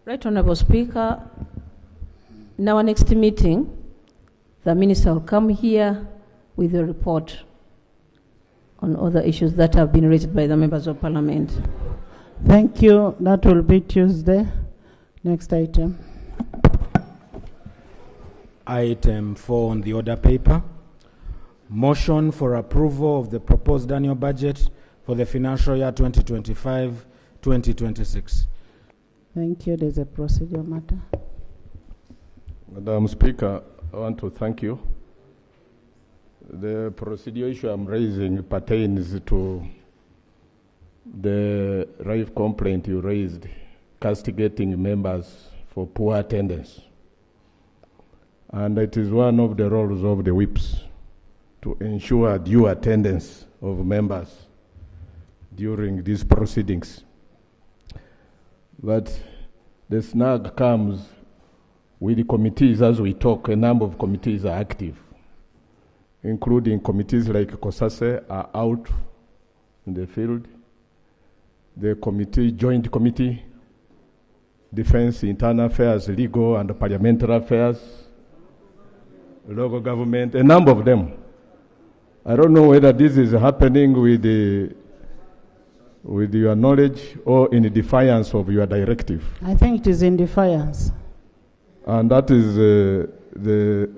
Right Honourable Speaker, in our next meeting, the Minister will come here with a report on other issues that have been raised by the members of Parliament. Thank you. That will be Tuesday. Next item. Item 4 on the order paper. Motion for approval of the proposed annual budget for the financial year 2025-2026. Thank you. There's a procedure matter. Madam Speaker, I want to thank you. The procedure issue I'm raising pertains to the grave complaint you raised, castigating members for poor attendance. And it is one of the roles of the whips to ensure due attendance of members during these proceedings. But the snag comes with the committees. As we talk, a number of committees are active, including committees like COSASE are out in the field. The joint committee, Defense, Internal Affairs, Legal and Parliamentary Affairs, Local Government, a number of them. I don't know whether this is happening with your knowledge or in defiance of your directive. I think it is in defiance. And that is the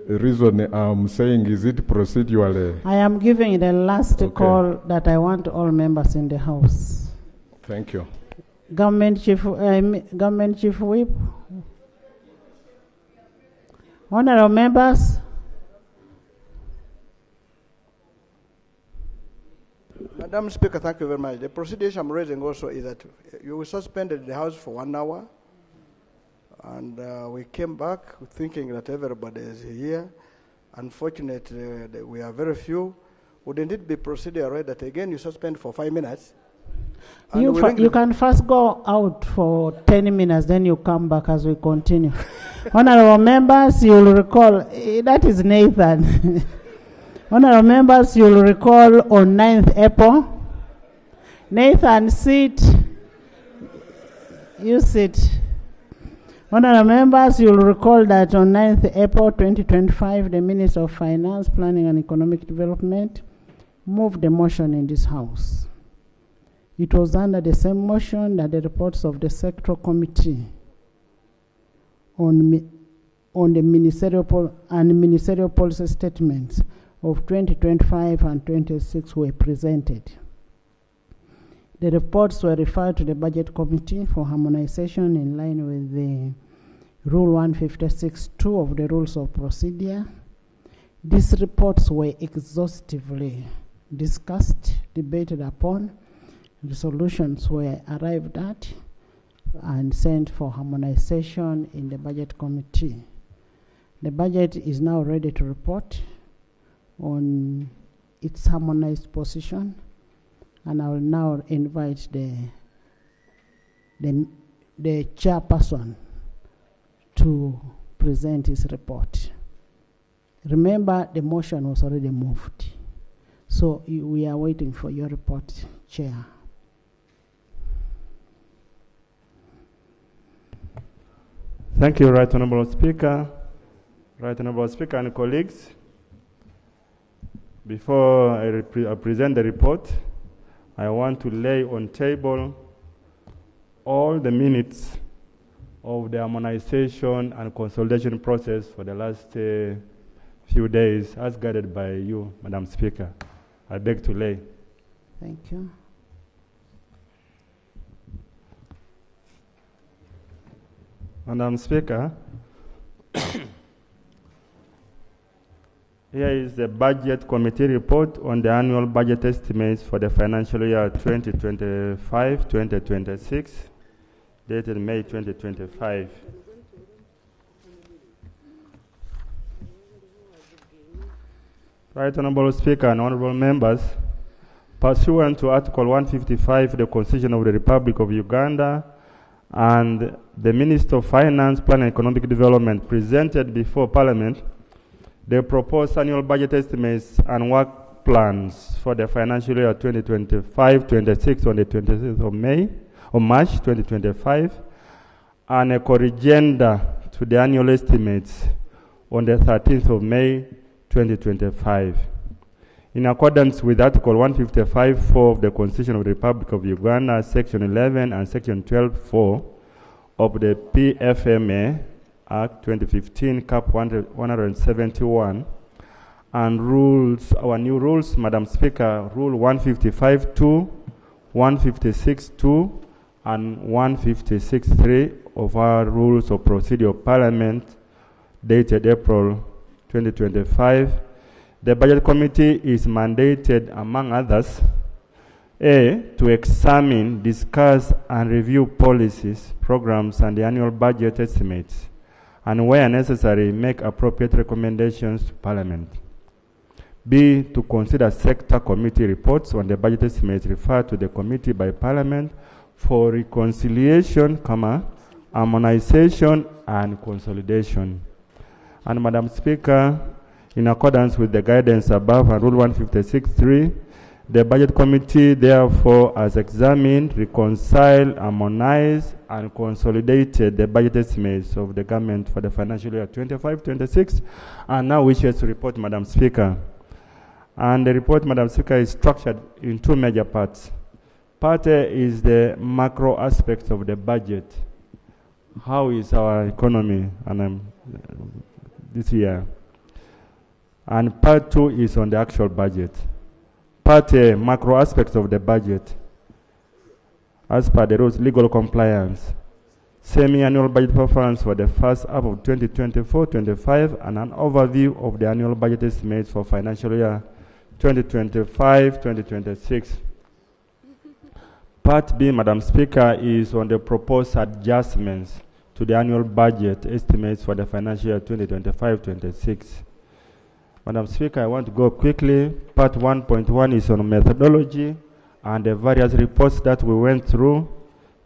reason I'm saying, is it procedurally? I am giving the last call that I want all members in the House. Thank you. Government Chief Whip. Honourable members. Madam Speaker, thank you very much. The procedure I'm raising also is that you suspended the House for 1 hour, and we came back thinking that everybody is here. Unfortunately, we are very few. Wouldn't it be procedure right that again you suspend for 5 minutes? You can first go out for 10 minutes, then you come back as we continue. Honourable members, you'll recall, that is Nathan. Honourable members, you'll recall on 9th April. Nathan, sit. You sit. Honourable members, you'll recall that on 9th April 2025, the Minister of Finance, Planning and Economic Development moved the motion in this House. It was under the same motion that the reports of the Sectoral Committee on the ministerial policy statements of 2025 and 26 were presented. The reports were referred to the Budget Committee for harmonization in line with the Rule 156(2) of the Rules of Procedure. These reports were exhaustively discussed, debated upon. Resolutions were arrived at and sent for harmonization in the Budget Committee. The budget is now ready to report on its harmonized position, and I will now invite the chairperson to present his report. Remember, the motion was already moved, so we are waiting for your report, Chair. Thank you, Right Honourable Speaker. Right Honourable Speaker and colleagues, before I present the report, I want to lay on table all the minutes of the harmonization and consolidation process for the last few days, as guided by you, Madam Speaker. I beg to lay. Thank you. Madam Speaker, here is the Budget Committee report on the annual budget estimates for the financial year 2025-2026, dated May 2025. Right Honourable Speaker and Honourable Members, pursuant to Article 155 of the Constitution of the Republic of Uganda, and the Minister of Finance, Planning and Economic Development presented before Parliament the proposed annual budget estimates and work plans for the financial year 2025-26 on the 26th of March 2025, and a corrigenda to the annual estimates on the 13th of May 2025. In accordance with Article 155.4 of the Constitution of the Republic of Uganda, Section 11 and Section 12.4 of the PFMA Act 2015, Cap 171, and rules, our new rules, Madam Speaker, Rule 155.2, 156.2, and 156.3 of our Rules of Procedure of Parliament, dated April 2025. The Budget Committee is mandated, among others, A, to examine, discuss, and review policies, programs, and the annual budget estimates, and where necessary, make appropriate recommendations to Parliament. B, to consider sector committee reports on the budget estimates referred to the committee by Parliament for reconciliation, harmonization, and consolidation. And Madam Speaker, in accordance with the guidance above and Rule 156.3, the Budget Committee therefore has examined, reconciled, harmonized, and consolidated the budget estimates of the government for the financial year 25-26, and now wishes to report, Madam Speaker. And the report, Madam Speaker, is structured in two major parts. Part A is the macro aspects of the budget. How is our economy this year? And part 2 is on the actual budget. Part A, macro aspects of the budget. As per the rules, legal compliance, semi-annual budget performance for the first half of 2024-25, and an overview of the annual budget estimates for financial year 2025-2026. Part B, Madam Speaker, is on the proposed adjustments to the annual budget estimates for the financial year 2025-26. Madam Speaker, I want to go quickly. Part 1.1 is on methodology and the various reports that we went through.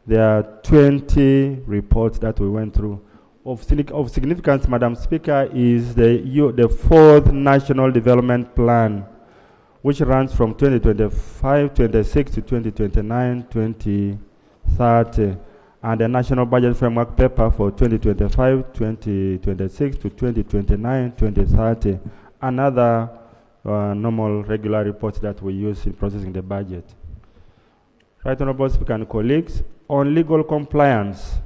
There are 20 reports that we went through. Of significance, Madam Speaker, is the fourth National Development Plan, which runs from 2025-26 to 2029-2030, and the National Budget Framework Paper for 2025-2026 to 2029-2030, and other normal regular reports that we use in processing the budget. Right, Honorable Speaker and colleagues, on legal compliance,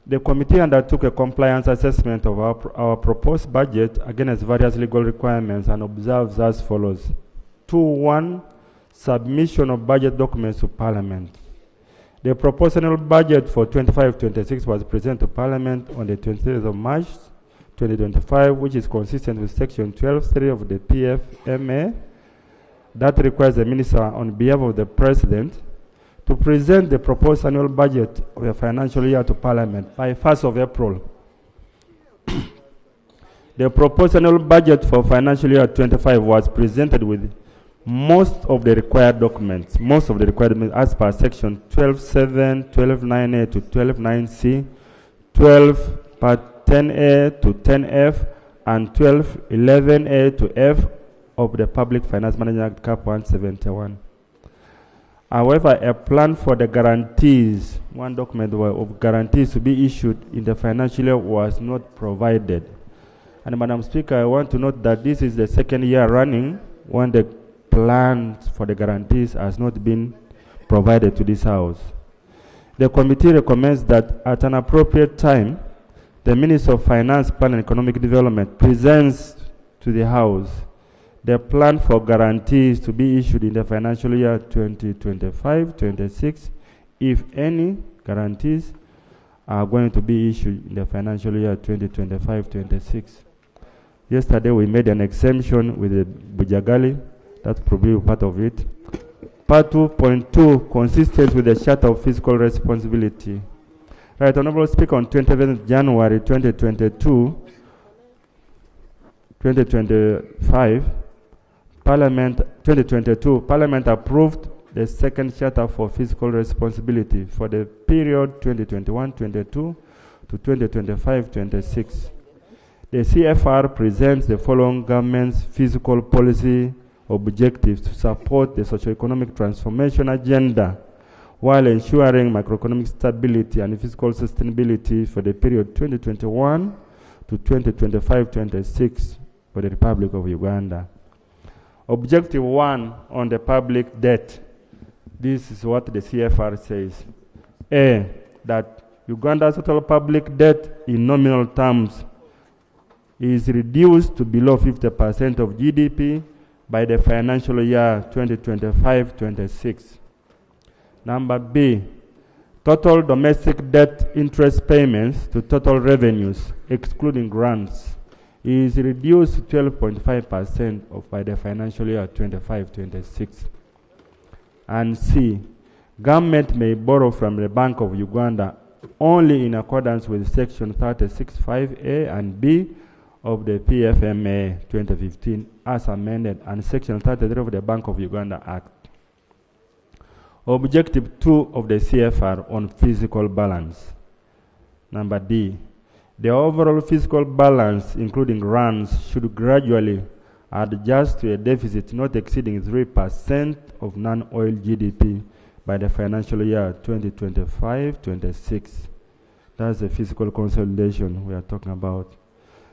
the committee undertook a compliance assessment of our proposed budget against various legal requirements and observes as follows. 2.1, submission of budget documents to Parliament. The proposed annual budget for 25-26 was presented to Parliament on the 23rd of March 2025, which is consistent with Section 12.3 of the PFMA, that requires the Minister, on behalf of the President, to present the proposed annual budget of the financial year to Parliament by 1st of April. The proposed annual budget for financial year 25 was presented with most of the required documents, as per Section 12.7, 12.9a to 12.9c, 12 Part 10a to 10f, and 12.11a to f of the Public Finance Management Act, Cap 171. However, a plan for the guarantees, one document of guarantees to be issued in the financial year was not provided. And Madam Speaker, I want to note that this is the second year running when the plan for the guarantees has not been provided to this House. The committee recommends that at an appropriate time, the Minister of Finance, Plan and Economic Development presents to the House the plan for guarantees to be issued in the financial year 2025-26, if any guarantees are going to be issued in the financial year 2025-26. Yesterday we made an exemption with the Bujagali, that's probably part of it. Part 2.2, consistent with the Charter of Fiscal Responsibility. Right, Honorable Speaker, on 27th January 2022, Parliament approved the second Charter for Fiscal Responsibility for the period 2021-22 to 2025-26. The CFR presents the following government's fiscal policy objectives to support the socio-economic transformation agenda while ensuring macroeconomic stability and fiscal sustainability for the period 2021 to 2025-26 for the Republic of Uganda. Objective 1 on the public debt. This is what the CFR says. A, that Uganda's total public debt in nominal terms is reduced to below 50% of GDP by the financial year 2025-26. Number B, total domestic debt interest payments to total revenues, excluding grants, is reduced to 12.5% by the financial year 25-26. And C, government may borrow from the Bank of Uganda only in accordance with Section 36(5)A and B of the PFMA 2015 as amended and Section 33 of the Bank of Uganda Act. Objective 2 of the CFR on fiscal balance. Number D, the overall fiscal balance, including grants, should gradually adjust to a deficit not exceeding 3% of non-oil GDP by the financial year 2025-26. That's the fiscal consolidation we are talking about.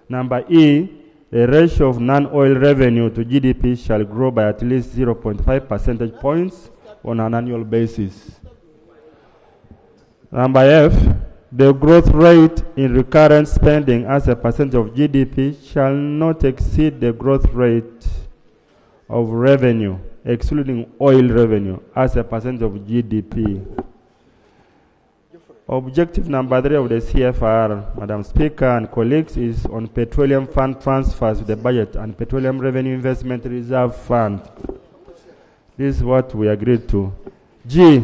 Number E, the ratio of non-oil revenue to GDP shall grow by at least 0.5 percentage points on an annual basis. Number F, the growth rate in recurrent spending as a percentage of GDP shall not exceed the growth rate of revenue, excluding oil revenue, as a percentage of GDP. Objective number 3 of the CFR, Madam Speaker and colleagues, is on petroleum fund transfers to the budget and petroleum revenue investment reserve fund. This is what we agreed to. G,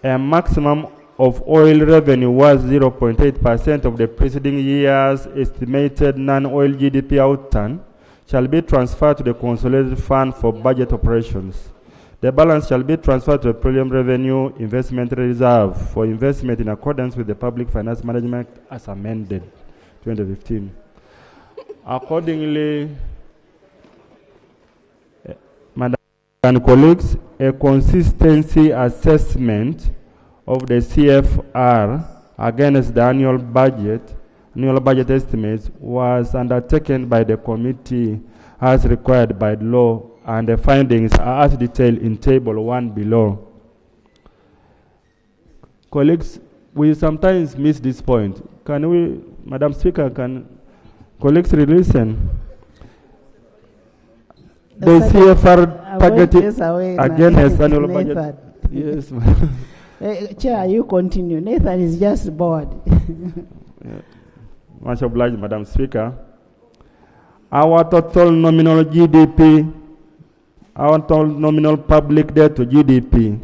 a maximum of oil revenue was 0.8% of the preceding year's estimated non-oil GDP outturn shall be transferred to the consolidated fund for budget operations. The balance shall be transferred to the Petroleum Revenue Investment Reserve for investment in accordance with the Public Finance Management Act as amended 2015. Accordingly, Madam and colleagues, a consistency assessment of the CFR against the annual budget estimates was undertaken by the committee as required by law, and the findings are as detailed in table 1 below. Colleagues, we sometimes miss this point. Can we, Madam Speaker, can colleagues listen? The CFR targeted against annual budget. Yes. Chair, you continue. Nathan is just bored. Yeah. Much obliged, Madam Speaker. Our total nominal GDP, our total nominal public debt to GDP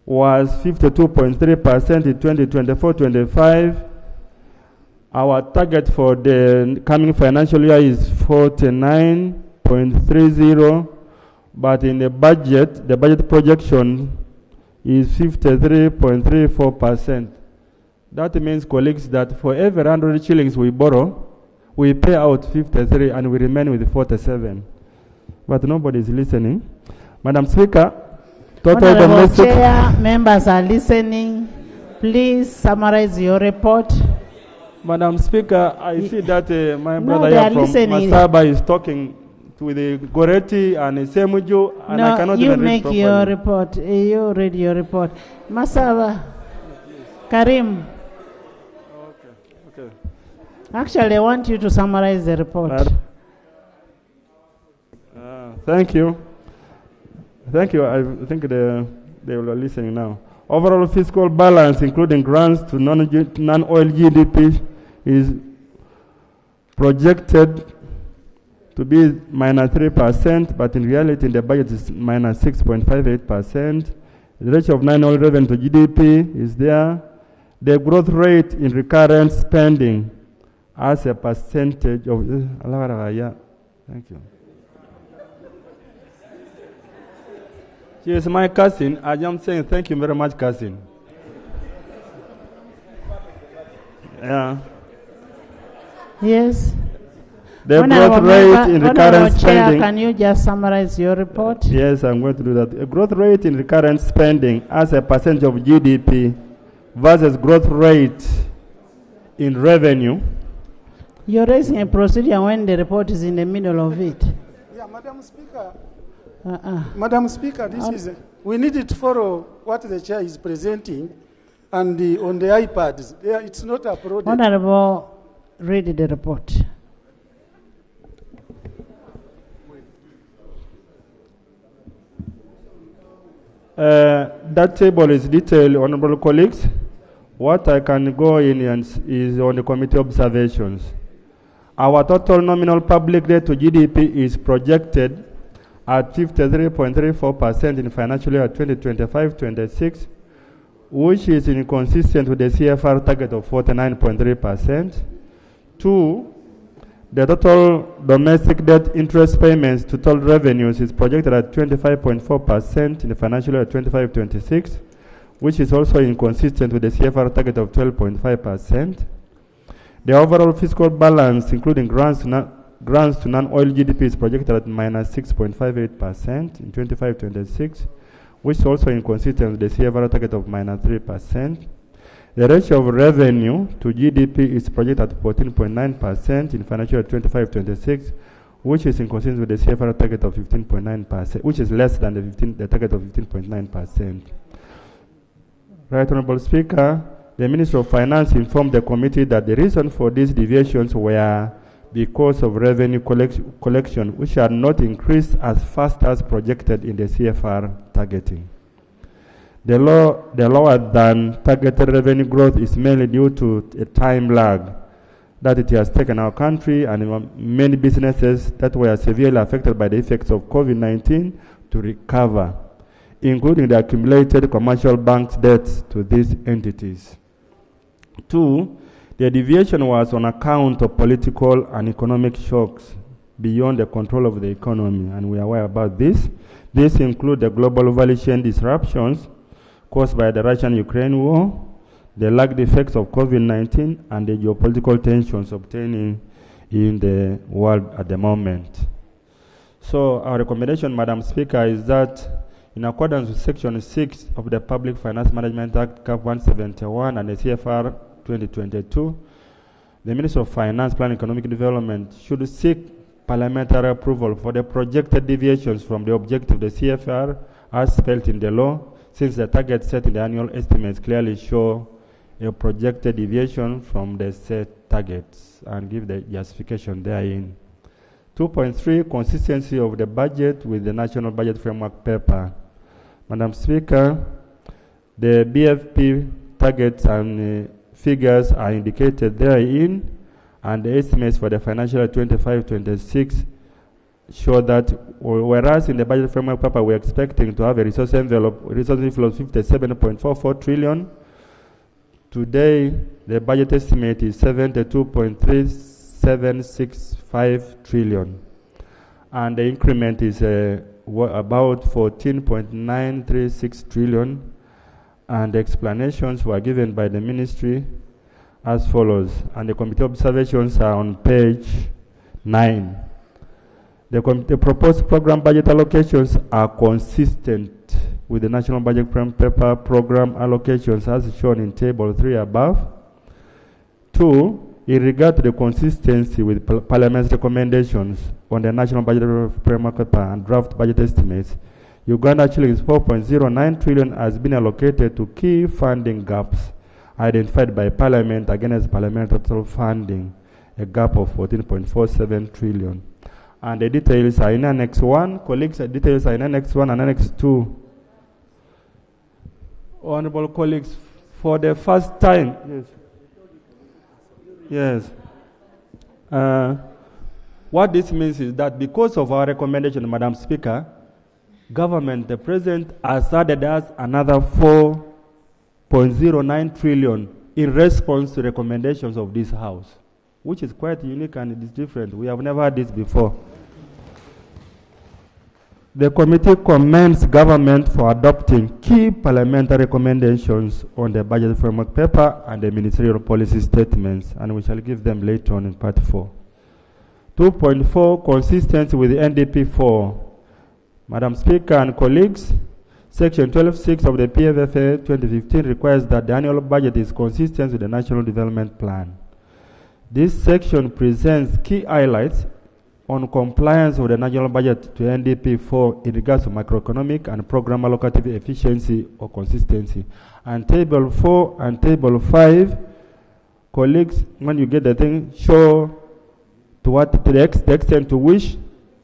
was 52.3% in 2024-25. Our target for the coming financial year is 49.30, but in the budget projection is 53.34%. That means, colleagues, that for every 100 shillings we borrow, we pay out 53 and we remain with 47. But nobody is listening. Madam Speaker, total domestic... Chair, members are listening. Please summarize your report. Madam Speaker, I see that my brother here from Masaba is talking with the Goretti and Semuju, and I cannot even read properly. You make your report. You read your report. Masaba, Karim. Okay. Actually, I want you to summarize the report. Thank you. Thank you. I think they are listening now. Overall fiscal balance, including grants to non-oil GDP, is projected to be -3%, but in reality, the budget is -6.58%. The ratio of non-oil revenue to GDP is there. The growth rate in recurrent spending as a percentage of... Thank you. She is my cousin. I am saying thank you very much, cousin. Yeah. Yes. The Honorable growth rate Member- in recurrent Honorable Chair, spending. can you just summarize your report? Yes, I'm going to do that. A growth rate in recurrent spending as a percentage of GDP versus growth rate in revenue. You're raising a procedure when the report is in the middle of it. Yeah, Madam Speaker. Uh-uh. Madam Speaker, this is we need to follow what the chair is presenting, and on the iPads. There, it's not uploaded. Honorable, read the report. That table is detailed, honorable colleagues. What I can go in and is on the committee observations. Our total nominal public debt to GDP is projected at 53.34% in financial year 2025-26, which is inconsistent with the CFR target of 49.3%. 2, the total domestic debt interest payments to total revenues is projected at 25.4% in the financial year 25-26, which is also inconsistent with the CFR target of 12.5%. The overall fiscal balance, including grants to non-oil GDP, is projected at minus 6.58% in 25-26, which is also inconsistent with the CFR target of minus 3%. The ratio of revenue to GDP is projected at 14.9% in financial year 25-26, which is inconsistent with the CFR target of 15.9%, which is less than the target of 15.9%. Right, Honorable Speaker, the Minister of Finance informed the committee that the reason for these deviations were because of revenue collection, which had not increased as fast as projected in the CFR targeting. The lower than targeted revenue growth is mainly due to a time lag that it has taken our country and many businesses that were severely affected by the effects of COVID-19 to recover, including the accumulated commercial bank debts to these entities. 2, the deviation was on account of political and economic shocks beyond the control of the economy, and we are aware about this. These include the global value chain disruptions caused by the Russian-Ukraine war, the lagged effects of COVID-19, and the geopolitical tensions obtaining in the world at the moment. So our recommendation, Madam Speaker, is that in accordance with Section 6 of the Public Finance Management Act, Cap 171, and the CFR 2022, the Minister of Finance, Plan and Economic Development should seek parliamentary approval for the projected deviations from the objective of the CFR as spelled in the law, since the targets set in the annual estimates clearly show a projected deviation from the set targets, and give the justification therein. 2.3, consistency of the budget with the National Budget Framework paper. Madam Speaker, the BFP targets and figures are indicated therein, and the estimates for the financial year 25-26 show that whereas in the budget framework paper we're expecting to have a resource inflow of 57.44 trillion, today the budget estimate is 72.3765 trillion, and the increment is about 14.936 trillion, and the explanations were given by the ministry as follows, and the committee observations are on page 9. The proposed program budget allocations are consistent with the National Budget Paper program allocations as shown in Table 3 above. 2, in regard to the consistency with Parliament's recommendations on the National Budget Framework Paper and draft budget estimates, Uganda shillings 4.09 trillion has been allocated to key funding gaps identified by Parliament against parliamentary total funding, a gap of 14.47 trillion. And the details are in Annex 1. Colleagues, the details are in Annex 1 and Annex 2. Honorable colleagues, for the first time, yes. What this means is that because of our recommendation, Madam Speaker, government, the President, has added us another 4.09 trillion in response to recommendations of this House, which is quite unique and it is different. We have never had this before. The committee commends government for adopting key parliamentary recommendations on the budget framework paper and the ministerial policy statements, and we shall give them later on in part 4. 2.4, consistency with the NDP 4. Madam Speaker and colleagues, Section 12.6 of the PFFA 2015 requires that the annual budget is consistent with the National Development Plan. This section presents key highlights on compliance with the national budget to NDP 4 in regards to macroeconomic and program allocative efficiency or consistency. And Table 4 and Table 5, colleagues, when you get the thing, show to the extent to which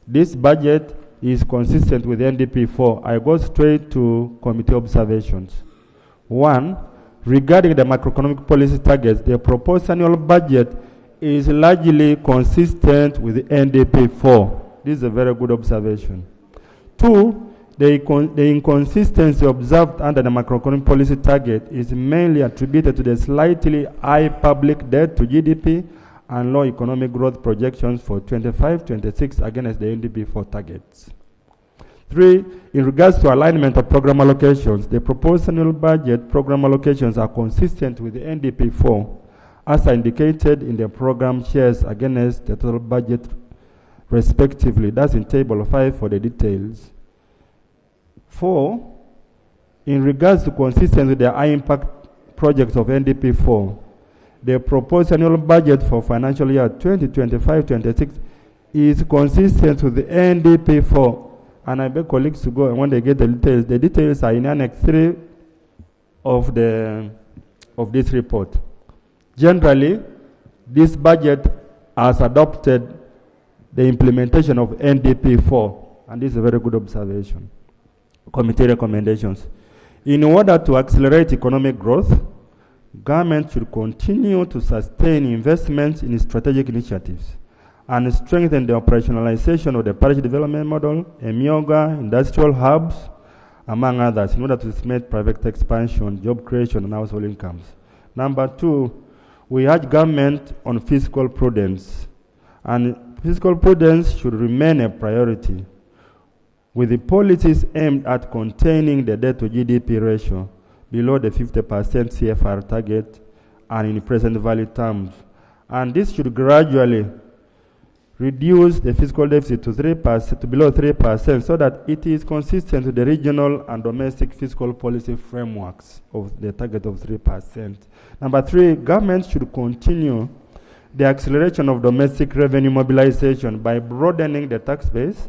this budget is consistent with NDP 4. I go straight to committee observations. 1, regarding the macroeconomic policy targets, the proposed annual budget is largely consistent with the NDP 4. This is a very good observation. 2, the inconsistency observed under the macroeconomic policy target is mainly attributed to the slightly high public debt to GDP and low economic growth projections for 25-26 against the NDP 4 targets. 3, in regards to alignment of program allocations, the proposed annual budget program allocations are consistent with the NDP 4, as indicated in the program shares against the total budget respectively. That's in Table 5 for the details. 4, in regards to consistency with the high impact projects of NDP 4, the proposed annual budget for financial year 2025-26 is consistent with the NDP 4. And I beg colleagues to go and when they get the details are in Annex 3 of this report. Generally, this budget has adopted the implementation of NDP 4, and this is a very good observation. Committee recommendations. In order to accelerate economic growth, government should continue to sustain investments in strategic initiatives and strengthen the operationalization of the parish development model, EMIOGA, industrial hubs, among others, in order to stimulate private expansion, job creation, and household incomes. Number 2, we urge government on fiscal prudence, and fiscal prudence should remain a priority, with the policies aimed at containing the debt to GDP ratio below the 50% CFR target and in present value terms. And this should gradually reduce the fiscal deficit to 3%, to below 3%, so that it is consistent with the regional and domestic fiscal policy frameworks of the target of 3%. Number 3, government should continue the acceleration of domestic revenue mobilization by broadening the tax base,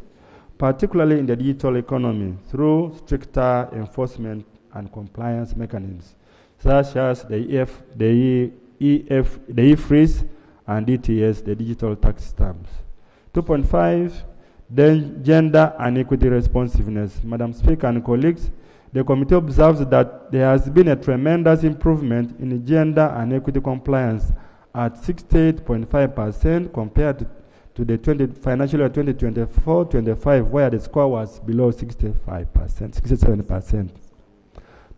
particularly in the digital economy, through stricter enforcement and compliance mechanisms, such as the e-freeze and DTS, the digital tax stamps. 2.5, then gender and equity responsiveness. Madam Speaker and colleagues, the committee observes that there has been a tremendous improvement in gender and equity compliance at 68.5% compared to the financial year 2024-25, where the score was below 67%.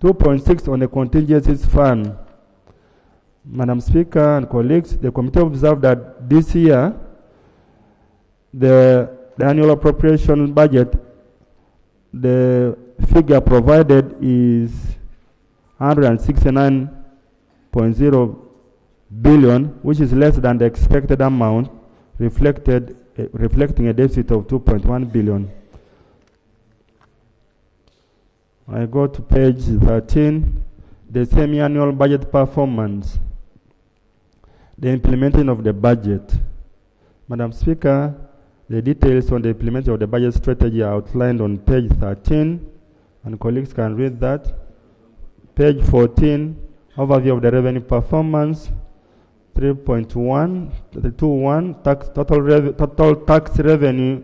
2.6 on the contingencies fund. Madam Speaker and colleagues, the committee observed that this year, the annual appropriation budget, the figure provided is 169.0 billion, which is less than the expected amount, reflecting a deficit of 2.1 billion. I go to page 13, the semi-annual budget performance, the implementation of the budget. Madam Speaker, the details on the implementation of the budget strategy are outlined on page 13, and colleagues can read that. Page 14, overview of the revenue performance. 3.1, total tax revenue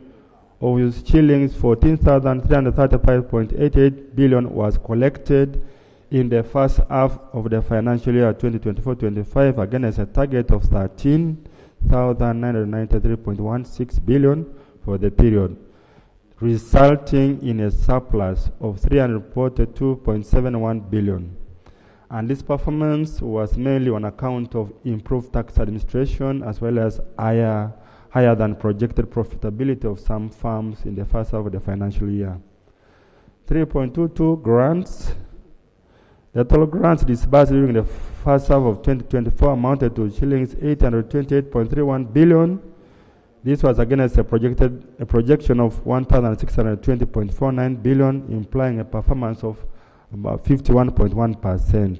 of shillings 14,335.88 billion was collected in the first half of the financial year 2024-25 against a target of 13,993.16 billion for the period, resulting in a surplus of 342.71 billion. And this performance was mainly on account of improved tax administration as well as higher than projected profitability of some firms in the first half of the financial year. 3.22 grants. The total grants disbursed during the first half of 2024 amounted to shillings 828.31 billion, This was against a projection of 1,620.49 billion, implying a performance of about 51.1%.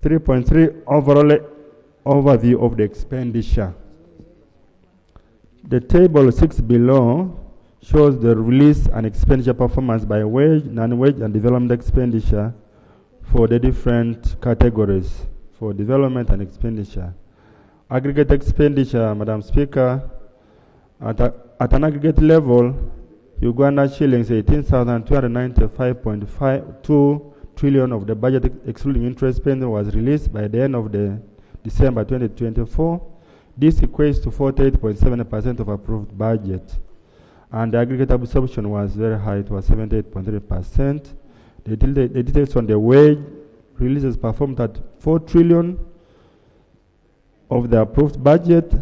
3.3 overall overview of the expenditure. The table 6 below shows the release and expenditure performance by wage, non-wage, and development expenditure for the different categories for development and expenditure. Aggregate expenditure, Madam Speaker, at an aggregate level, Uganda shillings 18,295.52 trillion of the budget excluding interest spending was released by the end of the December 2024. This equates to 48.7% of approved budget. And the aggregate absorption was very high, it was 78.3%. The details on the wage releases performed at 4 trillion of the approved budget,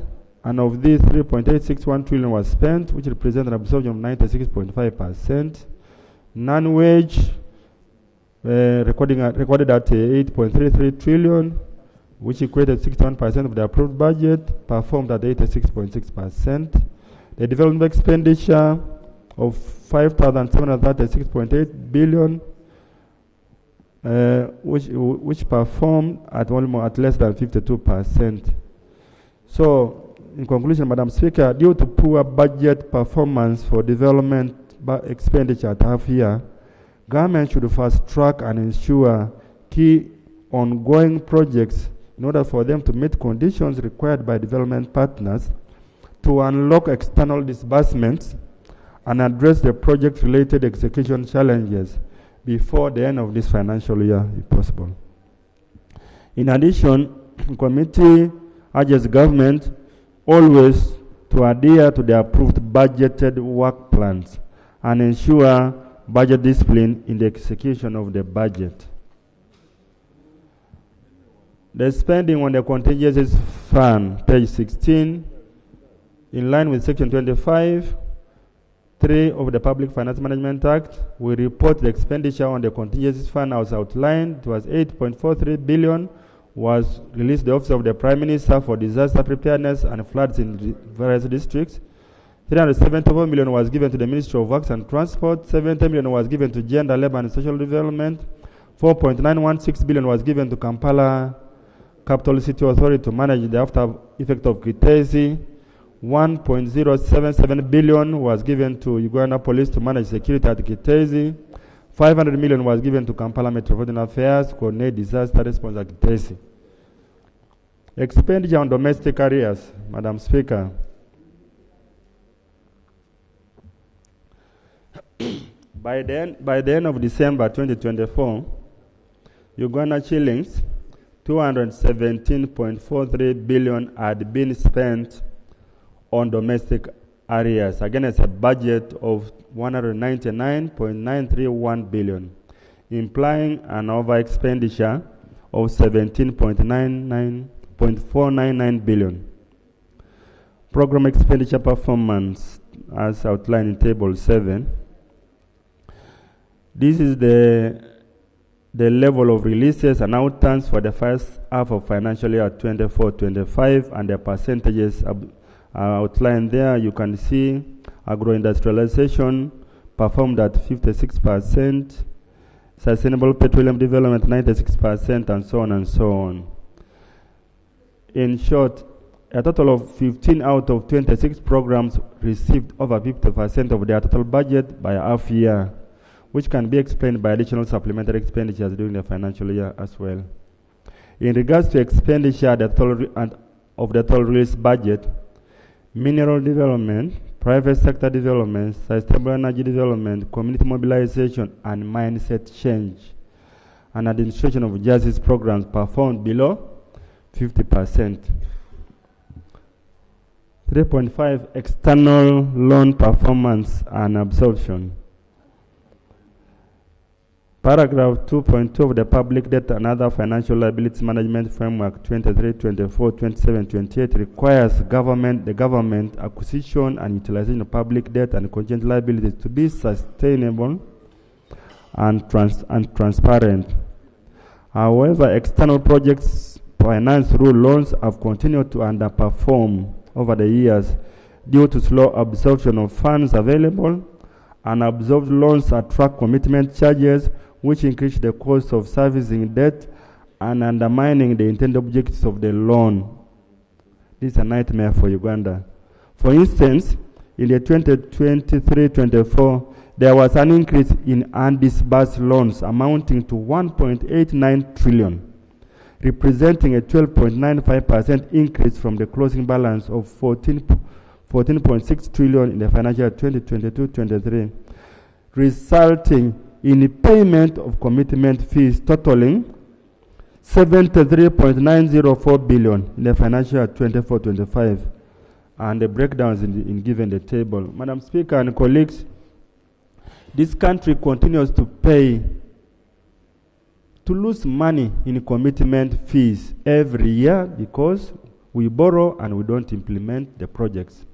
and of these 3.861 trillion was spent, which represents an absorption of 96.5%. Non-wage recorded at 8.33 trillion, which equated 61% of the approved budget, performed at 86.6%. The development expenditure of 5,736.8 billion, which performed at less than 52%. So, in conclusion, Madam Speaker, due to poor budget performance for development expenditure at half year, government should fast track and ensure key ongoing projects in order for them to meet conditions required by development partners to unlock external disbursements and address the project-related execution challenges before the end of this financial year, if possible. In addition, the committee urges government always to adhere to the approved budgeted work plans and ensure budget discipline in the execution of the budget. The spending on the contingencies fund, page 16, in line with section 25(3) of the Public Finance Management Act, we report the expenditure on the contingencies fund as outlined. It was 8.43 billion, was released the Office of the Prime Minister for disaster preparedness and floods in various districts. 374 million was given to the Ministry of Works and Transport. 70 million was given to Gender, Labour and Social Development. 4.916 billion was given to Kampala Capital City Authority to manage the after effect of Kitezi. 1.077 billion was given to Uganda Police to manage security at Kitezi. 500 million was given to Kampala Metropolitan Affairs to coordinate disaster response at Kitezi. Expenditure on domestic areas, Madam Speaker. By the end of December 2024, Uganda shillings 217.43 billion had been spent on domestic areas against a budget of 199.931 billion, implying an over expenditure of 17.499 billion. Program expenditure performance as outlined in table 7. This is the level of releases and outturns for the first half of financial year 24-25, and the percentages outlined there. You can see agro-industrialization performed at 56%, sustainable petroleum development 96%, and so on and so on. In short, a total of 15 out of 26 programs received over 50% of their total budget by half year, which can be explained by additional supplementary expenditures during the financial year as well. In regards to expenditure of the total release budget, mineral development, private sector development, sustainable energy development, community mobilization, and mindset change, and administration of justice programs performed below 50%. 3.5 external loan performance and absorption. Paragraph 2.2 of the Public Debt and Other Financial Liabilities Management Framework 23, 24, 27, 28 requires the government acquisition and utilization of public debt and contingent liabilities to be sustainable and transparent. However, external projects finance through loans have continued to underperform over the years due to slow absorption of funds available. Unabsorbed loans attract commitment charges, which increase the cost of servicing debt and undermining the intended objectives of the loan. This is a nightmare for Uganda. For instance, in the 2023-24, there was an increase in undisbursed loans amounting to 1.89 trillion, representing a 12.95% increase from the closing balance of 14.6 trillion in the financial year 2022-23, resulting in a payment of commitment fees totaling 73.904 billion in the financial year 24-25, and the breakdowns in given the table. Madam Speaker and colleagues, this country continues to lose money in commitment fees every year because we borrow and we don't implement the projects.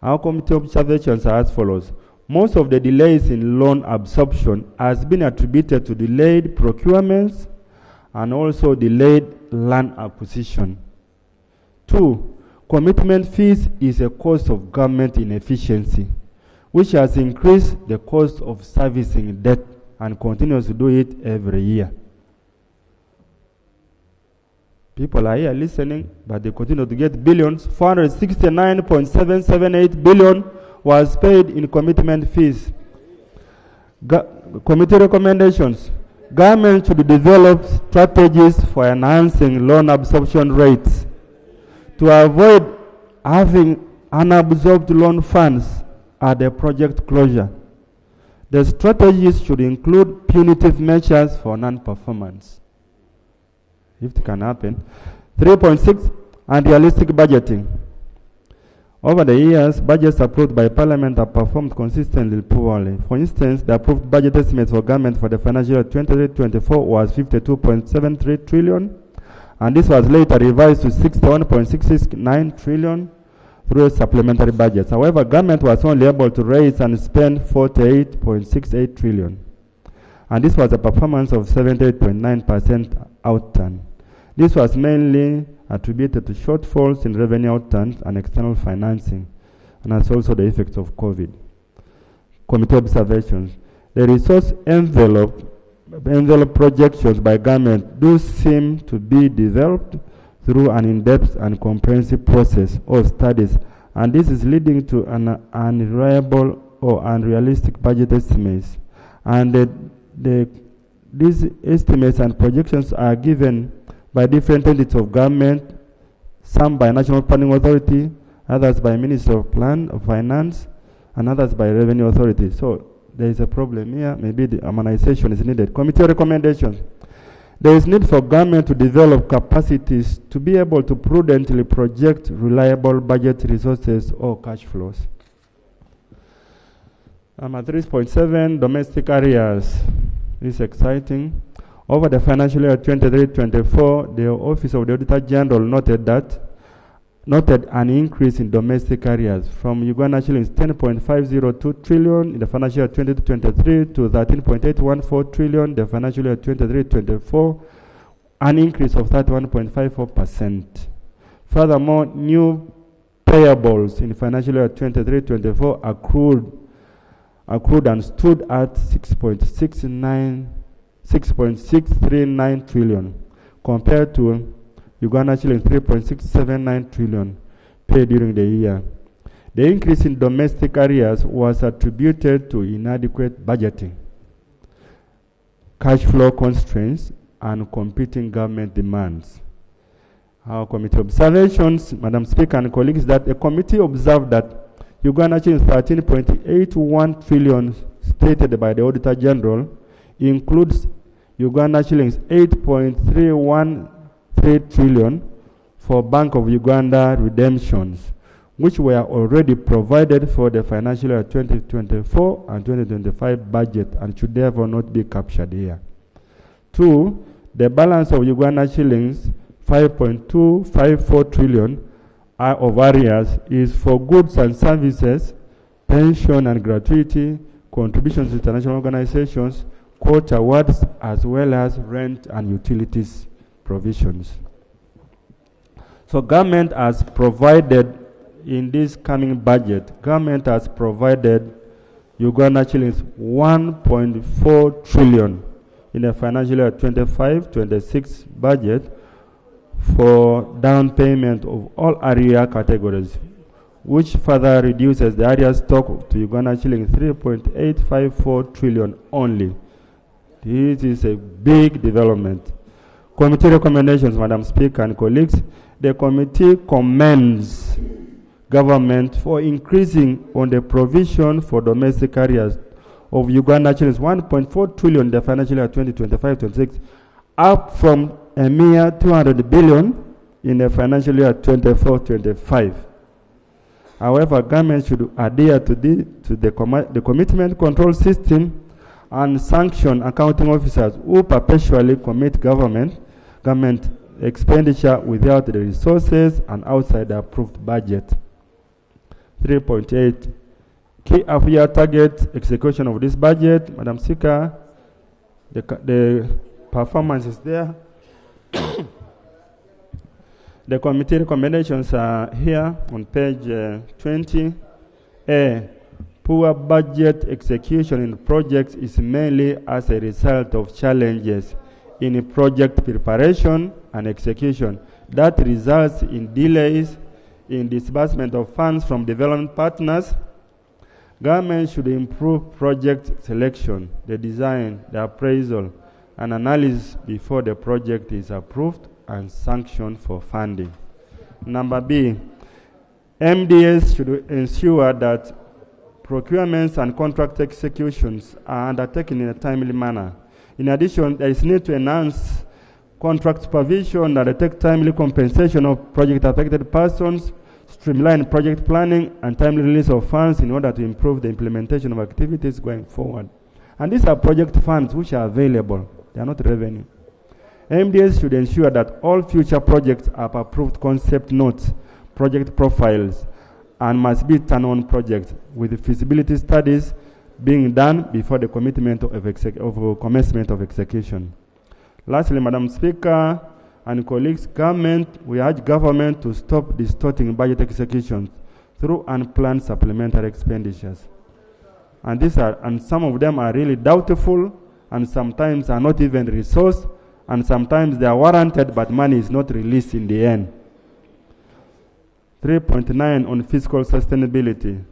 Our committee observations are as follows. Most of the delays in loan absorption has been attributed to delayed procurements and also delayed land acquisition. 2, commitment fees is a cost of government inefficiency, which has increased the cost of servicing debt and continues to do it every year. People are here listening, but they continue to get billions. 469.778 billion was paid in commitment fees. Committee recommendations. Government should develop strategies for enhancing loan absorption rates to avoid having unabsorbed loan funds at the project closure. The strategies should include punitive measures for non-performance, if it can happen. 3.6, unrealistic budgeting. Over the years, budgets approved by Parliament have performed consistently poorly. For instance, the approved budget estimate for government for the financial year 23-24 was 52.73 trillion, and this was later revised to 61.669 trillion through supplementary budgets. However, government was only able to raise and spend 48.68 trillion, and this was a performance of 78.9% outturn. This was mainly attributed to shortfalls in revenue outturns and external financing, and that's also the effects of COVID. Committee observations. The resource envelope projections by government do seem to be developed through an in-depth and comprehensive process or studies, and this is leading to an unreliable or unrealistic budget estimates. And these estimates and projections are given by different entities of government, some by National Planning Authority, others by Ministry of Finance, and others by Revenue Authority. So there is a problem here. Maybe the harmonization is needed. Committee recommendations. There is need for government to develop capacities to be able to prudently project reliable budget resources or cash flows. At 3.7, domestic areas. This is exciting. Over the financial year 23-24, the Office of the Auditor General noted an increase in domestic areas from Uganda shillings 10.502 trillion in the financial year 22-23 to 13.814 trillion in the financial year 23-24, an increase of 31.54%. Furthermore, new payables in financial year 23-24 accrued and stood at 6.639 trillion compared to Uganda shillings 3.679 trillion paid during the year. The increase in domestic areas was attributed to inadequate budgeting, cash flow constraints, and competing government demands. Our committee observations, Madam Speaker and colleagues, that the committee observed that Uganda shillings 13.81 trillion stated by the Auditor General includes Uganda shillings 8.313 trillion for Bank of Uganda redemptions, which were already provided for the financial year 2024 and 2025 budget and should therefore not be captured here. 2, the balance of Uganda shillings 5.254 trillion of arrears is for goods and services, pension and gratuity, contributions to international organizations, quote awards, as well as rent and utilities provisions. So government has provided, in this coming budget, government has provided Uganda shillings 1.4 trillion in the financial year 25-26 budget for down payment of all area categories, which further reduces the area stock to Uganda shilling 3.854 trillion only. This is a big development. Committee recommendations, Madam Speaker and colleagues. The committee commends government for increasing on the provision for domestic areas of Uganda shillings 1.4 trillion in the financial year 2025-26, up from a mere 200 billion in the financial year 24-25. However, government should adhere to the commitment control system and sanction accounting officers who perpetually commit government expenditure without the resources and outside the approved budget. 3.8. Key half-year target execution of this budget. Madam Speaker, the performance is there. The committee recommendations are here on page 20. A. Poor budget execution in projects is mainly as a result of challenges in project preparation and execution that results in delays in disbursement of funds from development partners. Government should improve project selection, the design, the appraisal, and analysis before the project is approved and sanctioned for funding. Number B, MDS should ensure that procurements and contract executions are undertaken in a timely manner. In addition, there is need to enhance contract supervision that take timely compensation of project affected persons, streamline project planning, and timely release of funds in order to improve the implementation of activities going forward. And these are project funds which are available. They are not revenue. MDS should ensure that all future projects have approved concept notes, project profiles, and must be turn-on projects with feasibility studies being done before the commitment of commencement of execution. Lastly, Madam Speaker and colleagues, we urge government to stop distorting budget executions through unplanned supplementary expenditures. And some of them are really doubtful, and sometimes are not even resourced, and sometimes they are warranted, but money is not released in the end. 3.9 on fiscal sustainability.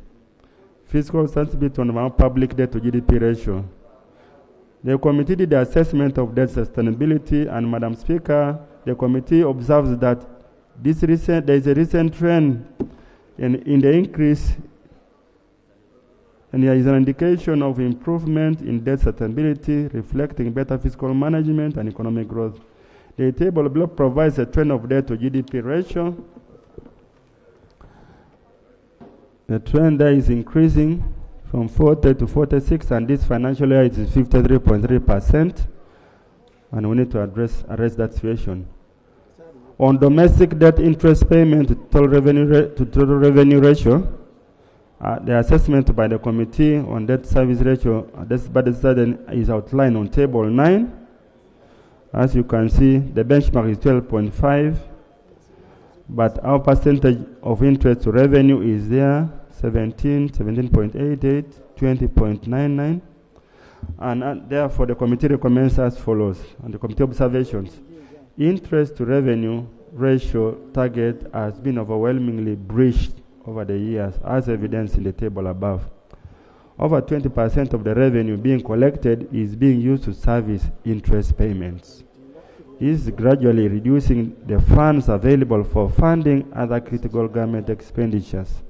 Fiscal sustainability on our public debt to GDP ratio. The committee did the assessment of debt sustainability, and Madam Speaker, the committee observes that there is a recent trend in the increase, and there is an indication of improvement in debt sustainability, reflecting better fiscal management and economic growth. The table below provides a trend of debt to GDP ratio. The trend there is increasing from 40 to 46, and this financial year it is 53.3%, and we need to address that situation. On domestic debt interest payment to total revenue ratio, the assessment by the committee on debt service ratio is outlined on table 9. As you can see, the benchmark is 12.5, but our percentage of interest to revenue is there, 17.88, 20.99, and therefore the committee recommends as follows. On the committee observations, interest to revenue ratio target has been overwhelmingly breached over the years, as evidenced in the table above. Over 20% of the revenue being collected is being used to service interest payments. This is gradually reducing the funds available for funding other critical government expenditures.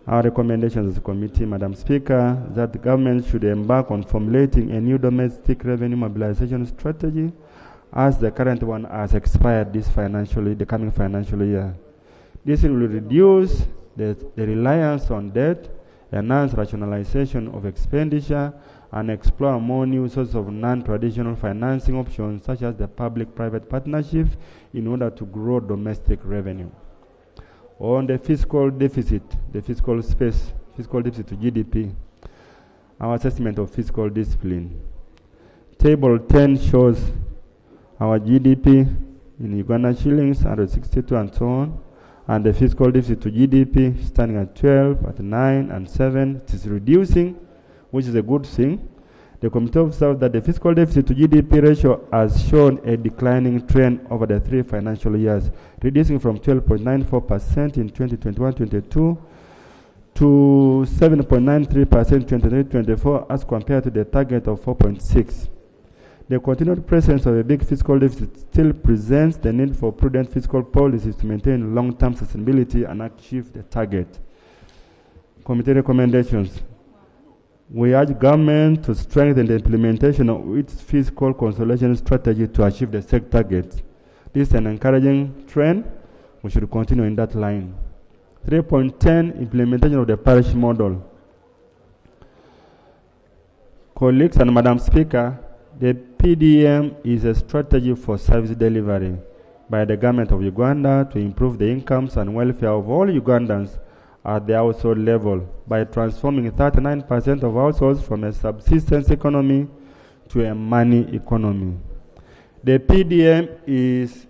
Our recommendations as a committee, Madam Speaker, that the government should embark on formulating a new domestic revenue mobilization strategy, as the current one has expired the coming financial year. This will reduce the reliance on debt, enhance rationalization of expenditure, and explore more new sources of non-traditional financing options, such as the public-private partnerships, in order to grow domestic revenue. On the fiscal deficit, fiscal deficit to GDP, our assessment of fiscal discipline. Table 10 shows our GDP in Uganda shillings, 162 and so on. And the fiscal deficit to GDP standing at 12, at 9 and 7. It is reducing, which is a good thing. The committee observed that the fiscal deficit to GDP ratio has shown a declining trend over the 3 financial years, reducing from 12.94% in 2021-22 to 7.93% 23-24 as compared to the target of 4.6. The continued presence of a big fiscal deficit still presents the need for prudent fiscal policies to maintain long-term sustainability and achieve the target. Committee recommendations. We urge government to strengthen the implementation of its fiscal consolidation strategy to achieve the set targets. This is an encouraging trend. We should continue in that line. 3.10, implementation of the parish model. Colleagues and Madam Speaker, the PDM is a strategy for service delivery by the government of Uganda to improve the incomes and welfare of all Ugandans at the household level by transforming 39% of households from a subsistence economy to a money economy. The PDM is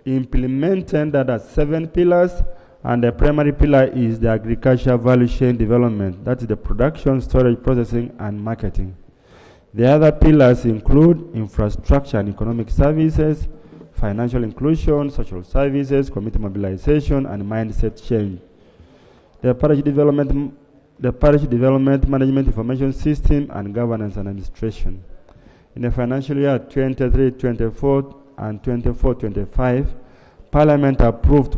implemented under 7 pillars, and the primary pillar is the agriculture value chain development. That is the production, storage, processing, and marketing. The other pillars include infrastructure and economic services, financial inclusion, social services, community mobilization, and mindset change. The parish development management information system, and governance and administration. In the financial year 23-24 and 24-25, Parliament approved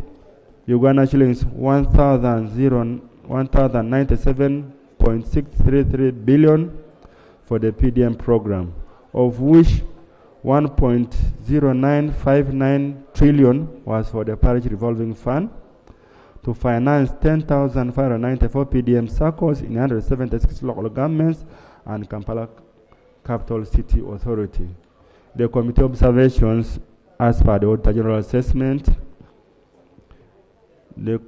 Uganda shillings 1,097.633 billion for the PDM program, of which 1.0959 trillion was for the parish revolving fund to finance 10,594 PDM circles in 176 local governments and Kampala Capital City Authority. The committee observations as per the Auditor General assessment. The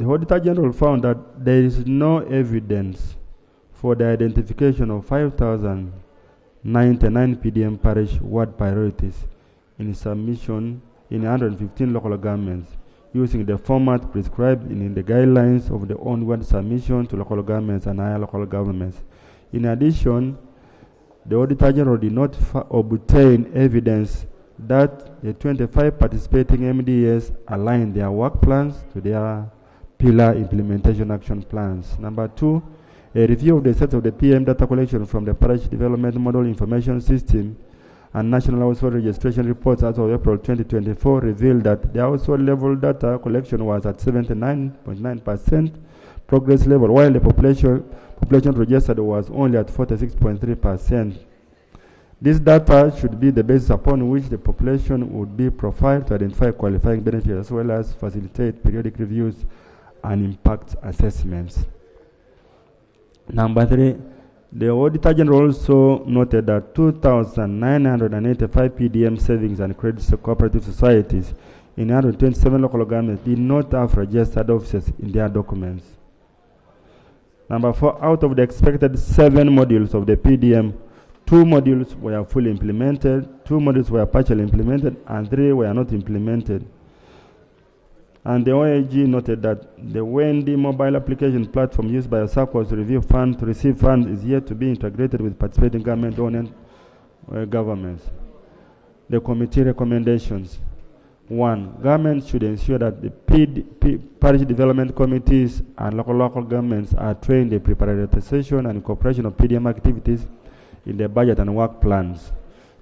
Auditor General found that there is no evidence for the identification of 5,099 PDM parish ward priorities in submission in 115 local governments using the format prescribed in the guidelines of the onward submission to local governments and higher local governments. In addition, the Auditor General did not obtain evidence that the 25 participating MDAs aligned their work plans to their pillar implementation action plans. Number 2, a review of the set of the PM data collection from the Parish Development Model Information System and National Household Registration Reports as of April 2024 revealed that the household level data collection was at 79.9% progress level, while the population registered was only at 46.3%. This data should be the basis upon which the population would be profiled to identify qualifying benefits as well as facilitate periodic reviews and impact assessments. Number 3, the Auditor General also noted that 2,985 PDM savings and credit cooperative societies in 127 local governments did not have registered officers in their documents. Number 4, out of the expected 7 modules of the PDM, 2 modules were fully implemented, 2 modules were partially implemented, and 3 were not implemented. And the OAG noted that the Wendy mobile application platform used by SACCOs to receive funds is yet to be integrated with participating government-owned governments. The committee recommendations. 1, government should ensure that the parish development committees and local governments are trained in prioritization and incorporation of PDM activities in the budget and work plans.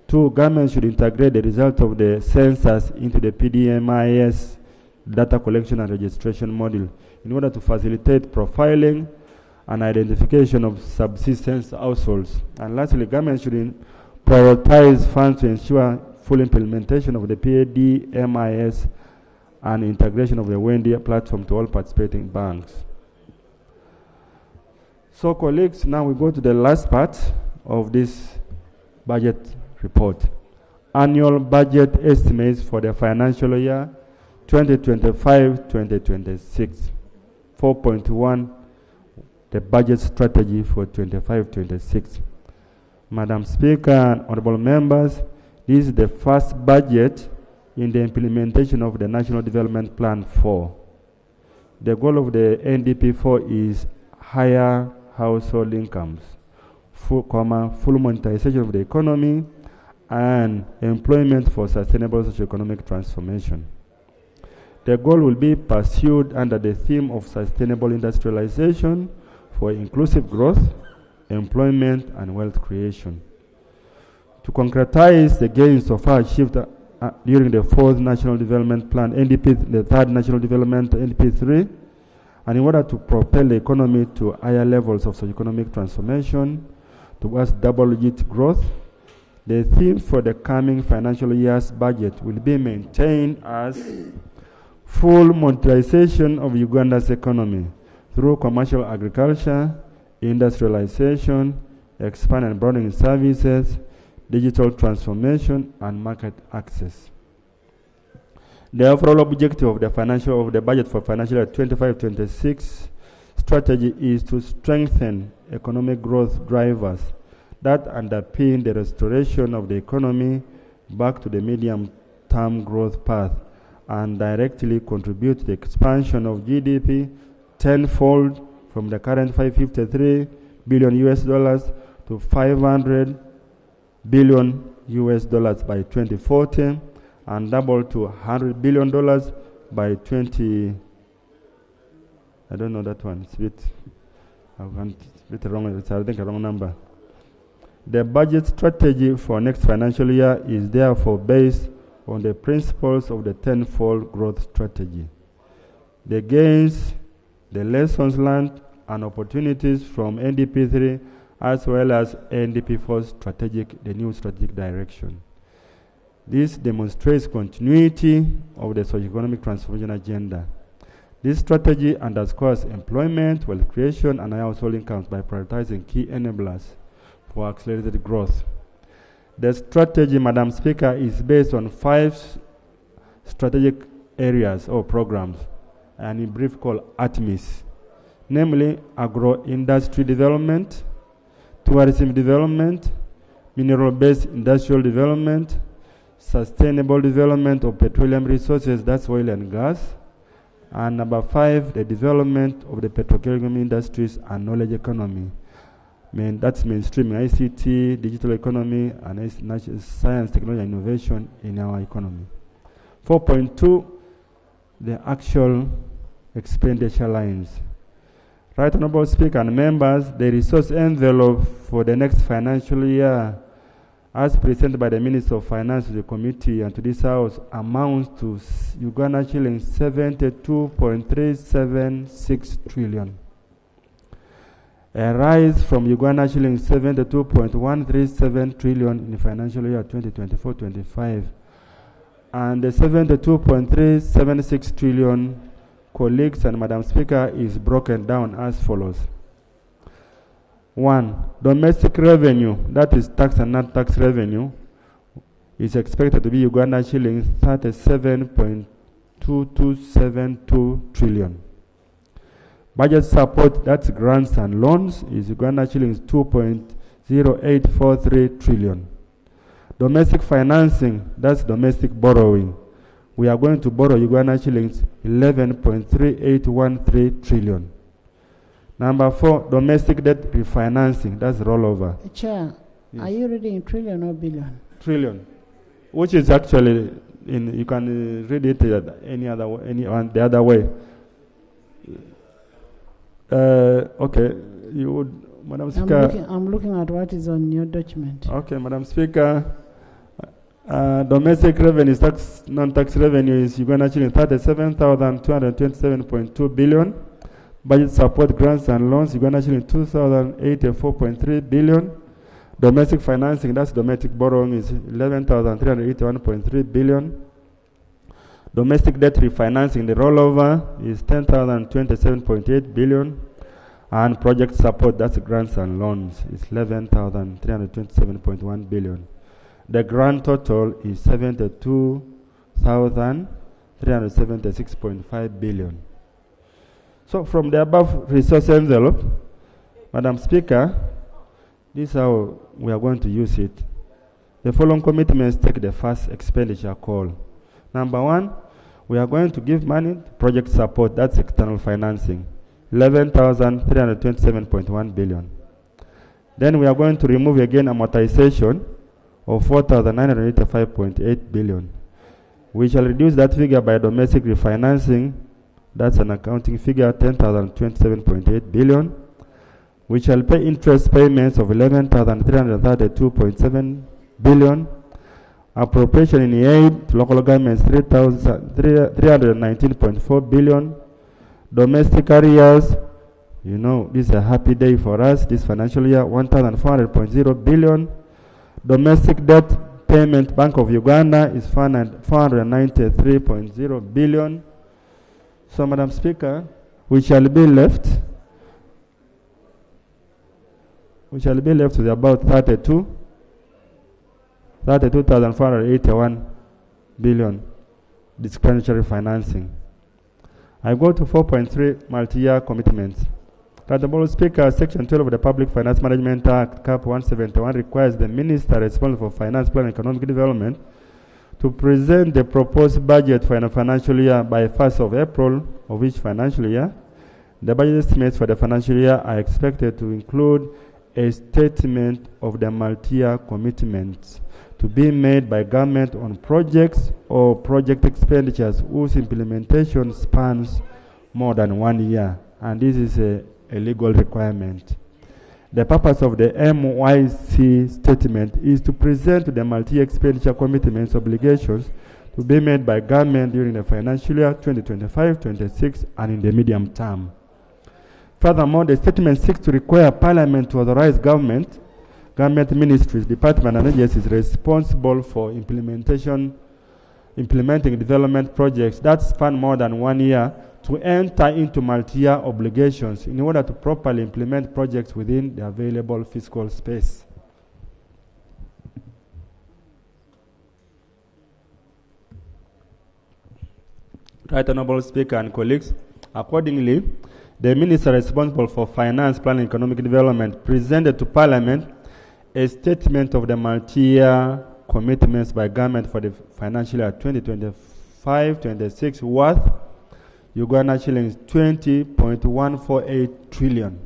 2, government should integrate the result of the census into the PDMIS data collection and registration module in order to facilitate profiling and identification of subsistence households. And lastly, government should prioritize funds to ensure full implementation of the PDMIS and integration of the Wendy platform to all participating banks. So colleagues, now we go to the last part of this budget report. Annual budget estimates for the financial year 2025-2026. 4.1, the budget strategy for 25-26. Madam Speaker and honorable members, this is the first budget in the implementation of the National Development Plan 4. The goal of the NDP 4 is higher household incomes, full monetization of the economy, and employment for sustainable socio-economic transformation. The goal will be pursued under the theme of sustainable industrialization for inclusive growth, employment, and wealth creation. To concretize the gains so far achieved during the 4th National Development Plan, NDP, the 3rd National Development, NDP 3, and in order to propel the economy to higher levels of socio-economic transformation towards double-digit growth, the theme for the coming financial year's budget will be maintained as full monetization of Uganda's economy through commercial agriculture, industrialization, expand and broadening services, digital transformation, and market access. The overall objective of the budget for financial year 25-26 strategy is to strengthen economic growth drivers that underpin the restoration of the economy back to the medium-term growth path and directly contribute to the expansion of GDP tenfold from the current $553 billion to $500 billion by 2040 and double to $100 billion by 20. I don't know that one. It's a bit wrong. I think a wrong number. The budget strategy for next financial year is therefore based on the principles of the tenfold growth strategy. The gains, the lessons learned, and opportunities from NDP 3 as well as NDP 4's the new strategic direction. This demonstrates continuity of the socio-economic transformation agenda. This strategy underscores employment, wealth creation, and household incomes by prioritizing key enablers for accelerated growth. The strategy, Madam Speaker, is based on 5 strategic areas or programs, and in brief called ATMIS, namely agro-industry development, tourism development, mineral-based industrial development, sustainable development of petroleum resources, that's oil and gas, and number 5, the development of the petrochemical industries and knowledge economy. That's mainstreaming ICT, digital economy, and science, technology, and innovation in our economy. 4.2, the actual expenditure lines. Right Honorable Speaker and members, the resource envelope for the next financial year, as presented by the Minister of Finance to the committee and to this House, amounts to Uganda shillings 72.376 trillion. A rise from Uganda shillings 72.137 trillion in the financial year 2024-25, and the 72.376 trillion, colleagues and Madam Speaker, is broken down as follows. 1. Domestic revenue, that is tax and non-tax revenue, is expected to be Uganda shillings 37.2272 trillion. Budget support, that's grants and loans, is Uganda shillings 2.0843 trillion. Domestic financing, that's domestic borrowing. We are going to borrow Uganda shillings 11.3813 trillion. Number 4, domestic debt refinancing, that's rollover. Chair, yes. Are you reading trillion or billion? Trillion, which is actually, you can read it the other way. Okay, you would, Madam Speaker. I'm looking at what is on your document. Okay, Madam Speaker. Domestic revenue, tax, non-tax revenue is Uganda shilling 37,227.2 billion. Budget support, grants and loans, Uganda shilling 2,084.3 billion. Domestic financing, that's domestic borrowing, is 11,381.3 billion. Domestic debt refinancing, the rollover, is 10,027.8 billion. And project support, that's grants and loans, is 11,327.1 billion. The grand total is 72,376.5 billion. So from the above resource envelope, Madam Speaker, this is how we are going to use it. The following commitments take the first expenditure call. Number one, we are going to give money to project support, that's external financing, 11,327.1 billion. Then we are going to remove again amortization of 4,985.8 billion. We shall reduce that figure by domestic refinancing, that's an accounting figure, 10,027.8 billion. We shall pay interest payments of 11,332.7 billion. Appropriation in aid to local governments, 319.4 billion. Domestic arrears, you know, this is a happy day for us this financial year, 1,400.0 billion. Domestic debt payment, Bank of Uganda is 493.0 billion. So, Madam Speaker, we shall be left with about 32,481 billion discretionary financing. I go to 4.3 multi-year commitments. Madam Speaker, Section 12 of the Public Finance Management Act, Cap 171, requires the Minister responsible for Finance, Plan and Economic Development to present the proposed budget for a financial year by 1st of April of each financial year. The budget estimates for the financial year are expected to include a statement of the multi-year commitments to be made by government on projects or project expenditures whose implementation spans more than 1 year. And this is a legal requirement. The purpose of the MYC statement is to present the multi-year expenditure commitments obligations to be made by government during the financial year 2025-26 and in the medium term. Furthermore, the statement seeks to require Parliament to authorize government ministries, departments, and agencies responsible for implementing development projects that span more than 1 year to enter into multi-year obligations in order to properly implement projects within the available fiscal space. Right, Honorable Speaker and colleagues, accordingly, the Minister responsible for Finance, Plan and Economic Development presented to Parliament a statement of the multi-year commitments by government for the financial year 2025-26 worth Uganda shillings 20.148 trillion,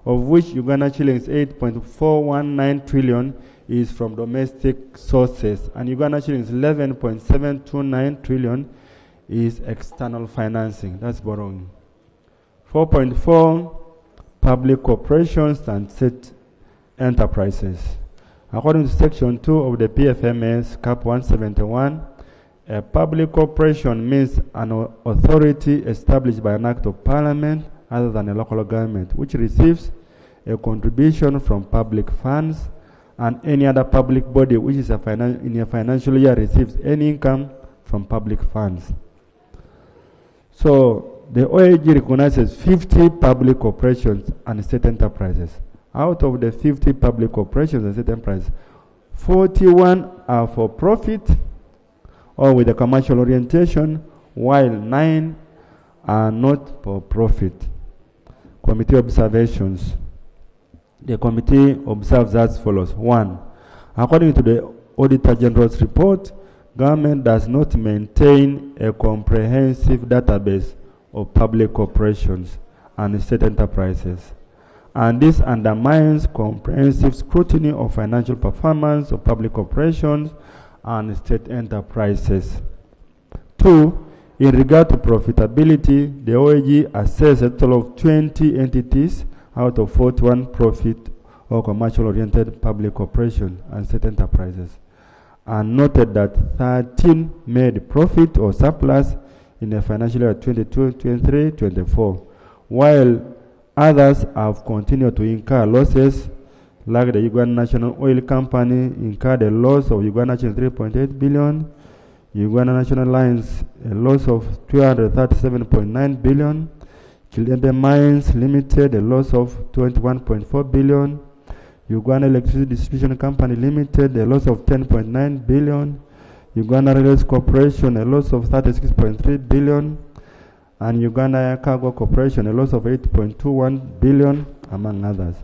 of which Uganda shillings 8.419 trillion is from domestic sources, and Uganda shillings 11.729 trillion is external financing, that's borrowing. 4.4 public corporations and state enterprises. According to Section 2 of the PFMS, Cap 171, a public corporation means an authority established by an act of Parliament other than a local government, which receives a contribution from public funds, and any other public body which is in a financial year receives any income from public funds. So, the OAG recognizes 50 public corporations and state enterprises. Out of the 50 public corporations and state enterprises, 41 are for profit or with a commercial orientation, while 9 are not for profit. Committee observations. The committee observes as follows. 1. According to the Auditor General's report, government does not maintain a comprehensive database of public corporations and state enterprises, and this undermines comprehensive scrutiny of financial performance of public corporations and state enterprises. 2. In regard to profitability, the OAG assessed a total of 20 entities out of 41 profit or commercial-oriented public corporations and state enterprises, and noted that 13 made profit or surplus in the financial year 22-23-24, while others have continued to incur losses, like the Uganda National Oil Company incurred a loss of Uganda 3.8 billion, Uganda National Lines a loss of 237.9 billion, Kilembe Mines Limited a loss of 21.4 billion, Uganda Electricity Distribution Company Limited a loss of 10.9 billion, Uganda Railways Corporation a loss of 36.3 billion, and Uganda Air Cargo Corporation a loss of 8.21 billion, among others.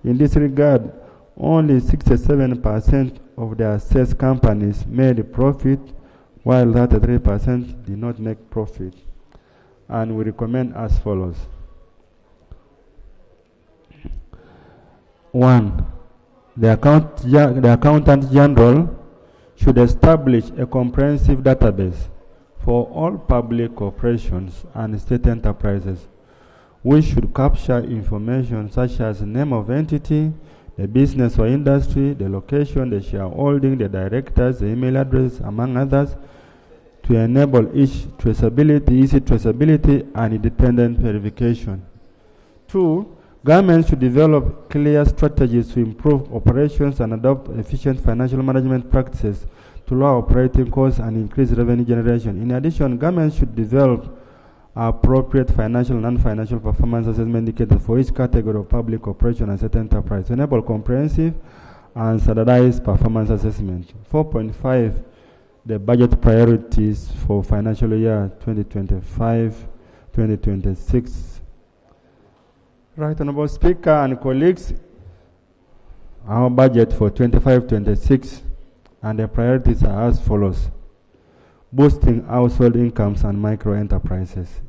In this regard, only 67% of the assessed companies made a profit, while 33% did not make profit. And we recommend as follows. 1. The Accountant General should establish a comprehensive database for all public corporations and state enterprises, which should capture information such as the name of entity, the business or industry, the location, the shareholding, the directors, the email address, among others, to enable easy traceability and independent verification. 2. Governments should develop clear strategies to improve operations and adopt efficient financial management practices to lower operating costs and increase revenue generation. In addition, governments should develop appropriate financial and non-financial performance assessment indicators for each category of public operation and state enterprise to enable comprehensive and standardized performance assessment. 4.5. The budget priorities for financial year 2025-2026. Right, Honorable Speaker and colleagues, our budget for 25-26 and the priorities are as follows. Boosting household incomes and micro enterprises.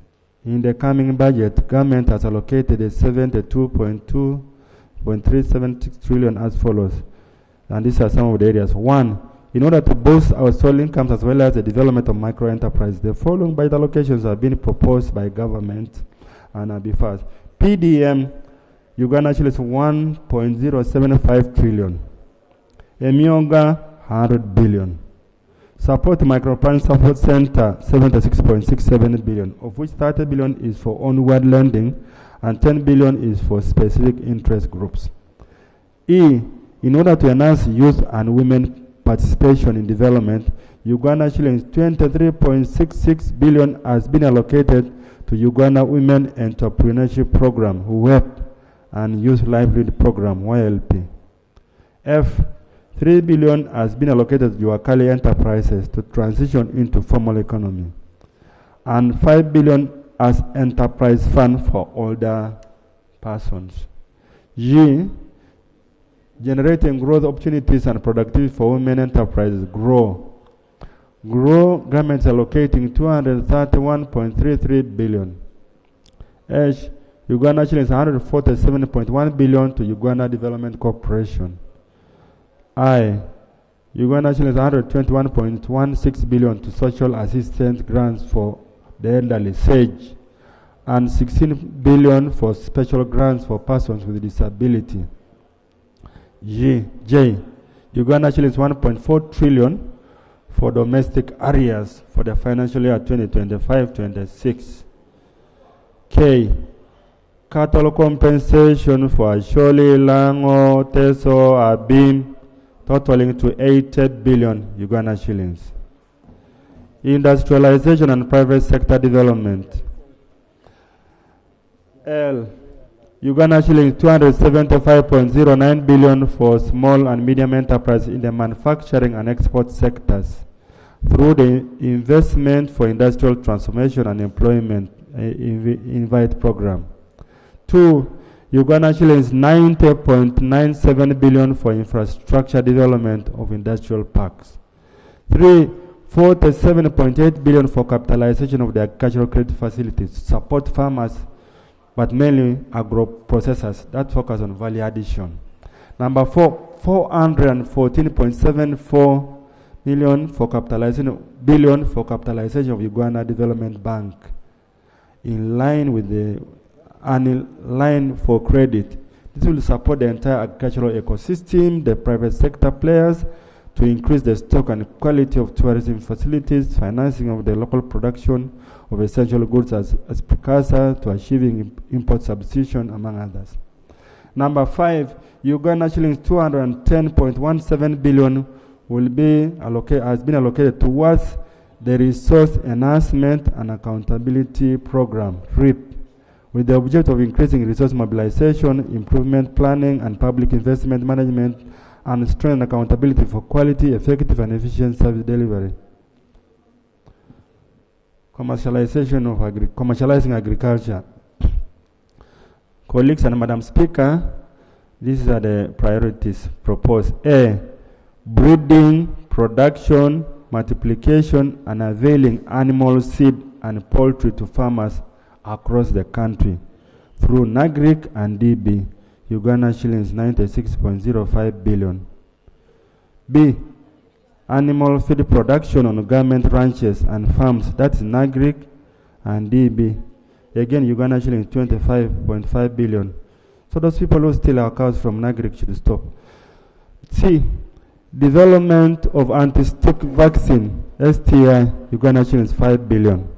In the coming budget, government has allocated a 72.376 trillion as follows. And these are some of the areas. 1. In order to boost household incomes as well as the development of micro enterprises, the following budget allocations have been proposed by government and are be fast. PDM, Uganda shillings 1.075 trillion. Emyonga, 100 billion. Support Microfinance Support Center, 76.67 billion, of which 30 billion is for onward lending and 10 billion is for specific interest groups. E, in order to enhance youth and women participation in development, Uganda shillings 23.66 billion has been allocated to Uganda Women Entrepreneurship Program, WEP, and Youth Livelihood Program, YLP. F, 3 billion has been allocated to Uakali enterprises to transition into formal economy. And 5 billion as enterprise fund for older persons. G, generating growth opportunities and productivity for women enterprises, GROW. Government allocating 231.33 billion. H, Uganda shillings 147.1 billion to Uganda Development Corporation. I, Uganda shillings 121.16 billion to social assistance grants for the elderly, SAGE, and 16 billion for special grants for persons with disability. J, Uganda shillings 1.4 trillion for domestic areas for the financial year 2025-26. K, cattle compensation for Asholi, Lango, Teso, Abim, totaling to 80 billion Uganda shillings. Industrialization and private sector development. L, Uganda shillings 275.09 billion for small and medium enterprises in the manufacturing and export sectors through the Investment for Industrial Transformation and Employment Invite program. 2. Uganda shillings 90.97 billion for infrastructure development of industrial parks. 3. 47.8 billion for capitalization of the agricultural credit facilities to support farmers, but mainly agro-processors that focus on value addition. Number 4, 414.74 billion for capitalization of Uganda Development Bank, in line with the annual line for credit. This will support the entire agricultural ecosystem, the private sector players, to increase the stock and quality of tourism facilities, financing of the local production of essential goods as precursor to achieving import substitution, among others. Number 5, Uganda shillings 210.17 billion has been allocated towards the Resource Enhancement and Accountability Program, REAP, with the objective of increasing resource mobilization, improvement planning, and public investment management, and strengthen accountability for quality, effective, and efficient service delivery. Commercializing agriculture. Colleagues and Madam Speaker, these are the priorities proposed. A, breeding, production, multiplication, and availing animal seed and poultry to farmers across the country through NAGRIC and DB, Uganda shillings 96.05 billion. B. Animal feed production on government ranches and farms, that's NAGRIC and DB. Again, Uganda shillings 25.5 billion. So those people who steal our cows from NAGRIC should stop. C. Development of anti-stick vaccine, STI, Uganda shillings 5 billion.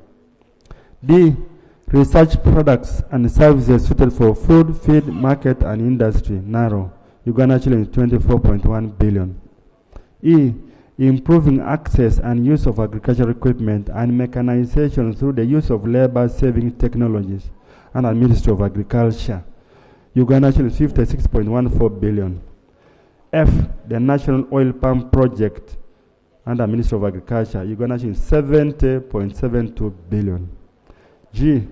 D. Research products and services suited for food, feed, market, and industry, NARO, Uganda shillings 24.1 billion. E. Improving access and use of agricultural equipment and mechanization through the use of labor-saving technologies under the Ministry of Agriculture, Uganda shillings 56.14 billion. F. The National Oil Palm Project under Ministry of Agriculture, Uganda shillings 70.72 billion. G.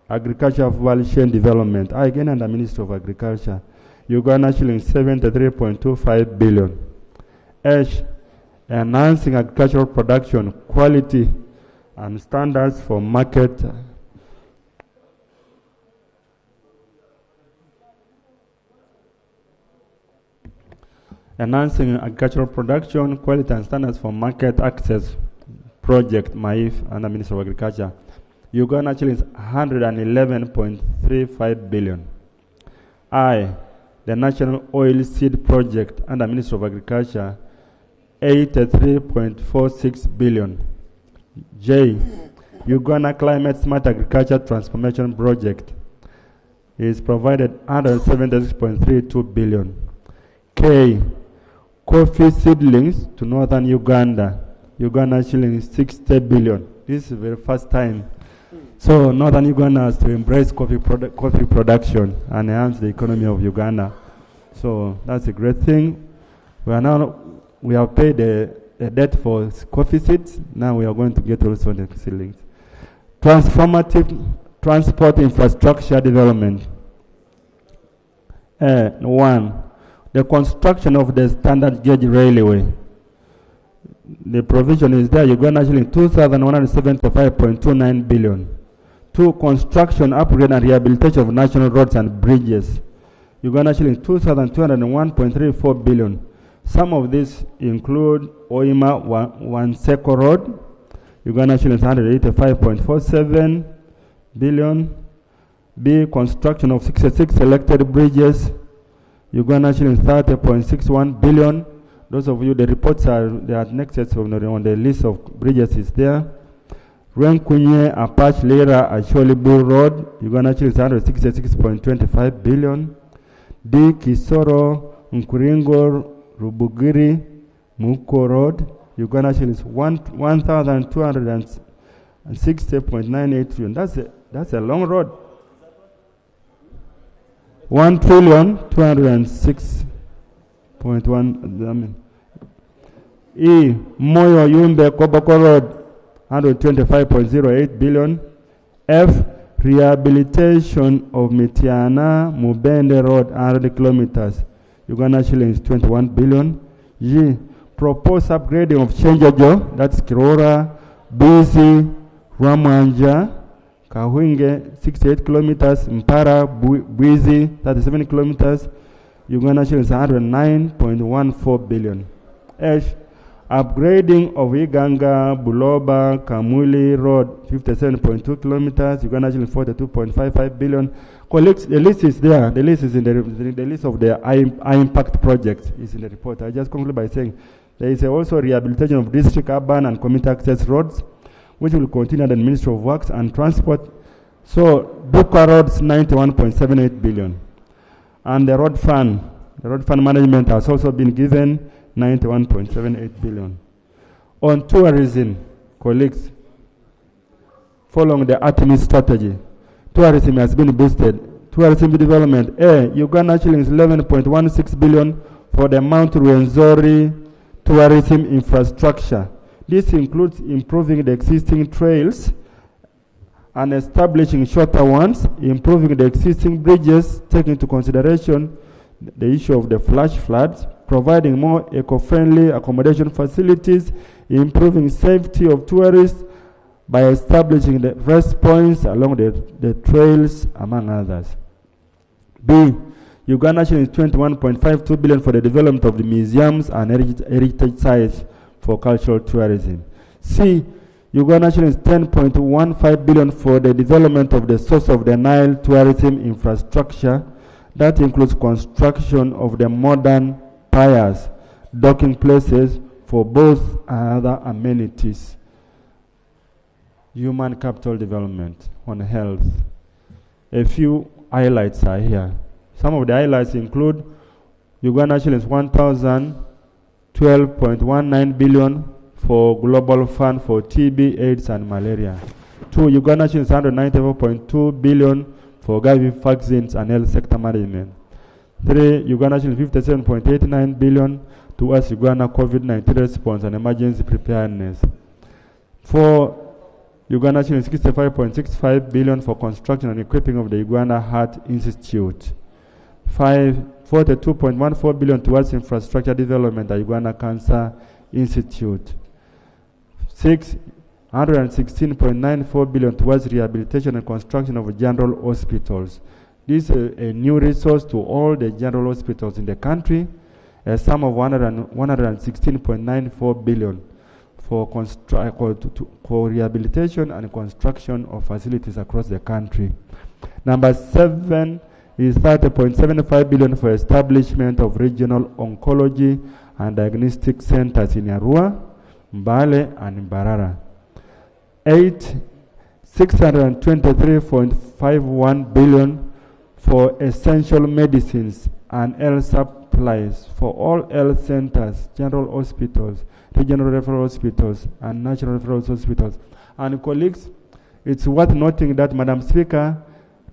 Agriculture Value Chain Development, again under Ministry of Agriculture, Uganda shillings 73.25 billion. H. Enhancing agricultural production, quality, and standards for market. Enhancing agricultural production, quality, and standards for market access project, MAIF, under Ministry of Agriculture. Uganda shillings 111.35 billion. I. The National Oil Seed Project under Ministry of Agriculture, 83.46 billion. J. Uganda Climate Smart Agriculture Transformation Project is provided 176.32 billion. K. Coffee seedlings to northern Uganda, Uganda shillings 60 billion. This is the very first time. So northern Uganda has to embrace coffee production and enhance the economy of Uganda. So that's a great thing. We have paid the debt for coffee seeds. Now we are going to get also the seedlings. Transformative transport infrastructure development. 1. The construction of the standard gauge railway. The provision is there. Uganda shilling 2,175.29 billion. 2. Construction, upgrade, and rehabilitation of national roads and bridges. Uganda shilling 2,201.34 billion. Some of these include Oima Wanseko Road, Uganda shillings 185.47 billion. B. Construction of 66 selected bridges, Uganda shillings 30.61 billion. Those of you, the reports are next on the list of bridges is there. Renkunye Apache Lera Asholibu Road, Uganda shillings 166.25 billion. D. Kisoro Nkuringo Rubugiri Muko Road, Uganda shillings 1,260.98 trillion. That's a long road. 1,206.1. E. Moyo Yumbe Koboko Road, 125.08 billion. F. Rehabilitation of Mitiana Mubende Road, 100 kilometers, Uganda shillings 21 billion. G. Proposed upgrading of Chenjojo, that's Kirora, Bisi, Ramanja, Kahwinge, 68 kilometers, Mpara, Bwizi, 37 kilometers, Uganda shillings 109.14 billion. H. Upgrading of Iganga, Buloba, Kamuli Road, 57.2 kilometers, Uganda shillings 42.55 billion. Colleagues, the list is there. The list is in the list of the high impact projects is in the report. I just conclude by saying there is also rehabilitation of district, urban, and community access roads, which will continue under the Ministry of Works and Transport. So Buka Roads 91.78 billion, and the road fund management has also been given 91.78 billion. On tourism, colleagues, following the Artemis strategy, tourism has been boosted. Tourism development, Uganda shillings 11.16 billion for the Mount Rwenzori tourism infrastructure. This includes improving the existing trails and establishing shorter ones, improving the existing bridges, taking into consideration the issue of the flash floods, providing more eco-friendly accommodation facilities, improving safety of tourists by establishing the rest points along the trails, among others. B. Uganda shillings 21.52 billion for the development of the museums and heritage sites for cultural tourism. C. Uganda shillings 10.15 billion for the development of the source of the Nile tourism infrastructure. That includes construction of the modern piers, docking places for both and other amenities. Human capital development on health. A few highlights are here. Some of the highlights include Uganda shillings 1,012.19 billion for Global Fund for TB, AIDS, and malaria. 2. Uganda shillings 194.2 billion for HIV vaccines and health sector management. 3. Uganda shillings 57.89 billion towards Uganda COVID-19 response and emergency preparedness. 4. Uganda shillings 65.65 billion for construction and equipping of the Uganda Heart Institute. 5. 42.14 billion towards infrastructure development at Uganda Cancer Institute. 6. 116.94 billion towards rehabilitation and construction of general hospitals. This is a new resource to all the general hospitals in the country, a sum of 116.94 billion for rehabilitation and construction of facilities across the country. Number 7 is 30.75 billion for establishment of regional oncology and diagnostic centers in Arua, Mbale, and Mbarara. 8. 623.51 billion for essential medicines and health supplies for all health centers, general hospitals, regional referral hospitals, and national referral hospitals. And colleagues, it's worth noting that, Madam Speaker,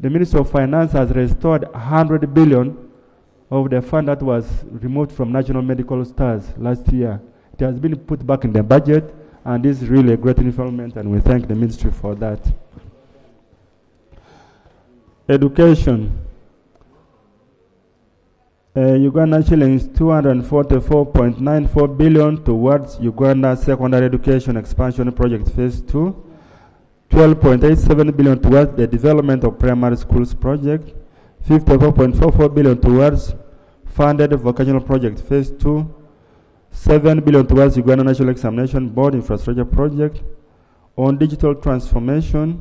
the Minister of Finance has restored 100 billion of the fund that was removed from National Medical Stars last year. It has been put back in the budget, and this is really a great development, and we thank the Ministry for that. Education. Uganda shillings 244.94 billion towards Uganda Secondary Education Expansion Project Phase 2. 12.87 billion towards the development of primary schools project. 54.44 billion towards funded vocational project Phase 2. 7 billion towards Uganda National Examination Board infrastructure project. On digital transformation,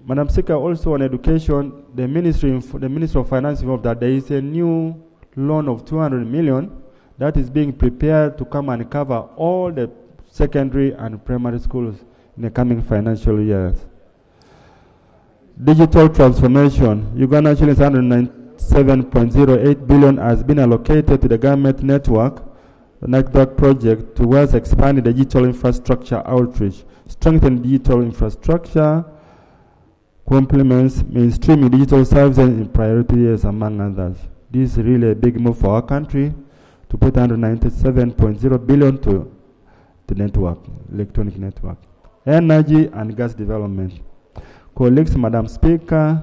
Madam Speaker, also on education, the Ministry of Finance informed that there is a new loan of 200 million that is being prepared to come and cover all the secondary and primary schools in the coming financial years. Digital transformation, Uganda shillings 197.08 billion has been allocated to the government network project towards expanding digital infrastructure outreach, strengthening digital infrastructure, complements mainstreaming digital services in priority areas, among others. This is really a big move for our country to put 197.0 billion to the network, electronic network. Energy and gas development. Colleagues, Madam Speaker,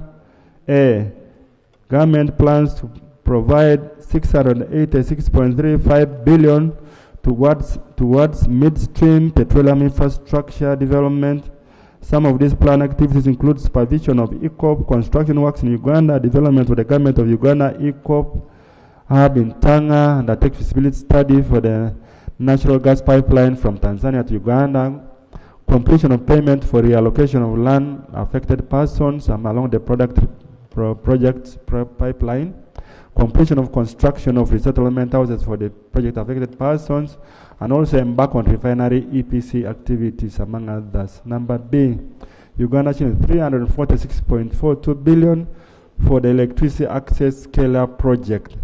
government plans to provide 686.35 billion towards midstream petroleum infrastructure development. Some of these planned activities include supervision of ECOP construction works in Uganda, development with the government of Uganda, ECOP hub in Tanga, undertake feasibility study for the natural gas pipeline from Tanzania to Uganda, completion of payment for reallocation of land affected persons along the project pipeline, completion of construction of resettlement houses for the project affected persons, and also embark on refinery EPC activities, among others. Number B, Uganda shillings 346.42 billion for the electricity access scale-up project.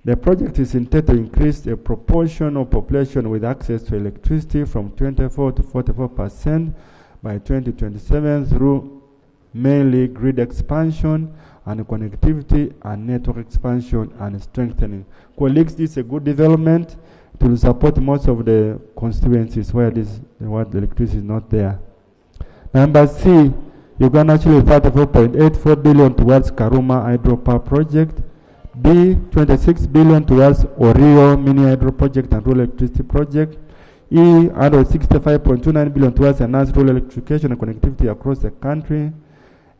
The project is intended to increase the proportion of population with access to electricity from 24 to 44% by 2027 through mainly grid expansion and connectivity and network expansion and strengthening. Colleagues, this is a good development. It will support most of the constituencies where the electricity is not there. Number C, Uganda actually 34.84 billion towards Karuma hydropower project, B, 26 billion towards Orio mini hydro project and rural electricity project. E, 165.29 billion towards enhanced rural electrification and connectivity across the country.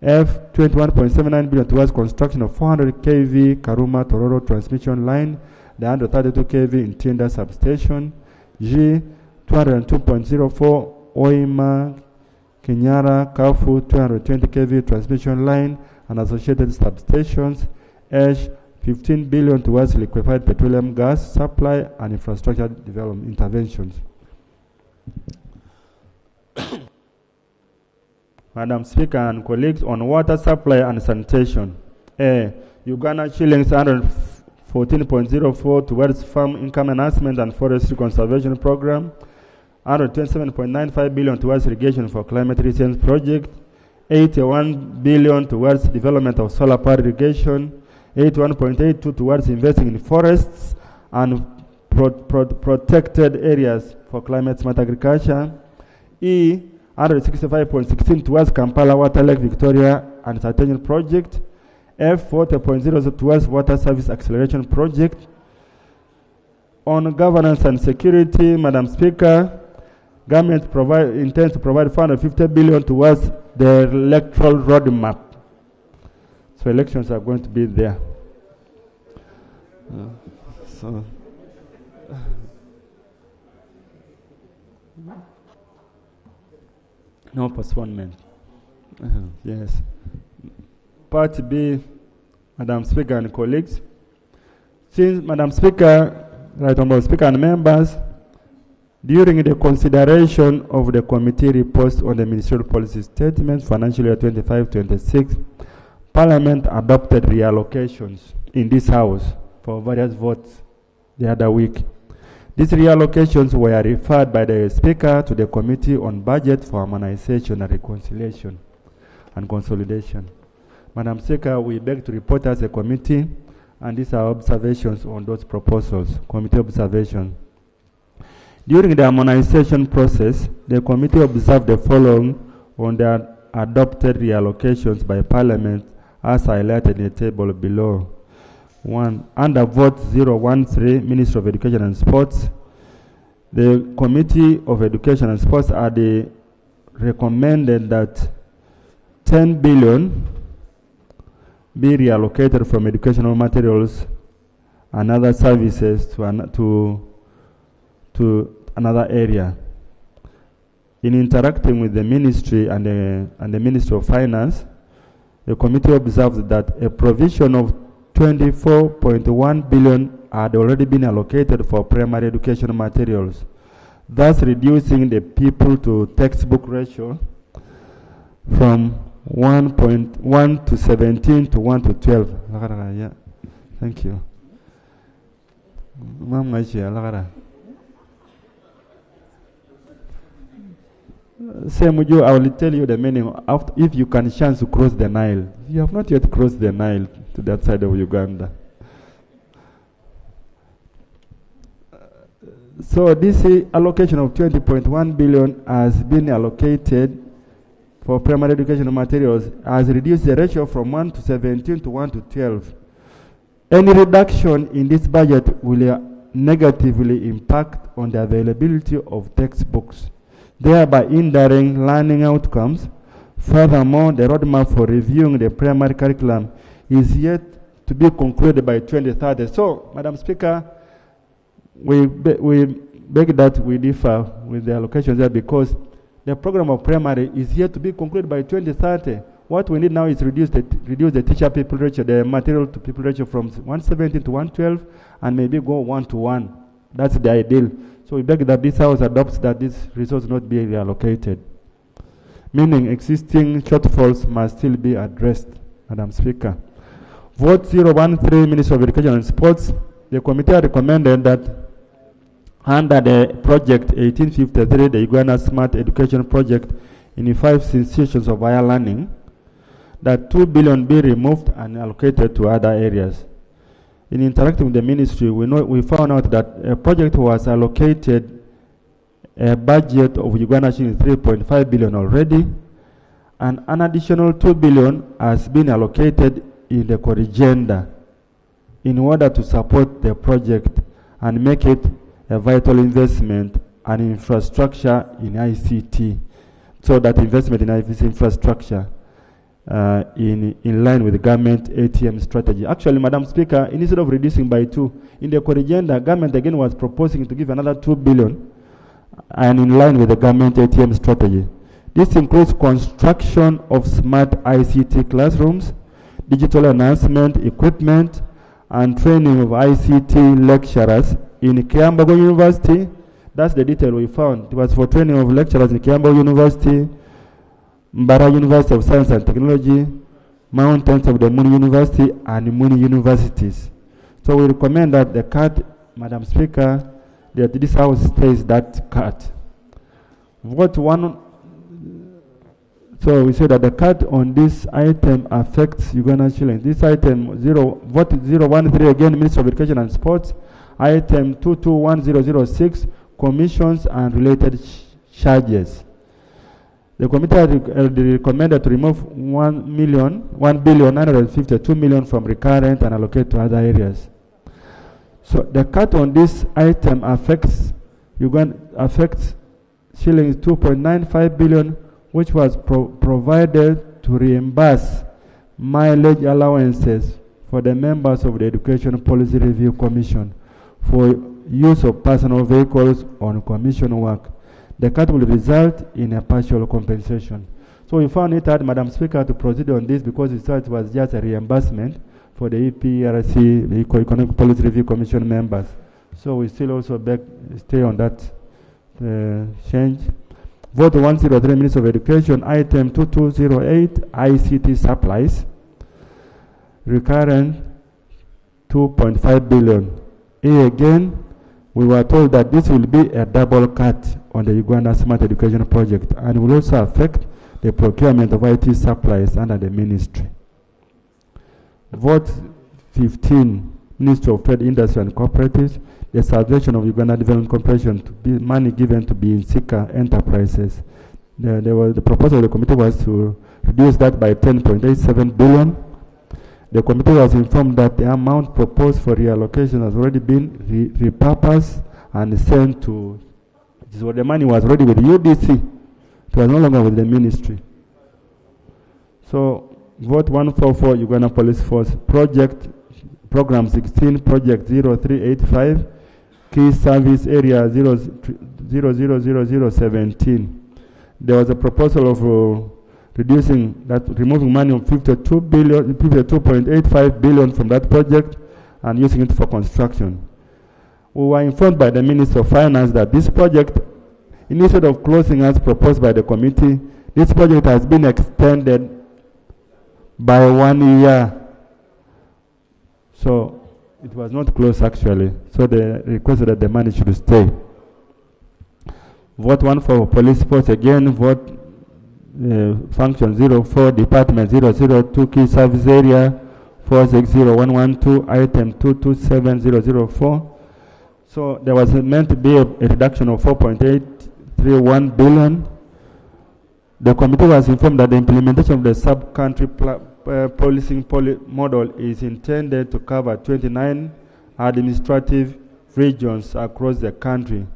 F, 21.79 billion towards construction of 400 kV Karuma Tororo transmission line, the 132 kV in Tinda substation. G, 202.04 Oima Kenyara Kafu 220 kV transmission line and associated substations. H, 15 billion towards liquefied petroleum gas supply and infrastructure development interventions. Madam Speaker and colleagues, on water supply and sanitation. A, Uganda shillings 114.04 towards farm income enhancement and forestry conservation program. 127.95 billion towards irrigation for climate resilience project. 81 billion towards development of solar power irrigation. 81.82 towards investing in forests and protected areas for climate smart agriculture. E, 165.16 towards Kampala Water Lake Victoria and Sanitation project. F, 40.00 towards water service acceleration project. On governance and security, Madam Speaker, government intends to provide 450 billion towards the electoral roadmap. So elections are going to be there. No postponement. Yes. Part B, Madam Speaker and colleagues. Since Madam Speaker, Right Honourable Speaker and members, during the consideration of the committee reports on the ministerial policy statement financial year 25-26, Parliament adopted reallocations in this House for various votes the other week. These reallocations were referred by the Speaker to the Committee on Budget for Harmonization and Reconciliation and Consolidation. Madam Speaker, we beg to report as a committee, and these are observations on those proposals. Committee observation. During the harmonization process, the committee observed the following on the adopted reallocations by Parliament as highlighted in the table below. 1. Under vote 013, Ministry of Education and Sports, the Committee of Education and Sports recommended that 10 billion be reallocated from educational materials and other services to another area. In interacting with the ministry and the Ministry of Finance, the committee observed that a provision of 24.1 billion had already been allocated for primary education materials, thus reducing the people to textbook ratio from 1.1 to 17 to 1 to 12. Yeah. Thank you. Semuju, I will tell you the meaning after, if you can chance to cross the Nile. You have not yet crossed the Nile to that side of Uganda. So this allocation of 20.1 billion has been allocated for primary educational materials, has reduced the ratio from 1 to 17 to 1 to 12. Any reduction in this budget will negatively impact on the availability of textbooks, thereby hindering learning outcomes. Furthermore, the roadmap for reviewing the primary curriculum is yet to be concluded by 2030. So, Madam Speaker, we beg that we differ with the allocations there because the program of primary is yet to be concluded by 2030. What we need now is reduce the teacher-people ratio, the material-to-people ratio from 117 to 112, and maybe go 1 to 1. That's the ideal. So we beg that this House adopts that this resource not be reallocated, meaning existing shortfalls must still be addressed, Madam Speaker. Vote 013, Minister of Education and Sports. The committee recommended that under the project 1853, the Uganda Smart Education Project in the 5 institutions of higher learning, that 2 billion be removed and allocated to other areas. In interacting with the ministry, we found out that a project was allocated a budget of Uganda shilling 3.5 billion already, and an additional 2 billion has been allocated in the corrigenda in order to support the project and make it a vital investment and infrastructure in ICT. So that investment in ICT infrastructure in line with the government ATM strategy. Actually, Madam Speaker, instead of reducing by 2, in the agenda, government again was proposing to give another 2 billion and in line with the government ATM strategy. This includes construction of smart ICT classrooms, digital enhancement equipment, and training of ICT lecturers in Kiambogo University. That's the detail we found. It was for training of lecturers in Kiambogo University, Mbara University of Science and Technology, Mountains of the Moon University, and Moon Universities. So we recommend that the cut, Madam Speaker, that this House stays that cut. Vote 1. So we say that the cut on this item affects Uganda shillings. This item, vote 013 again, Ministry of Education and Sports. Item 221006, commissions and related charges. The committee recommended to remove 1,952 million from recurrent and allocate to other areas. So the cut on this item affects shillings 2.95 billion, which was provided to reimburse mileage allowances for the members of the Education Policy Review Commission for use of personal vehicles on commission work. The cut will result in a partial compensation. So we found it hard, Madam Speaker, to proceed on this because we thought it was just a reimbursement for the EPRC, the Economic Policy Review Commission members. So we still also stay on that change. Vote 103, Minister of Education, item 2208, ICT supplies, recurrent 2.5 billion. Again, we were told that this will be a double cut on the Uganda Smart Education Project and will also affect the procurement of IT supplies under the ministry. Vote 15, Ministry of Trade, Industry and Cooperatives, the salvation of Uganda Development Corporation to be money given to be in Sika enterprises. The proposal of the committee was to reduce that by 10.87 billion. The committee was informed that the amount proposed for reallocation has already been repurposed and sent to, so the money was already with the UDC. It was no longer with the ministry. So, vote 144, Uganda Police Force, Program 16, Project 0385, Key Service Area 000017. There was a proposal of removing money of 52.85 billion from that project and using it for construction. We were informed by the Minister of Finance that this project, instead of closing as proposed by the committee, this project has been extended by 1 year. So it was not closed actually. So they requested that the money should stay. Vote 1 for police force again. Vote function 04, department 002, key service area 460112, item 227004. So there was meant to be a reduction of 4.831 billion. The committee was informed that the implementation of the sub-country policing model is intended to cover 29 administrative regions across the country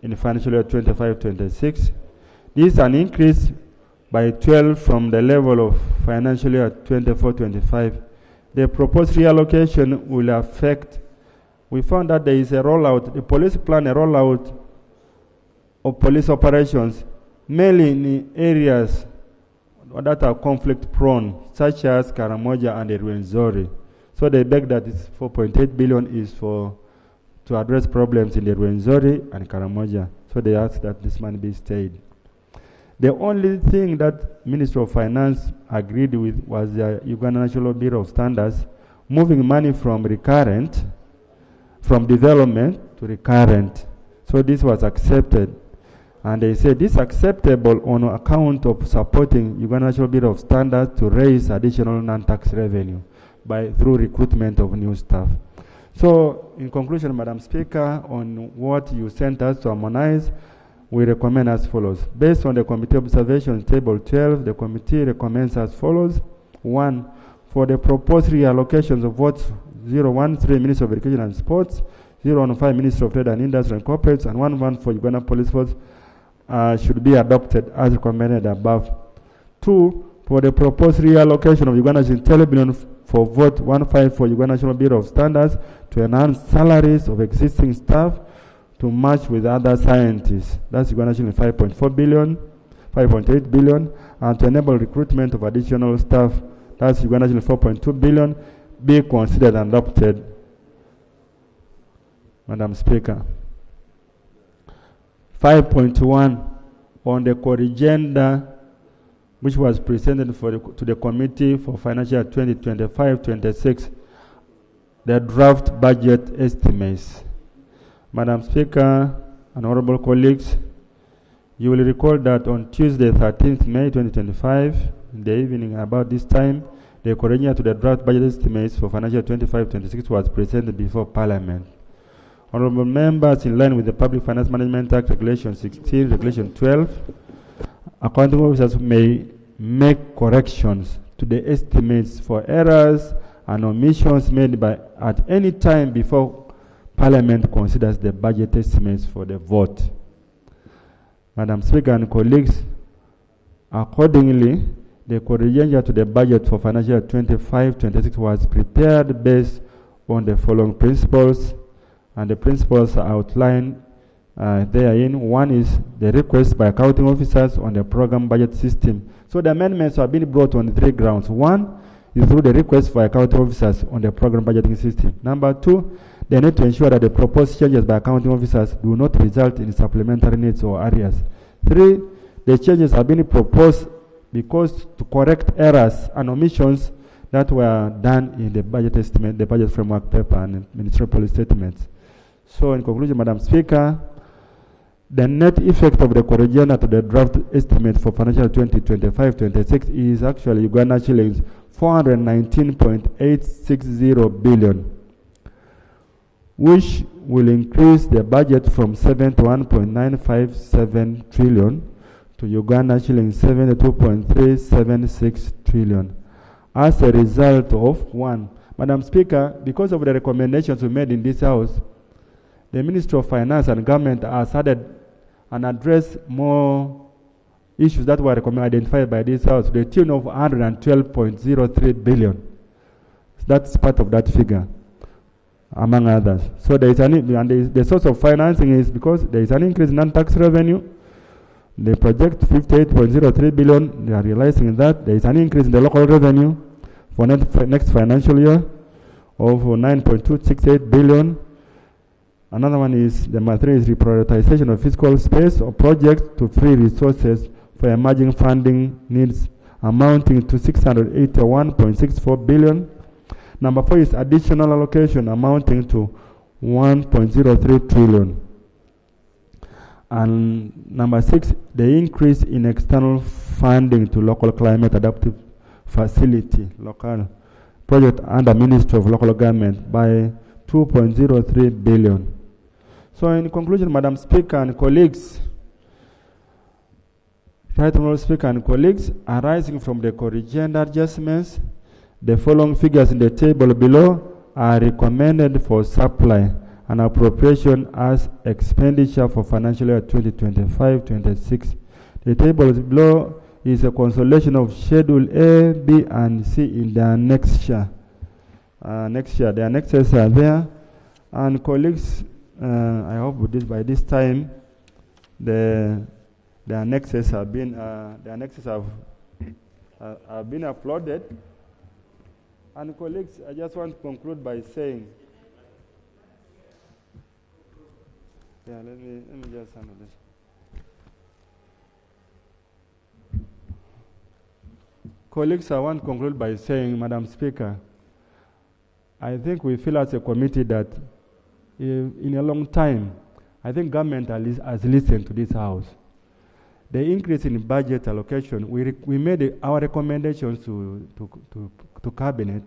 in financial year 25-26. This is an increase by 12 from the level of financial year 24-25. The proposed reallocation will affect, we found that there is a rollout, the police plan a rollout of police operations, mainly in areas that are conflict prone, such as Karamoja and Rwenzori. So they beg that this 4.8 billion is to address problems in the Rwenzori and Karamoja. So they ask that this money be stayed. The only thing that Ministry of Finance agreed with was the Uganda National Bureau of Standards moving money from development to recurrent. So this was accepted. And they said this is acceptable on account of supporting Uganda National Bureau of Standards to raise additional non-tax revenue through recruitment of new staff. So in conclusion, Madam Speaker, on what you sent us to harmonize, we recommend as follows. Based on the committee observation table 12, the committee recommends as follows. 1, for the proposed reallocations of votes 013 Ministry of Education and Sports, 015 Ministry of Trade and Industry and Corporates, and 11 for Uganda Police Force should be adopted as recommended above. 2. For the proposed reallocation of Uganda 10 billion for vote 15 for Uganda National Bureau of Standards to enhance salaries of existing staff to match with other scientists. That's Uganda 5.4 billion, 5.8 billion, and to enable recruitment of additional staff. That's Uganda 4.2 billion, be considered and adopted. Madam Speaker. 5.1 on the core agenda, which was presented to the Committee for Financial Year 2025-26, the draft budget estimates. Madam Speaker and honorable colleagues, you will recall that on Tuesday, 13th May 2025, in the evening about this time, the correction to the draft budget estimates for financial year 25-26 was presented before Parliament. Honorable members, in line with the Public Finance Management Act, Regulation 16, Regulation 12, accounting officers may make corrections to the estimates for errors and omissions made at any time before Parliament considers the budget estimates for the vote. Madam Speaker and colleagues, accordingly, the correction to the budget for financial year 25-26 was prepared based on the following principles, and the principles are outlined therein. One is the request by accounting officers on the program budget system. So the amendments have been brought on 3 grounds. One is through the request for accounting officers on the program budgeting system. Number 2, they need to ensure that the proposed changes by accounting officers do not result in supplementary needs or areas. 3, the changes have been proposed because to correct errors and omissions that were done in the budget estimate, the budget framework paper, and ministerial policy statements. So in conclusion, Madam Speaker, the net effect of the correction to the draft estimate for financial 2025-26 is actually Uganda shillings 419.860 billion, which will increase the budget from 71.957 trillion to Uganda shillings 72.376 trillion. As a result of, 1, Madam Speaker, because of the recommendations we made in this House, the Ministry of Finance and Government has added and addressed more issues that were identified by this House to the tune of 112.03 billion. That's part of that figure, among others. So there is the source of financing is because there is an increase in non-tax revenue. They project 58.03 billion. They are realizing that there is an increase in the local revenue for next financial year of 9.268 billion. Another one is the matter is reprioritization of fiscal space or projects to free resources for emerging funding needs amounting to 681.64 billion. Number 4 is additional allocation amounting to 1.03 trillion. And number 6, the increase in external funding to local climate adaptive facility, local project under Ministry of Local Government by 2.03 billion. So in conclusion, Madam Speaker and colleagues, arising from the corrigend adjustments, the following figures in the table below are recommended for supply and appropriation as expenditure for financial year 2025-26. The table below is a consolidation of Schedule A, B, and C in the annexure. The annexes are there, and colleagues, I hope by this time the annexes have been uploaded. And colleagues, I just want to conclude by saying, let me just handle this. Colleagues, I want to conclude by saying, Madam Speaker, I think we feel as a committee that in a long time, I think government has listened to this House. The increase in budget allocation, we made our recommendations to Cabinet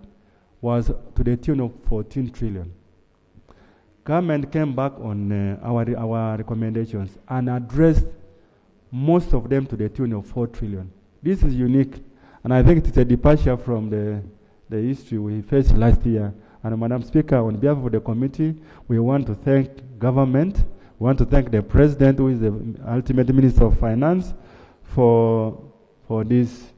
was to the tune of 14 trillion. Government came back on our recommendations and addressed most of them to the tune of 4 trillion. This is unique, and I think it's a departure from the history we faced last year And Madam Speaker, on behalf of the committee, we want to thank government, we want to thank the President, who is the ultimate Minister of Finance, for this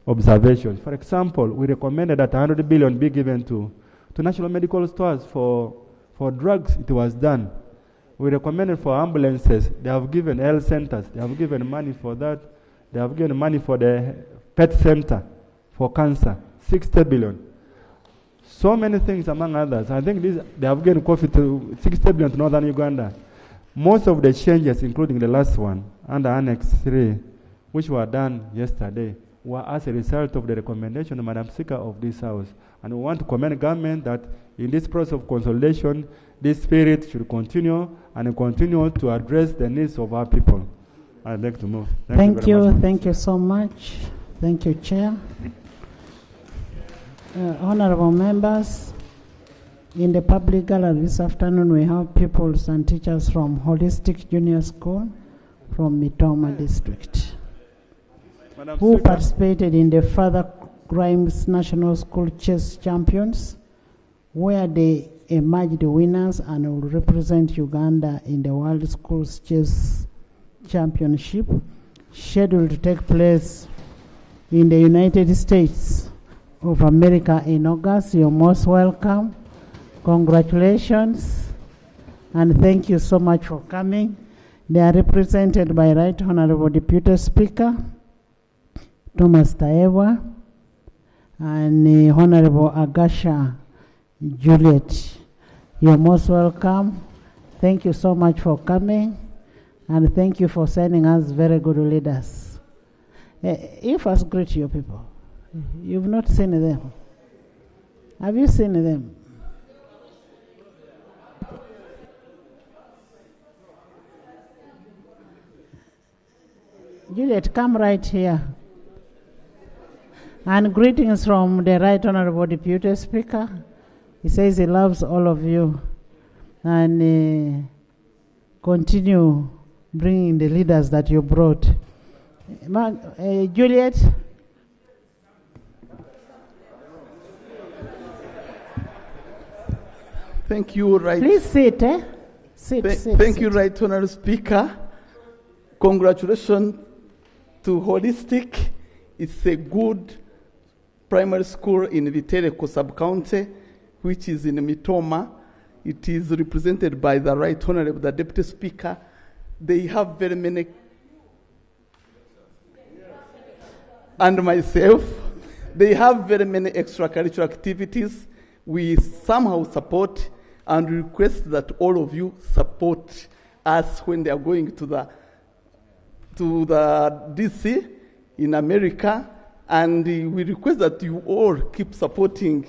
observation. For example, we recommended that 100 billion be given to national medical stores for drugs. It was done. We recommended for ambulances. They have given health centers. They have given money for that. They have given money for the pet center for cancer, 60 billion. So many things among others. I think they have given coffee to 60 billion to northern Uganda. Most of the changes, including the last one, under Annex 3, which were done yesterday, were as a result of the recommendation of Madam Speaker of this House. And we want to commend government that in this process of consolidation, this spirit should continue and continue to address the needs of our people. I'd like to move. Thank you. Thank you so much. Thank you, Chair. Honorable members, in the public gallery this afternoon, we have pupils and teachers from Holistic Junior School from Mitoma District, who participated in the Father Grimes National School Chess Champions, where they emerged winners and will represent Uganda in the World Schools Chess Championship, scheduled to take place in the United States of America in August. You're most welcome. Congratulations, and thank you so much for coming. They are represented by Right Honorable Deputy Speaker Thomas Taewa and Honorable Agasha Juliet. You're most welcome. Thank you so much for coming, and thank you for sending us very good leaders. You first greet your people. You've not seen them. Have you seen them? Juliet, come right here. And greetings from the Right Honorable Deputy Speaker. He says he loves all of you. And continue bringing the leaders that you brought. Juliet. Thank you, Right. Please sit, sit. Thank you, Right Honorable Speaker. Congratulations to Holistic. It's a good primary school in Vitereko sub-county, which is in Mitoma. It is represented by the Right Honorable, the Deputy Speaker. They have very many, and myself, they have very many extracurricular activities. We somehow support and request that all of you support us when they are going to the DC in America, and we request that you all keep supporting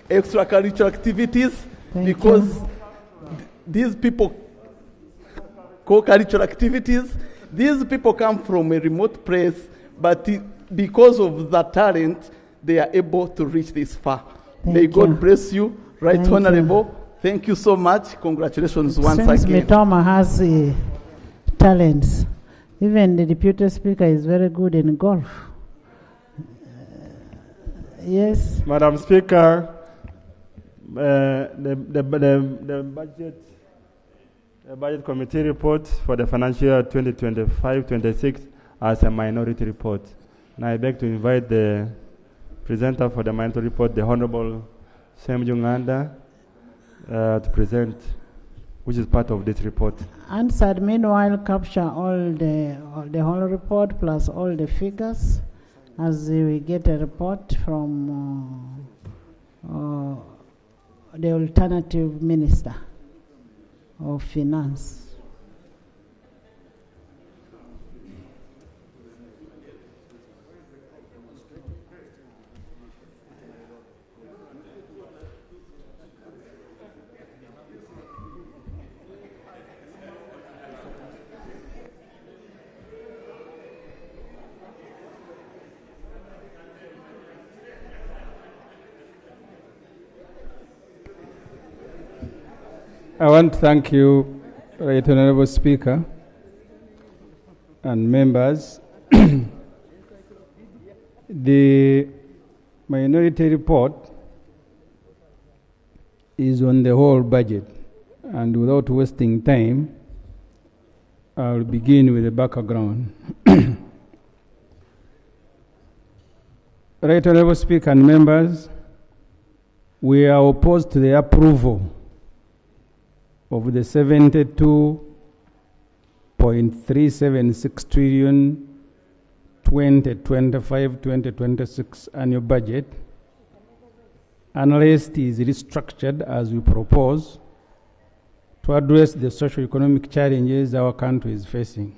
extracurricular activities. Because these people, co-curricular activities, these people come from a remote place, but because of the talent, they are able to reach this far. May God bless you, Right Honorable. Thank you so much. Congratulations once again. Mitoma has talents. Even the Deputy Speaker is very good in golf. Yes. Madam Speaker, the budget committee report for the financial year 2025-26 as a minority report. And I beg to invite the presenter for the minority report, the Honorable Sam Uganda, to present, which is part of this report. Answered, meanwhile, capture all the whole report plus all the figures as we get a report from the alternative Minister of Finance. I want to thank you, Right Honorable Speaker and members. The minority report is on the whole budget. And without wasting time, I'll begin with the background. Right Honorable Speaker and members, we are opposed to the approval of the 72.376 trillion 2025-2026 annual budget unless it is restructured as we propose to address the socio-economic challenges our country is facing.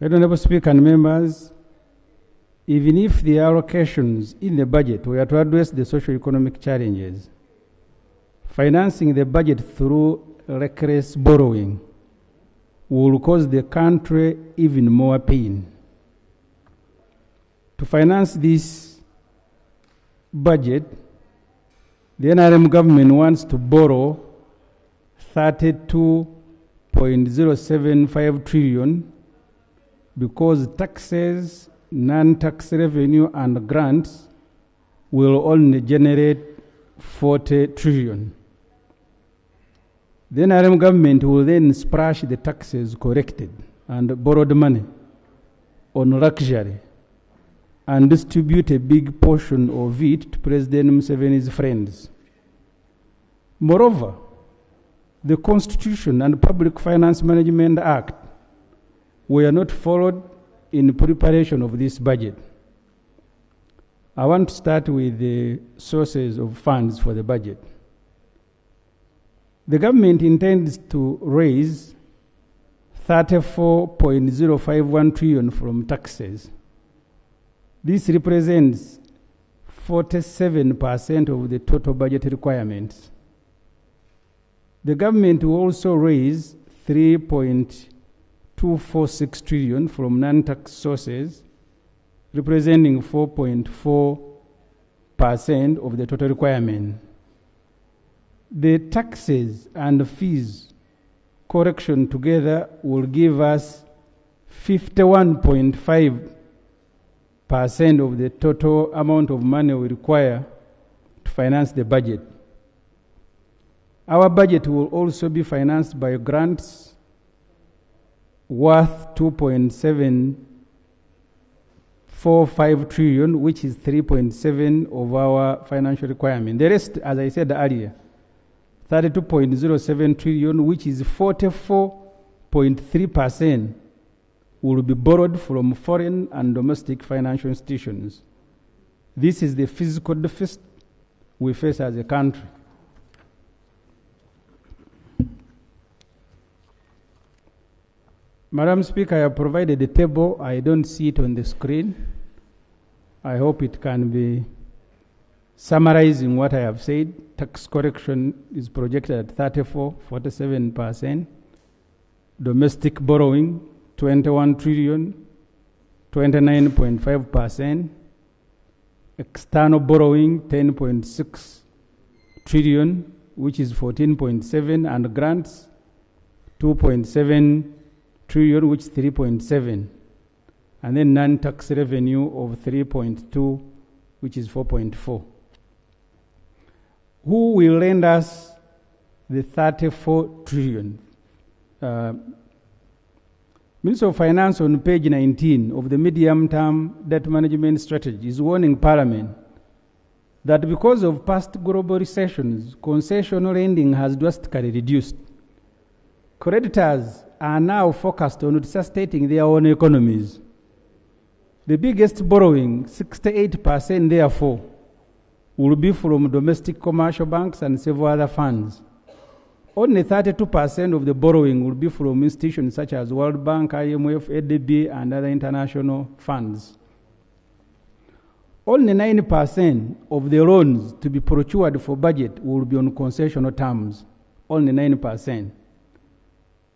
Right Honorable Speaker and members, even if the allocations in the budget were to address the socio-economic challenges, financing the budget through reckless borrowing will cause the country even more pain. To finance this budget, the NRM government wants to borrow 32.075 trillion because taxes, non-tax revenue and grants will only generate 40 trillion. The NRM government will then splash the taxes collected and borrowed money on luxury and distribute a big portion of it to President Museveni's friends. Moreover, the Constitution and Public Finance Management Act were not followed in preparation of this budget. I want to start with the sources of funds for the budget. The government intends to raise 34.051 trillion from taxes. This represents 47% of the total budget requirements. The government will also raise 3.246 trillion from non-tax sources, representing 4.4% of the total requirement. The taxes and fees correction together will give us 51.5% of the total amount of money we require to finance the budget. Our budget will also be financed by grants worth 2.745 trillion, which is 3.7% of our financial requirement. The rest, as I said earlier, 32.07 trillion, which is 44.3%, will be borrowed from foreign and domestic financial institutions. This is the physical deficit we face as a country. Madam Speaker, I have provided a table. I don't see it on the screen. I hope it can be summarizing what I have said. Tax correction is projected at 47%. Domestic borrowing, 21 trillion, 29.5%. External borrowing, 10.6 trillion, which is 14.7%, and grants, 2.7 trillion, which is 3.7%. And then non-tax revenue of 3.2, which is 4.4%. Who will lend us the 34 trillion? Minister of Finance on page 19 of the medium-term debt management strategy is warning Parliament that because of past global recessions, concessional lending has drastically reduced. Creditors are now focused on resuscitating their own economies. The biggest borrowing, 68% therefore, will be from domestic commercial banks and several other funds. Only 32% of the borrowing will be from institutions such as World Bank, IMF, ADB, and other international funds. Only 9% of the loans to be procured for budget will be on concessional terms. Only 9%.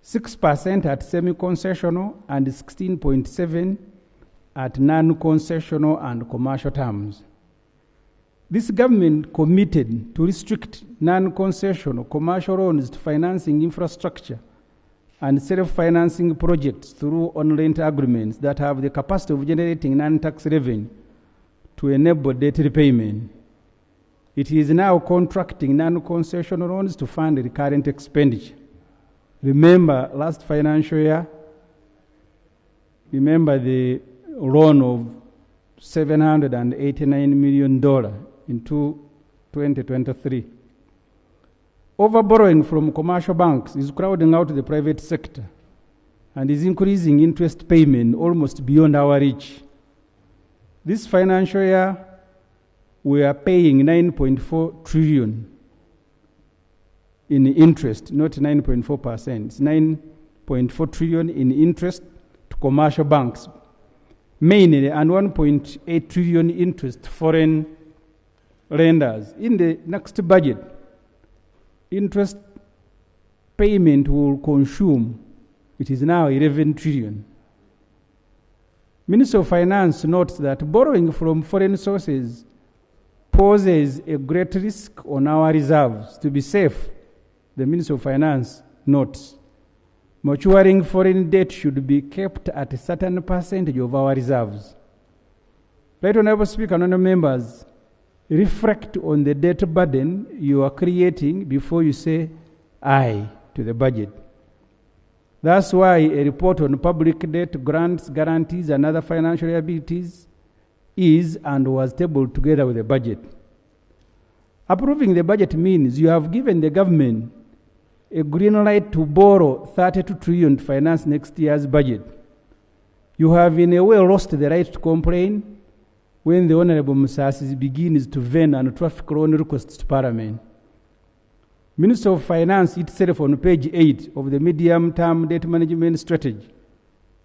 6% at semi-concessional and 16.7% at non-concessional and commercial terms. This government committed to restrict non-concessional commercial loans to financing infrastructure and self-financing projects through on-rent agreements that have the capacity of generating non-tax revenue to enable debt repayment. It is now contracting non-concessional loans to fund recurrent expenditure. Remember, last financial year, the loan of $789 million in 2023. Overborrowing from commercial banks is crowding out the private sector and is increasing interest payment almost beyond our reach. This financial year, we are paying 9.4 trillion in interest, not 9.4%. It's 9.4 trillion in interest to commercial banks, mainly, and 1.8 trillion interest to foreign lenders. In the next budget, interest payment will consume, it is now 11 trillion. Minister of Finance notes that borrowing from foreign sources poses a great risk on our reserves. To be safe, the Minister of Finance notes, maturing foreign debt should be kept at a certain percentage of our reserves. Right Honourable Speaker, honourable members, reflect on the debt burden you are creating before you say aye to the budget. That's why a report on public debt, grants, guarantees, and other financial liabilities is and was tabled together with the budget. Approving the budget means you have given the government a green light to borrow 32 trillion to finance next year's budget. You have in a way lost the right to complain when the Honourable Musasi begins to vent on traffic loan requests to Parliament. Minister of Finance itself on page 8 of the medium-term debt management strategy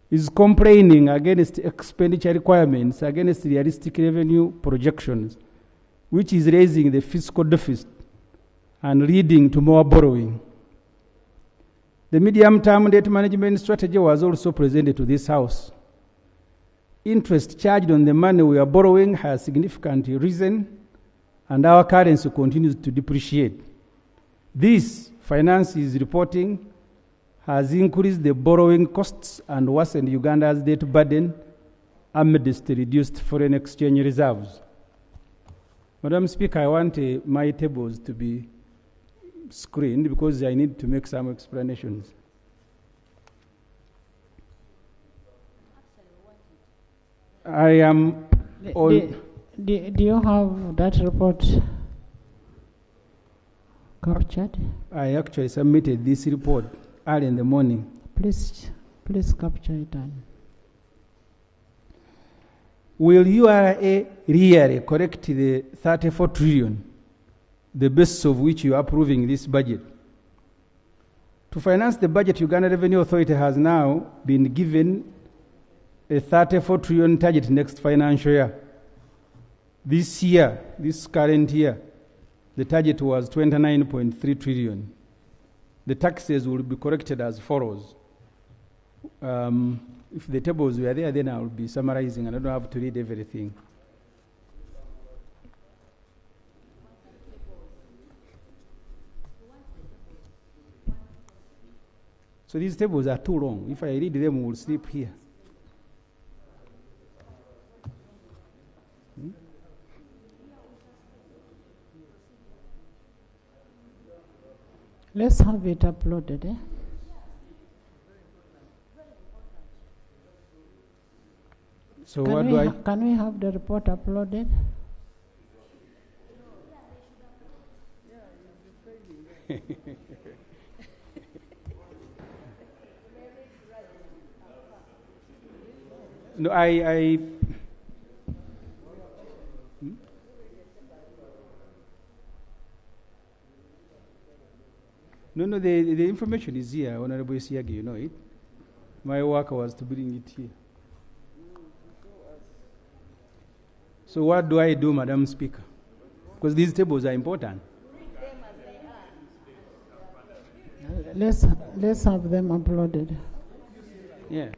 is complaining against expenditure requirements, against realistic revenue projections, which is raising the fiscal deficit and leading to more borrowing. The medium-term debt management strategy was also presented to this House. Interest charged on the money we are borrowing has significantly risen, and our currency continues to depreciate. This, Finance is reporting, has increased the borrowing costs and worsened Uganda's debt burden amidst reduced foreign exchange reserves. Madam Speaker, I want my tables to be screened because I need to make some explanations. I am on. Do you have that report captured? I actually submitted this report early in the morning. Please capture it. Will URA really correct the 34 trillion, the basis of which you are approving this budget? To finance the budget, Uganda Revenue Authority has now been given a 34 trillion target next financial year. This year, this current year, the target was 29.3 trillion. The taxes will be corrected as follows. If the tables were there, then I will be summarizing and I don't have to read everything. So these tables are too long. If I read them, we'll sleep here. Let's have it uploaded. So can can we have the report uploaded? No, I No, the information is here, Honorable Siagi, you know it. My work was to bring it here. So what do I do, Madam Speaker? Because these tables are important. Let's have them uploaded. Yeah.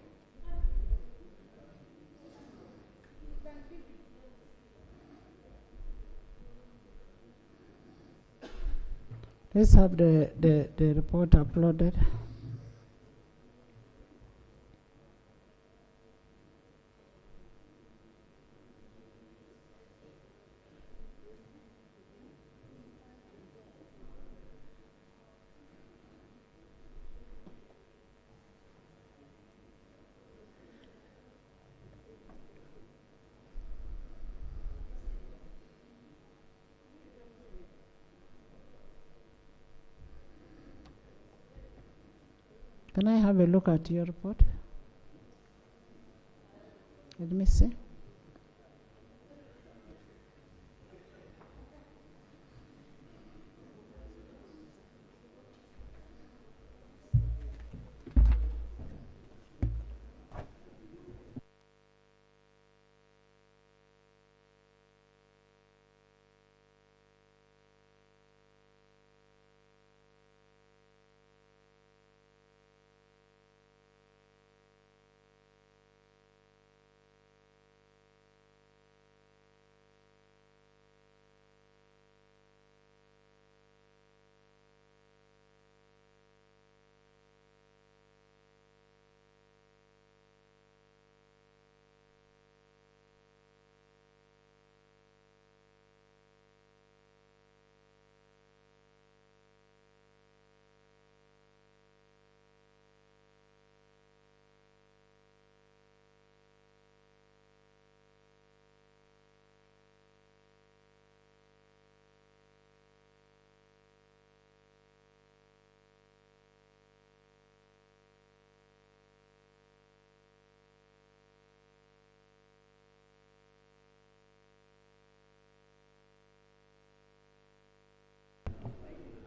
Let's have the report uploaded. Can I have a look at your report? Let me see.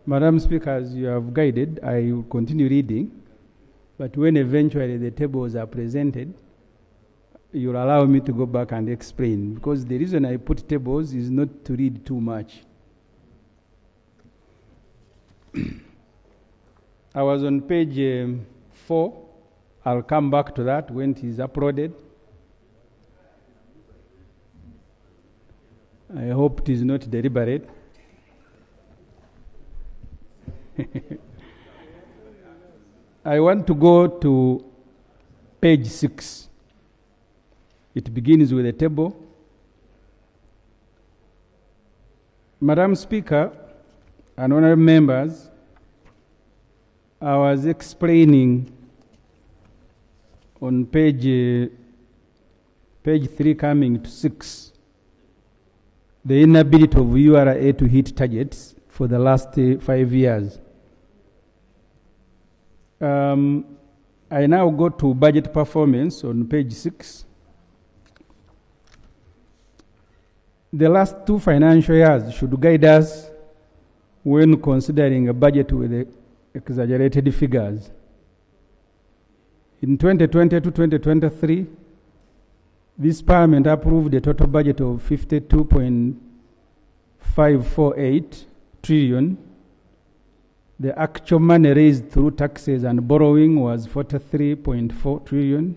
Madam Speaker, as you have guided, I will continue reading, but when eventually the tables are presented, you'll allow me to go back and explain, because the reason I put tables is not to read too much. I was on page 4. I'll come back to that when it is uploaded. I hope it is not deliberate. I want to go to page 6. It begins with a table. Madam Speaker and honorable members, I was explaining on page 3 coming to 6 the inability of URA to hit targets for the last 5 years. I now go to budget performance on page 6. The last 2 financial years should guide us when considering a budget with exaggerated figures. In 2020 to 2023, this Parliament approved a total budget of 52.548 trillion. The actual money raised through taxes and borrowing was 43.4 trillion.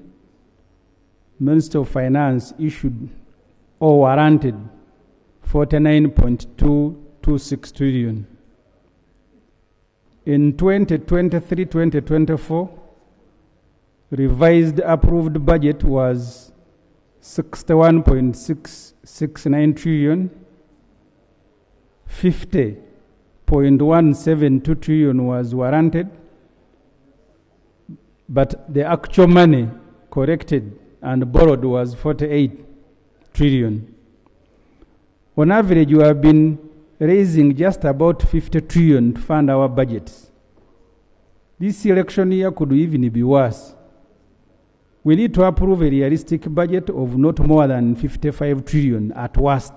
Minister of Finance issued or warranted 49.226 trillion. In 2023-2024, revised approved budget was 61.669 trillion. 50.172 trillion was warranted, but the actual money corrected and borrowed was 48 trillion. On average, we have been raising just about 50 trillion to fund our budgets. This election year could even be worse. We need to approve a realistic budget of not more than 55 trillion at worst.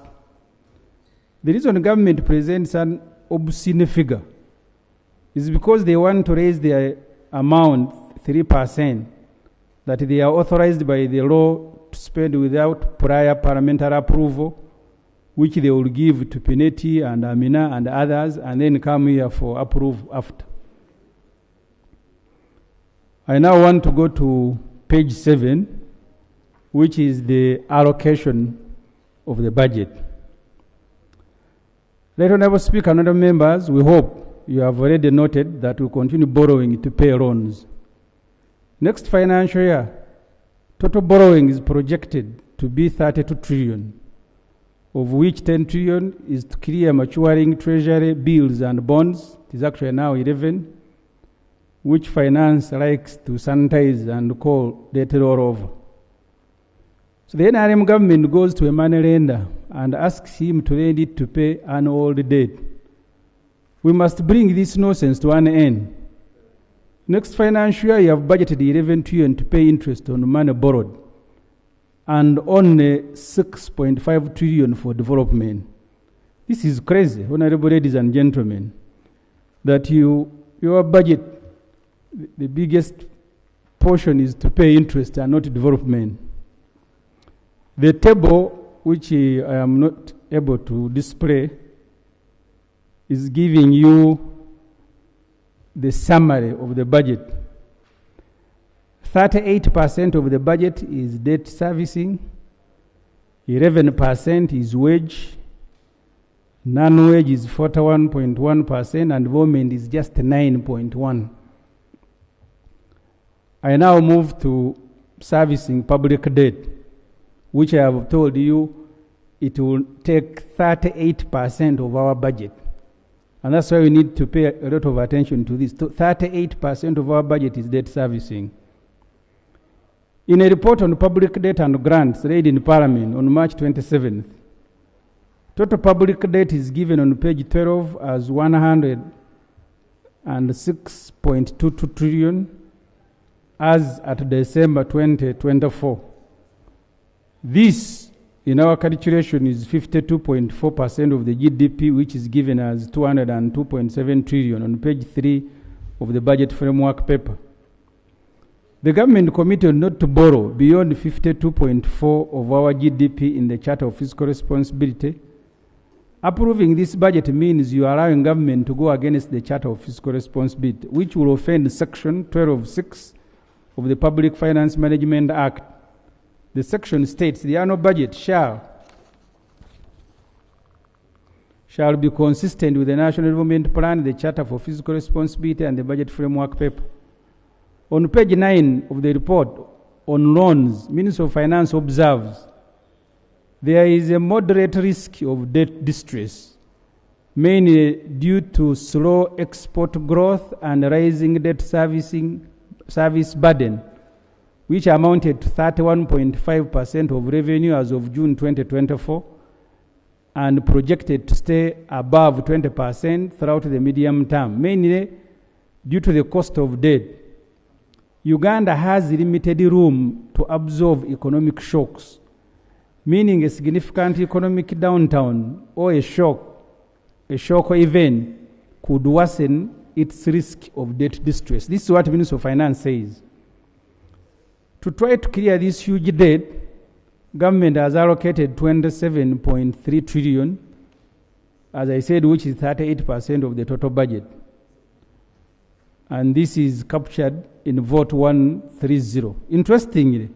The reason the government presents an obscene figure is because they want to raise their amount 3% that they are authorized by the law to spend without prior parliamentary approval, which they will give to Pineti and Amina and others, and then come here for approval after. I now want to go to page 7, which is the allocation of the budget. Let Honorable Speaker and other members, we hope you have already noted that we continue borrowing to pay loans. Next financial year, total borrowing is projected to be 32 trillion, of which 10 trillion is to clear maturing treasury bills and bonds. It is actually now 11, which finance likes to sanitize and call debt rollover. So the NRM government goes to a money lender and asks him to lend it to pay an old debt. We must bring this nonsense to an end. Next financial year, you have budgeted 11 trillion to pay interest on money borrowed, and only 6.5 trillion for development. This is crazy, honorable ladies and gentlemen, that your budget, the biggest portion is to pay interest and not development. The table, which I am not able to display, is giving you the summary of the budget. 38% of the budget is debt servicing, 11% is wage, non-wage is 41.1%, and government is just 9.1%. I now move to servicing public debt, which I have told you it will take 38% of our budget. And that's why we need to pay a lot of attention to this. 38% of our budget is debt servicing. In a report on public debt and grants read in Parliament on March 27th, total public debt is given on page 12 as 106.22 trillion as at December 2024. This, in our calculation, is 52.4% of the GDP, which is given as 202.7 trillion on page 3 of the budget framework paper. The government committed not to borrow beyond 52.4% of our GDP in the Charter of Fiscal Responsibility. Approving this budget means you are allowing government to go against the Charter of Fiscal Responsibility, which will offend Section 12(6) of the Public Finance Management Act. The section states the annual budget shall be consistent with the National Development Plan, the Charter for Fiscal Responsibility, and the Budget Framework Paper. On page 9 of the report on loans, Minister of Finance observes there is a moderate risk of debt distress, mainly due to slow export growth and rising debt service burden, which amounted to 31.5% of revenue as of June 2024 and projected to stay above 20% throughout the medium term, mainly due to the cost of debt. Uganda has limited room to absorb economic shocks, meaning a significant economic downturn or a shock event could worsen its risk of debt distress. This is what the Minister of Finance says. To try to clear this huge debt, government has allocated 27.3 trillion, as I said, which is 38% of the total budget. And this is captured in vote 130. Interestingly,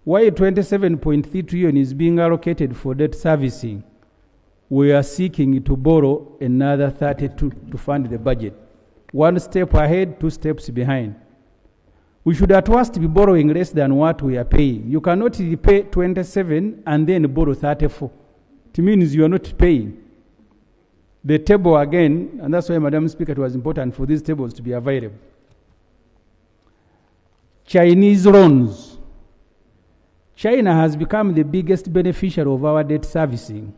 while 27.3 trillion is being allocated for debt servicing, we are seeking to borrow another 32 to fund the budget. One step ahead, two steps behind. We should at worst be borrowing less than what we are paying. You cannot repay 27 and then borrow 34. It means you are not paying. The table again, and that's why, Madam Speaker, it was important for these tables to be available. Chinese loans. China has become the biggest beneficiary of our debt servicing.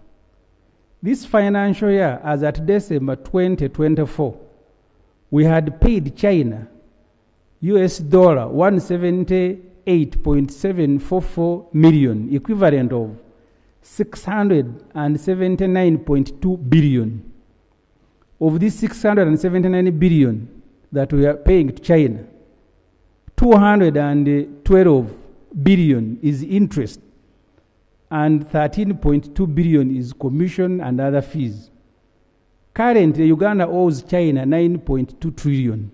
This financial year, as at December 2024, we had paid China US dollar $178.744 million, equivalent of 679.2 billion. Of this 679 billion that we are paying to China, 212 billion is interest and 13.2 billion is commission and other fees. Currently, Uganda owes China 9.2 trillion.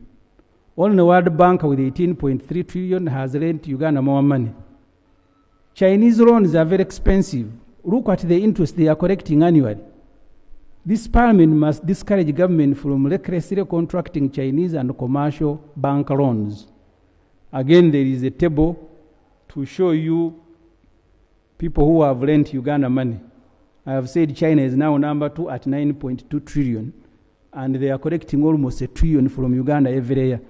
Only the World Bank with 18.3 trillion has lent Uganda more money. Chinese loans are very expensive. Look at the interest they are collecting annually. This Parliament must discourage government from recklessly contracting Chinese and commercial bank loans. Again, there is a table to show you people who have lent Uganda money. I have said China is now number 2 at 9.2 trillion, and they are collecting almost $1 trillion from Uganda every year.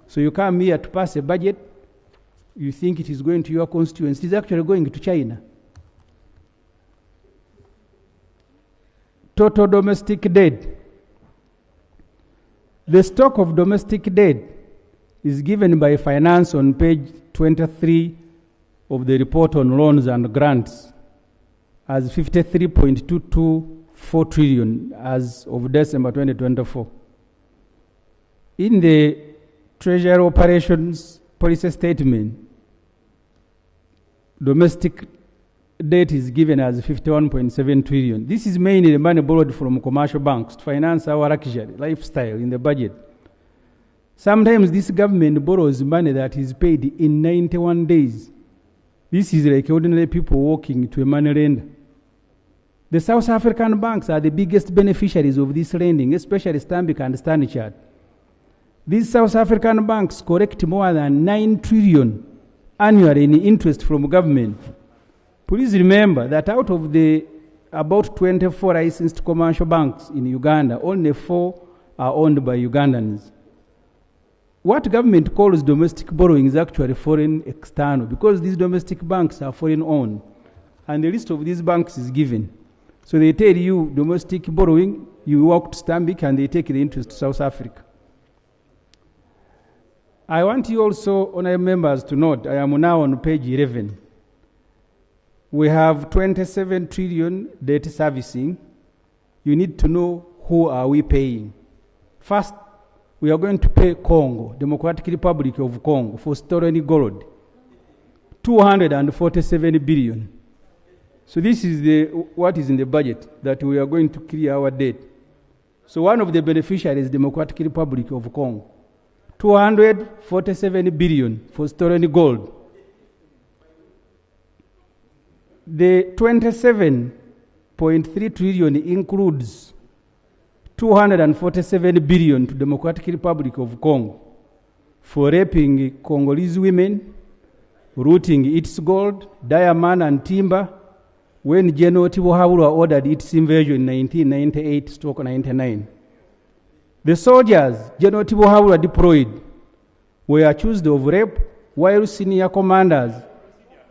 So you come here to pass a budget, you think it is going to your constituency, it is actually going to China. Total domestic debt. The stock of domestic debt is given by Finance on page 23 of the report on loans and grants as 53.224 trillion as of December 2024. In the Treasury Operations Policy Statement, domestic debt is given as 51.7 trillion. This is mainly the money borrowed from commercial banks to finance our luxury lifestyle in the budget. Sometimes this government borrows money that is paid in 91 days. This is like ordinary people walking to a money lender. The South African banks are the biggest beneficiaries of this lending, especially Stanbic and Standard Chartered. These South African banks collect more than 9 trillion annually in interest from government. Please remember that out of the about 24 licensed commercial banks in Uganda, only 4 are owned by Ugandans. What government calls domestic borrowing is actually foreign external, because these domestic banks are foreign owned. And the list of these banks is given. So they tell you domestic borrowing, you walk to Stanbic and they take the interest to South Africa. I want you also, honorable members, to note, I am now on page 11. We have 27 trillion debt servicing. You need to know who are we paying. First, we are going to pay Congo, Democratic Republic of Congo, for stolen gold, 247 billion. So this is what is in the budget, that we are going to clear our debt. So one of the beneficiaries is Democratic Republic of Congo, 247 billion for stolen gold. The 27.3 trillion includes 247 billion to Democratic Republic of Congo for raping Congolese women, looting its gold, diamond and timber, when General Tibuhaburwa ordered its invasion in 1998-99. The soldiers General Tibuhaburwa deployed were accused of rape, while senior commanders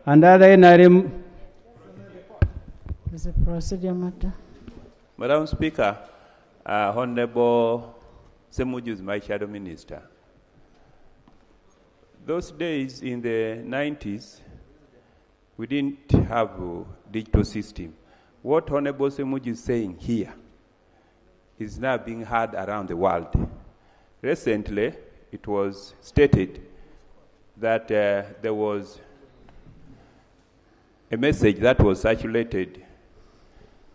and other NRM. Is a procedure matter. Madam Speaker, Honorable Semuju is my shadow minister. Those days in the 90s, we didn't have a digital system. What Honorable Semuju is saying here is now being heard around the world. Recently, it was stated that there was a message that was circulated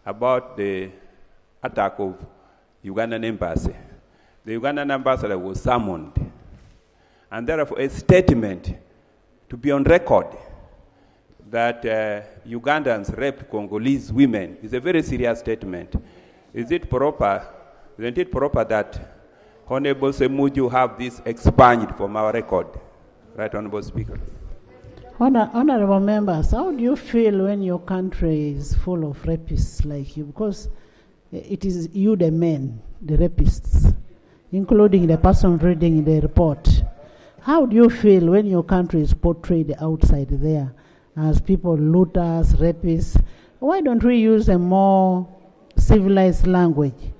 about the attack of Ugandan embassy. The Ugandan ambassador was summoned, and therefore a statement to be on record that Ugandans rape Congolese women is a very serious statement. Isn't it proper that Honorable Semuju have this expunged from our record? Right, Honorable Speaker. Honorable members, how do you feel when your country is full of rapists like you? Because it is you, the men, the rapists, including the person reading the report. How do you feel when your country is portrayed outside there as people, looters, rapists? Why don't we use a more civilized language?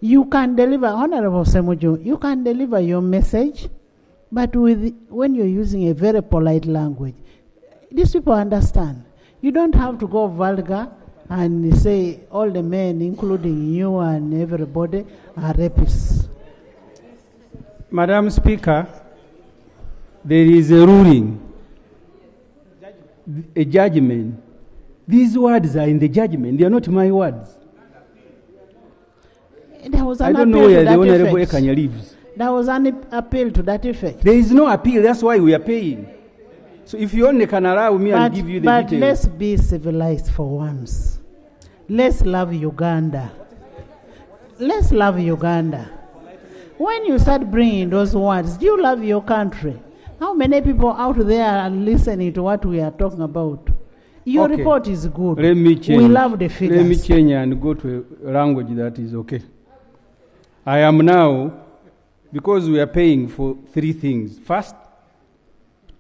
You can deliver, Honorable Semuju, you can deliver your message, but when you're using a very polite language, these people understand. You don't have to go vulgar and say all the men, including you and everybody, are rapists. Madam Speaker, there is a ruling, a judgment. These words are in the judgment. They are not my words. There was an I don't know where the Honorable Ekanya lives. There was an appeal to that effect. There is no appeal. That's why we are paying. So if you only can allow me, I'll give you the details. But let's be civilized for once. Let's love Uganda. Let's love Uganda. When you start bringing those words, do you love your country? How many people out there are listening to what we are talking about? Your report is good. Let me change. We love the figures. Let me change and go to a language that is okay. I am now, because we are paying for 3 things. First,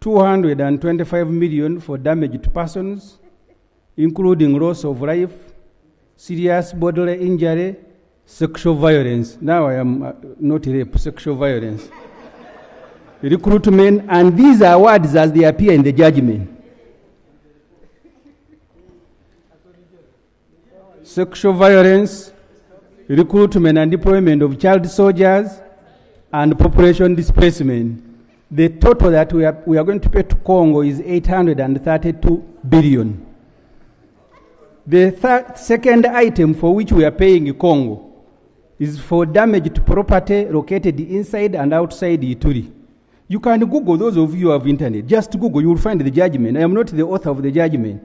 225 million for damaged persons, including loss of life, serious bodily injury, sexual violence. Now I am not rape, sexual violence. recruitment, and these are words as they appear in the judgment. Sexual violence, recruitment and deployment of child soldiers, and population displacement. The total that we are going to pay to Congo is 832 billion. The second item for which we are paying Congo is for damage to property located inside and outside Ituri. You can Google, those of you who have internet, just Google, you will find the judgment. I am not the author of the judgment.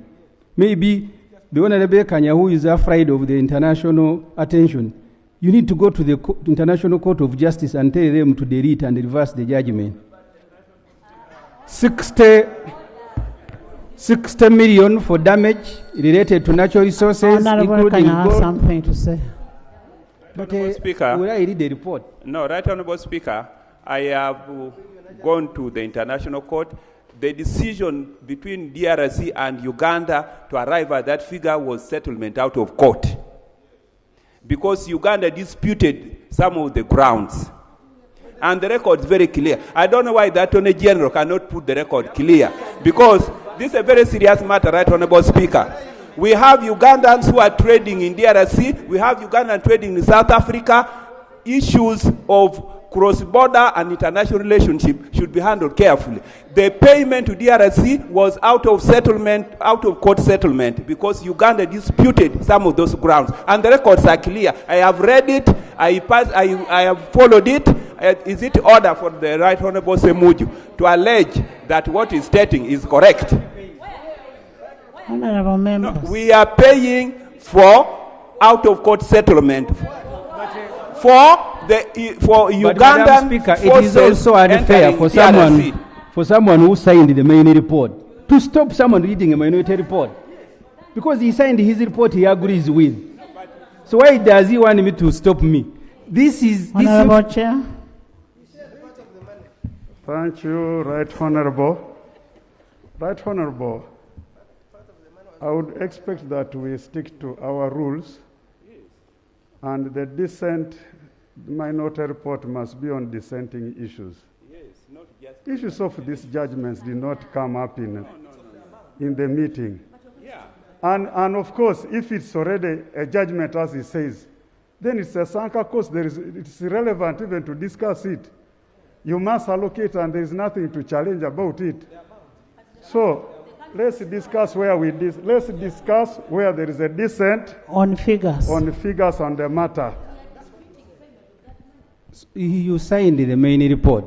Maybe the Honorable Kanya, who is afraid of the international attention, you need to go to the International Court of Justice and tell them to delete and reverse the judgment. 60 million for damage related to natural resources, Honorable, including can I have gold. something to say? But Speaker, will I read the report? No, Right Honourable Speaker, I have gone to the International Court. The decision between DRC and Uganda to arrive at that figure was settlement out of court. Because Uganda disputed some of the grounds. And the record is very clear. I don't know why the Attorney General cannot put the record clear. Because this is a very serious matter, Right Honourable Speaker. We have Ugandans who are trading in DRC. We have Ugandans trading in South Africa. Issues of cross-border and international relationship should be handled carefully. The payment to DRC was out of court settlement, because Uganda disputed some of those grounds. And the records are clear. I have read it. I have followed it. Is it order for the Right Honourable Semuju to allege that what he's stating is correct? Honorable members. No, we are paying for out-of-court settlement for Ugandan Speaker, it forces is also unfair entering for someone who signed the minority report to stop someone reading a minority report, because he signed his report he agrees with. So why does he want me to stop me? Honorable Chair. Thank you, Right Honourable. Right Honourable, I would expect that we stick to our rules, and the dissent minority report must be on dissenting issues. Yes, not just issues of these judgments did not come up in the meeting. Yeah. And of course, if it's already a judgment, as he says, then it's a sunk cost. It's irrelevant even to discuss it. You must allocate, and there is nothing to challenge about it. So let's discuss where there is a dissent on figures on the matter. You signed the minority report.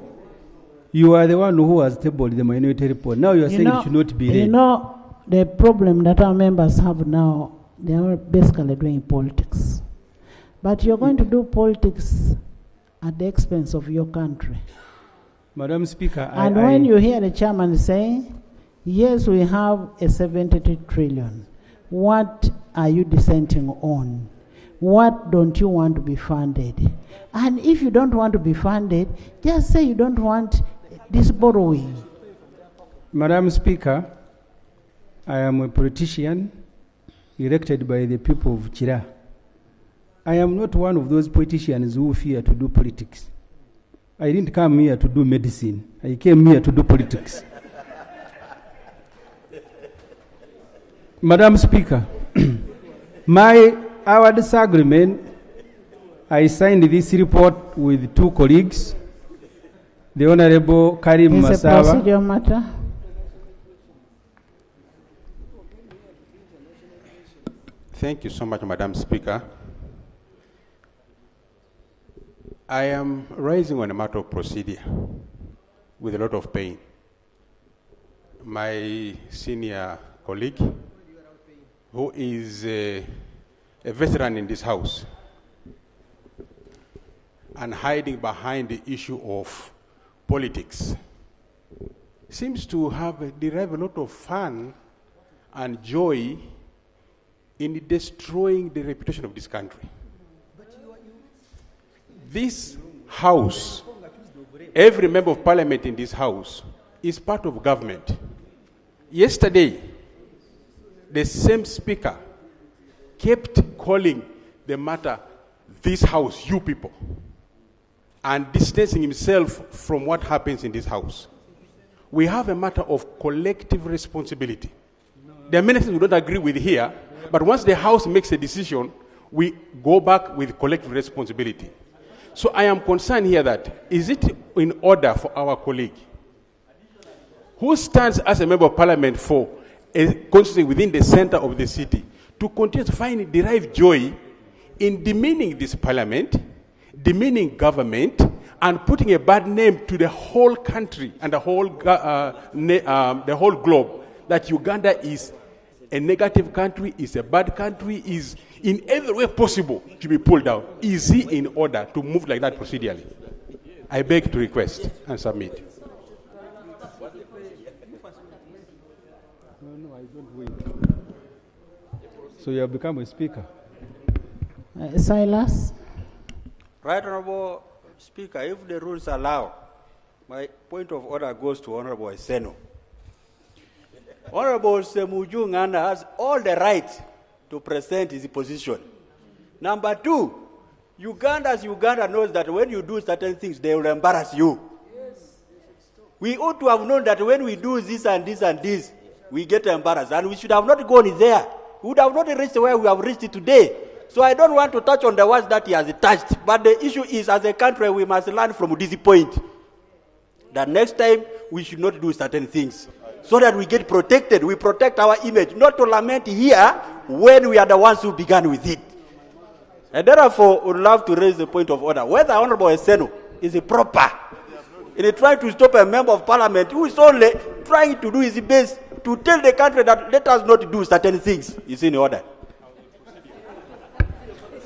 You are the one who has tabled the minority report. Now you are saying it should not be read. You know, the problem that our members have now, they are basically doing politics. But you're going to do politics at the expense of your country. Madam Speaker, and when you hear the chairman saying, yes, we have a 72 trillion, what are you dissenting on? What don't you want to be funded? And if you don't want to be funded, just say you don't want this borrowing. Madam Speaker, I am a politician elected by the people of Chira. I am not one of those politicians who fear to do politics. I didn't come here to do medicine. I came here to do politics. Madam Speaker, our disagreement, I signed this report with two colleagues, the Honorable Karim Masaba. It's a procedural matter. Thank you so much, Madam Speaker. I am raising on a matter of procedure with a lot of pain. My senior colleague, who is a veteran in this House, and hiding behind the issue of politics, seems to have derived a lot of fun and joy in destroying the reputation of this country. This House, every member of Parliament in this House is part of government. Yesterday, the same speaker kept calling the matter, this House, you people. and distancing himself from what happens in this house. We have a matter of collective responsibility. There are many things we don't agree with here, but once the House makes a decision, we go back with collective responsibility. So I am concerned here that, is it in order for our colleague, who stands as a member of parliament for a constituency within the center of the city, to continue to derive joy in demeaning this parliament, demeaning government, and putting a bad name to the whole country and the whole globe, that Uganda is a negative country, is a bad country, is in every way possible to be pulled down? Is he in order to move like that procedurally? I beg to request and submit. No, I don't wait. So you have become a speaker. Silas? Right, Honorable Speaker, if the rules allow, my point of order goes to Honorable Seno. Honorable Semuju Nganda has all the right to present his position. Number two, Uganda knows that when you do certain things, they will embarrass you. Yes. We ought to have known that when we do this and this and this, we get embarrassed. And we should have not gone there. We would have not reached where we have reached today. So I don't want to touch on the words that he has touched. But the issue is, as a country, we must learn from this point, that next time we should not do certain things, so that we get protected. We protect our image, not to lament here when we are the ones who began with it. And therefore, would love to raise the point of order. Whether Honorable Eseno is proper in trying to stop a member of parliament who is only trying to do his best to tell the country that let us not do certain things, is in order.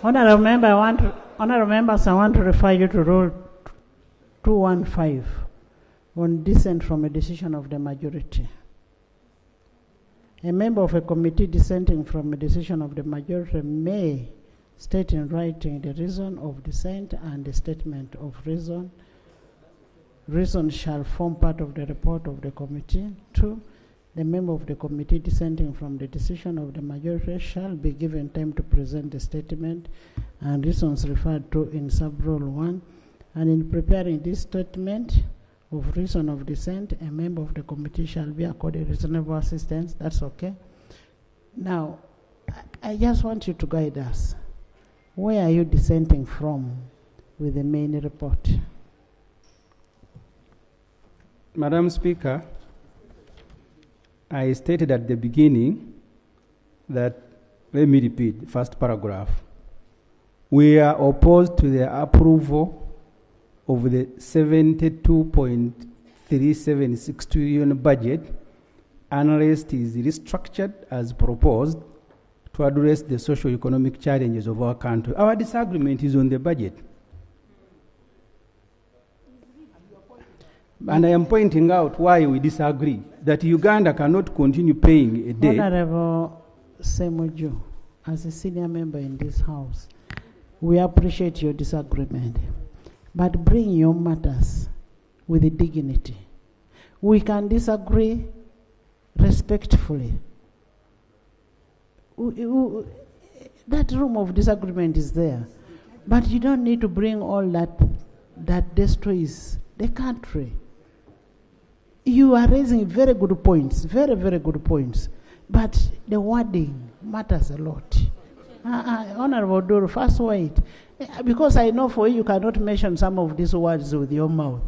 Honorable members, I want to refer you to Rule 215 on dissent from a decision of the majority. A member of a committee dissenting from a decision of the majority may state in writing the reason of dissent, and the statement of reason. Reason shall form part of the report of the committee. 2, the member of the committee dissenting from the decision of the majority shall be given time to present the statement and reasons referred to in sub-rule 1. And in preparing this statement of reason of dissent, a member of the committee shall be accorded reasonable assistance. That's okay. Now, I just want you to guide us. Where are you dissenting from with the main report? Madam Speaker, I stated at the beginning that, let me repeat, first paragraph. We are opposed to the approval of the 72.376 trillion budget unless it is restructured as proposed to address the socio-economic challenges of our country. Our disagreement is on the budget. And I am pointing out why we disagree, that Uganda cannot continue paying a debt. Honorable Semuju, as a senior member in this House, we appreciate your disagreement, but bring your matters with dignity. We can disagree respectfully. That room of disagreement is there, but you don't need to bring all that destroys the country. You are raising very good points, very, very good points, but the wording matters a lot. Honorable Duru, first wait, because I know for you cannot mention some of these words with your mouth.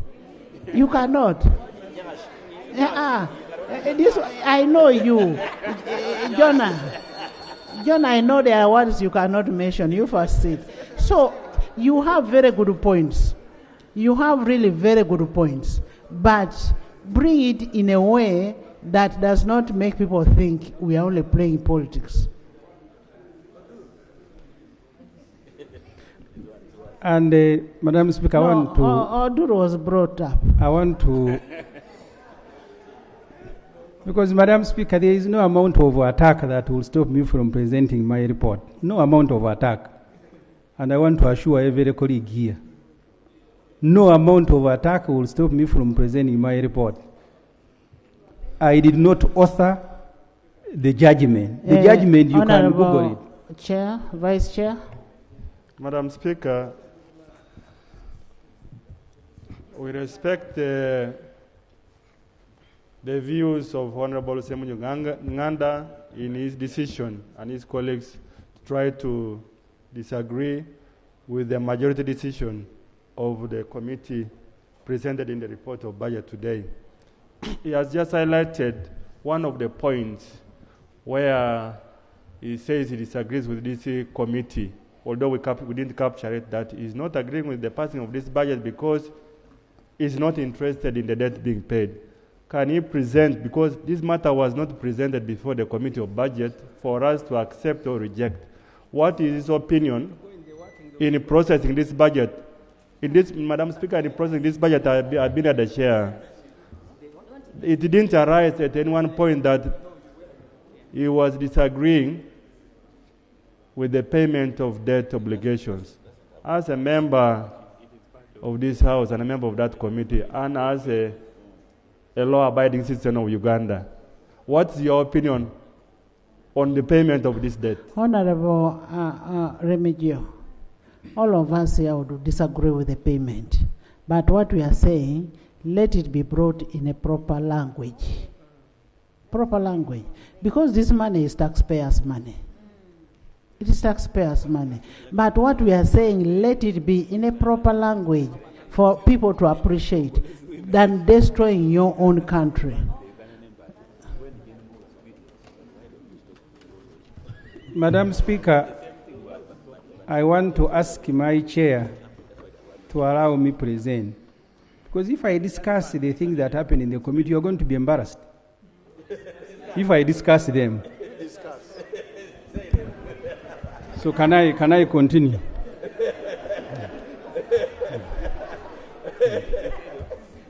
You cannot. This, I know you. Jonah, I know there are words you cannot mention. You first sit. So you have very good points. You have really very good points, but bring it in a way that does not make people think we are only playing politics. And Madam Speaker, I want to... Oduru was brought up. I want to... Because, Madam Speaker, there is no amount of attack that will stop me from presenting my report. No amount of attack. And I want to assure every colleague here, no amount of attack will stop me from presenting my report. I did not author the judgment. The judgment, you can Google it. Chair, Vice Chair. Madam Speaker, We respect the views of Honorable Semunyo Nganda in his decision and his colleagues try to disagree with the majority decision of the committee presented in the report of budget today. He has just highlighted one of the points where he says he disagrees with this committee, although we didn't capture it, that he's not agreeing with the passing of this budget because he's not interested in the debt being paid. Can he present, because this matter was not presented before the committee of budget, for us to accept or reject? What is his opinion in processing this budget? Madam Speaker, in processing this budget, I've been at the chair. It didn't arise at any one point that he was disagreeing with the payment of debt obligations. As a member of this House and a member of that committee, and as a law-abiding citizen of Uganda, what's your opinion on the payment of this debt? Honorable Remigio, all of us here would disagree with the payment. But what we are saying, let it be brought in a proper language. Proper language. Because this money is taxpayers' money. It is taxpayers' money. But what we are saying, let it be in a proper language for people to appreciate than destroying your own country. Madam Speaker, I want to ask my chair to allow me present. Because if I discuss the things that happen in the committee, you're going to be embarrassed. If I discuss them. So can I continue?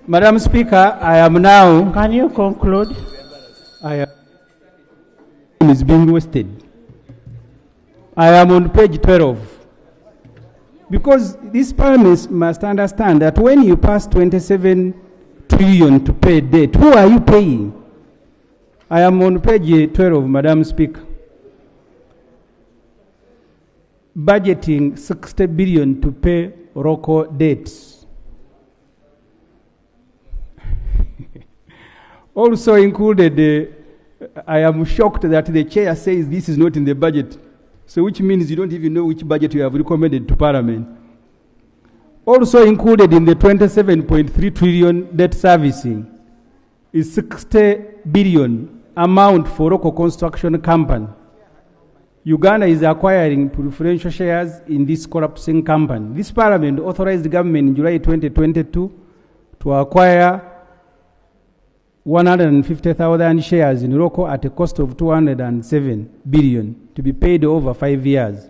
Madam Speaker, I am now... Can you conclude? I am is being wasted. I am on page 12. Because this parliament must understand that when you pass 27 trillion to pay debt, who are you paying? I am on page 12, Madam Speaker. Budgeting 60 billion to pay local debts. Also included, I am shocked that the chair says this is not in the budget. So which means you don't even know which budget you have recommended to Parliament. Also included in the 27.3 trillion debt servicing is 60 billion amount for local construction company. Uganda is acquiring preferential shares in this collapsing company. This Parliament authorized the government in July 2022 to acquire 150,000 shares in local at a cost of 207 billion to be paid over 5 years.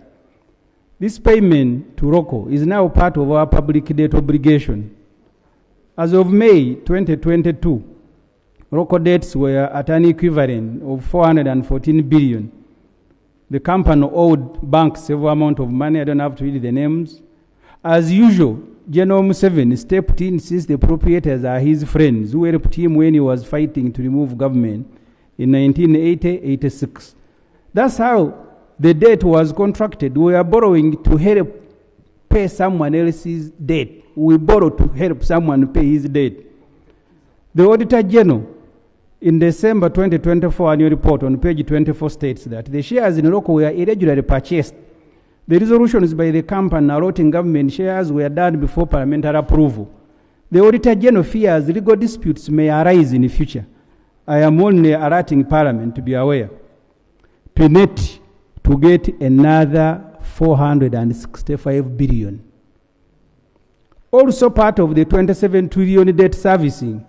This payment to ROCO is now part of our public debt obligation. As of May 2022, ROCO debts were at an equivalent of 414 billion. The company owed banks several amount of money. I don't have to read the names. As usual, General Museveni stepped in since the proprietors are his friends who helped him when he was fighting to remove government in 1980-86. That's how the debt was contracted. We are borrowing to help pay someone else's debt. We borrow to help someone pay his debt. The Auditor General, in December 2024 annual report on page 24 states that the shares in local were irregularly purchased. The resolutions by the company allotting government shares were done before parliamentary approval. The Auditor General fears legal disputes may arise in the future. I am only alerting Parliament to be aware. Permit to get another 465 billion. Also part of the 27 trillion debt servicing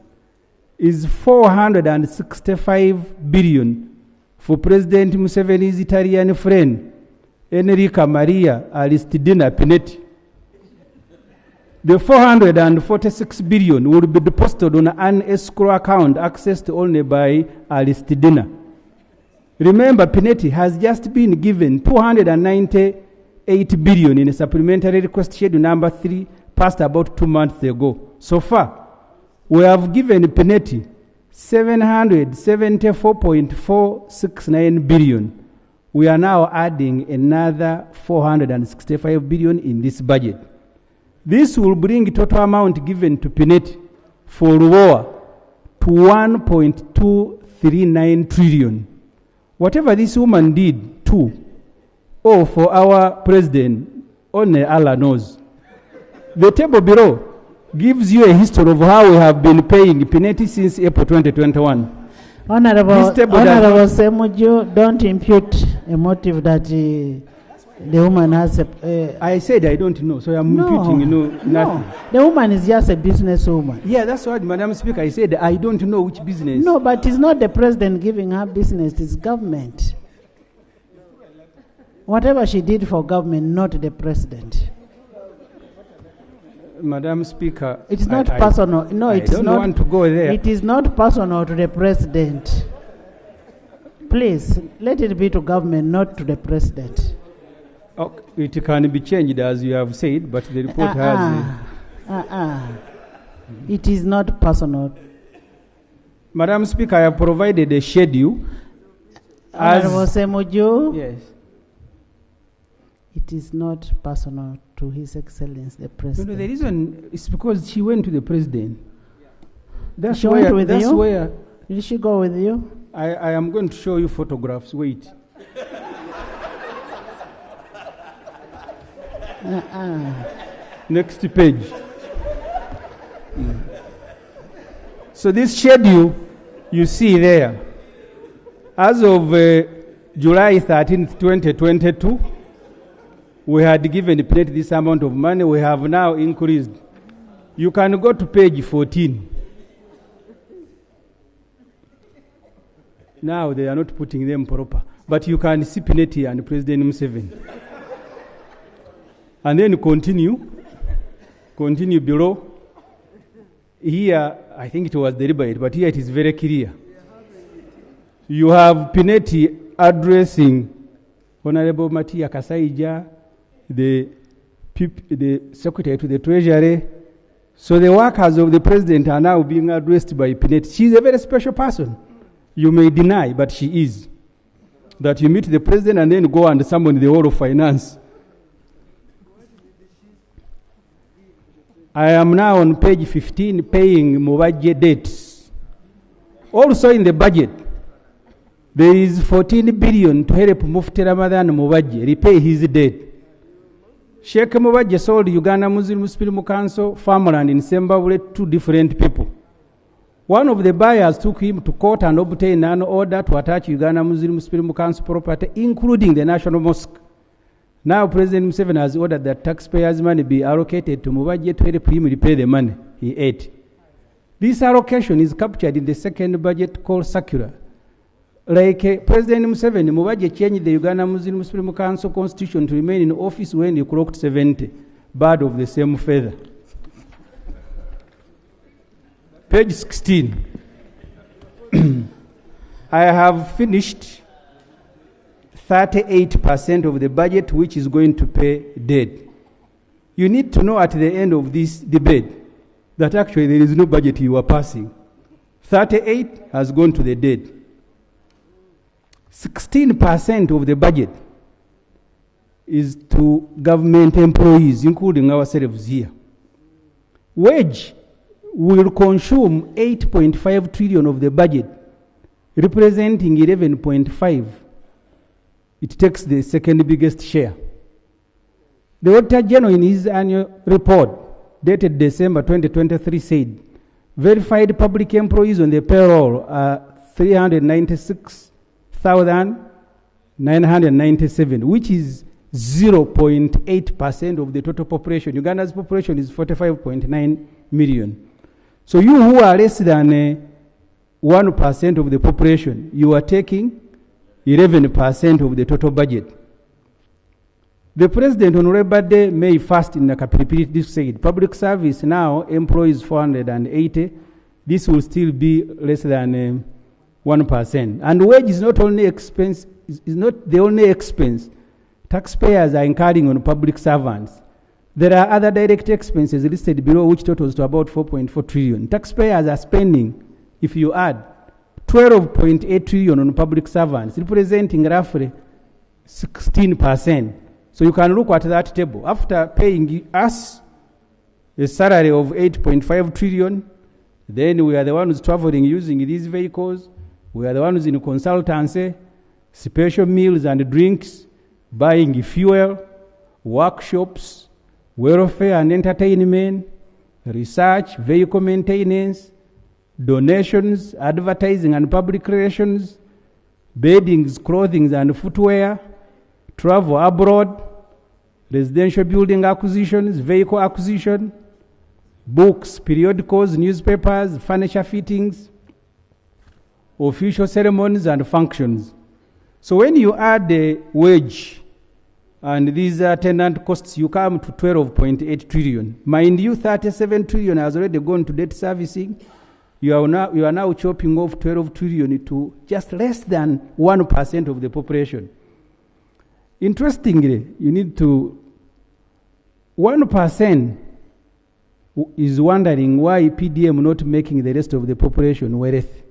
is 465 billion for President Museveni's Italian friend, Enrica Maria Aristidina Pinetti. The 446 billion will be deposited on an escrow account accessed only by Aristidina. Remember, Pinetti has just been given 298 billion in a supplementary request schedule number 3 passed about 2 months ago. So far, we have given Pinetti 774.469 billion. We are now adding another 465 billion in this budget. This will bring total amount given to Pinet for Ruoa to 1.239 trillion. Whatever this woman did too, or for our president, only Allah knows. The table below gives you a history of how we have been paying Pineti since April 2021. Honorable Semuju, don't impute a motive that the woman has I said I don't know, so I'm imputing nothing. No, the woman is just a businesswoman. Yeah, that's what, Madam Speaker, I said I don't know which business. No, but it's not the president giving her business, it's government. Whatever she did for government, not the president. Madam Speaker, it's not personal. No, I don't want to go there. It is not personal to the president. Please, let it be to government, not to the president. It can be changed as you have said, but the report has... It is not personal. Madam Speaker, I have provided a schedule. Honorable Semuju. Yes. It is not personal to His Excellency the President. No, the reason is because she went to the President. That's she where, went with that's you? Where did she go with you? I am going to show you photographs. Wait. Next page. So this schedule you see there, as of July 13th, 2022, we had given Pinet this amount of money. We have now increased. You can go to page 14. Now they are not putting them proper. But you can see Pinet and President Museveni. And then continue below. Here, I think it was deliberate, but here it is very clear. You have Pinet addressing Honorable Matia Kasaija, the Secretary to the Treasury. So the workers of the President are now being addressed by Pinet. She's a very special person. You may deny, but she is. That you meet the President and then go and summon the whole of finance. I am now on page 15, paying Mubaje debts. Also in the budget, there is 14 billion to help Mufti Ramadan Mubaje repay his debt. Sheikh Mubaje sold Uganda Muslim Council farmland in Sembabule to 2 different people. One of the buyers took him to court and obtained an order to attach Uganda Muslim Council property, including the National Mosque. Now President Museveni has ordered that taxpayers' money be allocated to Mubaje to help him repay the money he ate. This allocation is captured in the second budget called circular. Like President Museveni, Mubaje changed the Uganda Muslim Council constitution to remain in office when he clocked 70, bird of the same feather. Page 16. I have finished 38% of the budget which is going to pay debt. You need to know at the end of this debate that actually there is no budget you are passing. 38 has gone to the debt. 16% of the budget is to government employees, including ourselves here. Wage will consume 8.5 trillion of the budget, representing 11.5. It takes the second biggest share. The Auditor General in his annual report, dated December 2023, said verified public employees on the payroll are 396,997, which is 0.8% of the total population. Uganda's population is 45.9 million. So you who are less than 1% of the population, you are taking 11% of the total budget. The President on Labor Day, May 1st, in the Kapilipili said, public service now employs 480. This will still be less than 1%. And wage is not only expense, is not the only expense taxpayers are incurring on public servants. There are other direct expenses listed below, which totals to about 4.4 trillion. Taxpayers are spending, if you add, 12.8 trillion on public servants, representing roughly 16%. So you can look at that table. After paying us a salary of 8.5 trillion. Then we are the ones traveling using these vehicles. We are the ones in consultancy, special meals and drinks, buying fuel, workshops, welfare and entertainment, research, vehicle maintenance, donations, advertising and public relations, beddings, clothing and footwear, travel abroad, residential building acquisitions, vehicle acquisition, books, periodicals, newspapers, furniture fittings, official ceremonies and functions. So when you add the wage and these attendant costs, you come to 12.8 trillion. Mind you, 37 trillion has already gone to debt servicing. You are now chopping off 12 trillion to just less than 1% of the population. Interestingly, you need to 1% is wondering why PDM not making the rest of the population wealthy.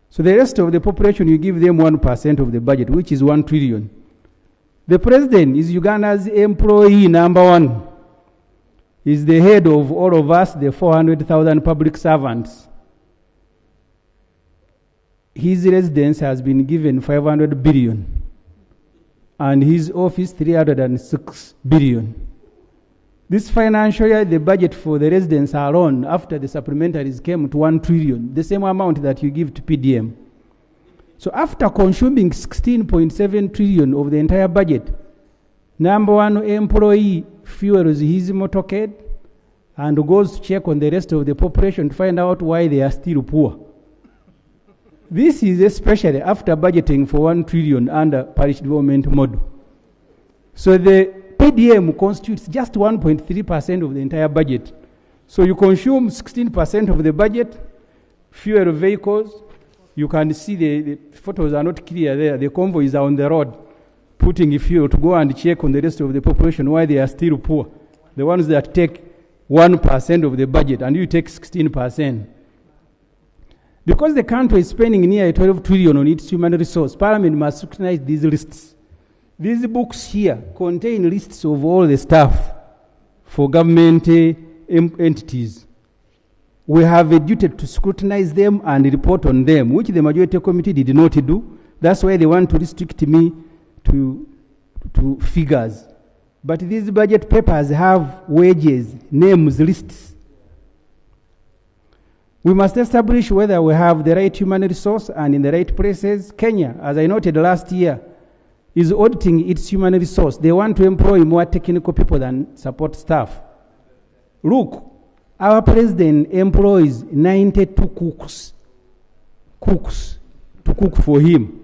So the rest of the population, you give them 1% of the budget, which is 1 trillion. The president is Uganda's employee number one. He's the head of all of us, the 400,000 public servants. His residence has been given 500 billion, and his office 306 billion. This financial year, the budget for the residents alone, after the supplementaries, came to 1 trillion, the same amount that you give to PDM. So after consuming 16.7 trillion of the entire budget, number one employee fuels his motorcade and goes to check on the rest of the population to find out why they are still poor. This is especially after budgeting for 1 trillion under parish development model. So the PDM constitutes just 1.3% of the entire budget. So you consume 16% of the budget, fuel vehicles. You can see the photos are not clear there. The convoys are on the road, putting fuel to go and check on the rest of the population why they are still poor. The ones that take 1% of the budget and you take 16%. Because the country is spending near 12 trillion on its human resource, Parliament must scrutinize these lists. These books here contain lists of all the staff for government entities. We have a duty to scrutinize them and report on them, which the majority committee did not do. That's why they want to restrict me to figures. But these budget papers have wages, names, lists. We must establish whether we have the right human resource and in the right places. Kenya, as I noted last year, is auditing its human resource. They want to employ more technical people than support staff. Look, our president employs 92 cooks to cook for him.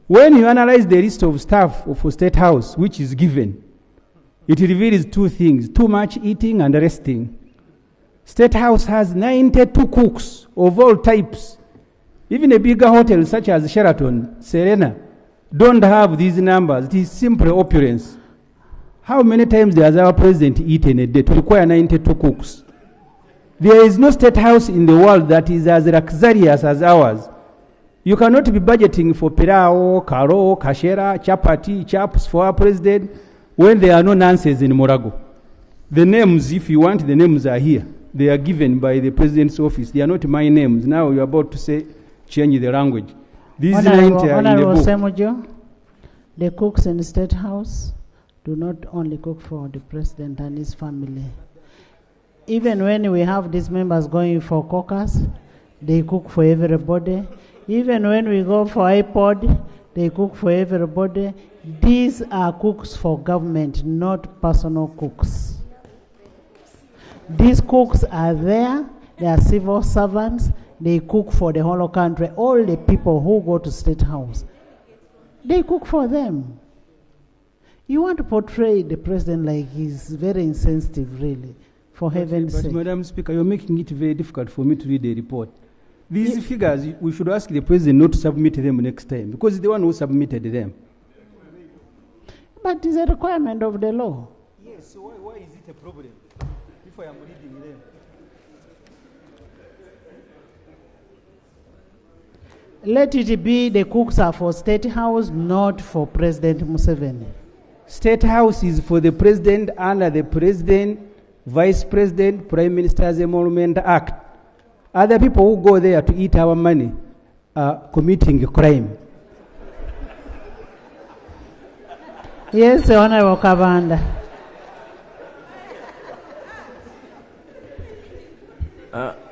When you analyze the list of staff for State House, which is given, it reveals two things: too much eating and resting. State House has 92 cooks of all types. Even a bigger hotel such as Sheraton, Serena, don't have these numbers. It is simply opulence. How many times does our president eat in a day to require 92 cooks? There is no state house in the world that is as luxurious as ours. You cannot be budgeting for pirao, karo, kashera, chapati, chaps for our president when there are no nonsense in Morago. The names, if you want, the names are here. They are given by the president's office. They are not my names. Now you're about to say, change the language. These 90 are in the book. Semujo, the cooks in the State House do not only cook for the president and his family. Even when we have these members going for caucus, they cook for everybody. Even when we go for iPod, they cook for everybody. These are cooks for government, not personal cooks. These cooks are there. They are civil servants. They cook for the whole country. All the people who go to State House, they cook for them. You want to portray the president like he's very insensitive, really, for heaven's sake. But Madam Speaker, you're making it very difficult for me to read the report. These figures, we should ask the president not to submit them next time, because he's the one who submitted them. But it's a requirement of the law. Yes, so why is it a problem if I am reading them? Let it be the cooks are for State House, not for President Museveni. State House is for the president, under the president Vice President, Prime Minister's Emolument Act. Other people who go there to eat our money are committing a crime. Yes, Honorable Kabanda.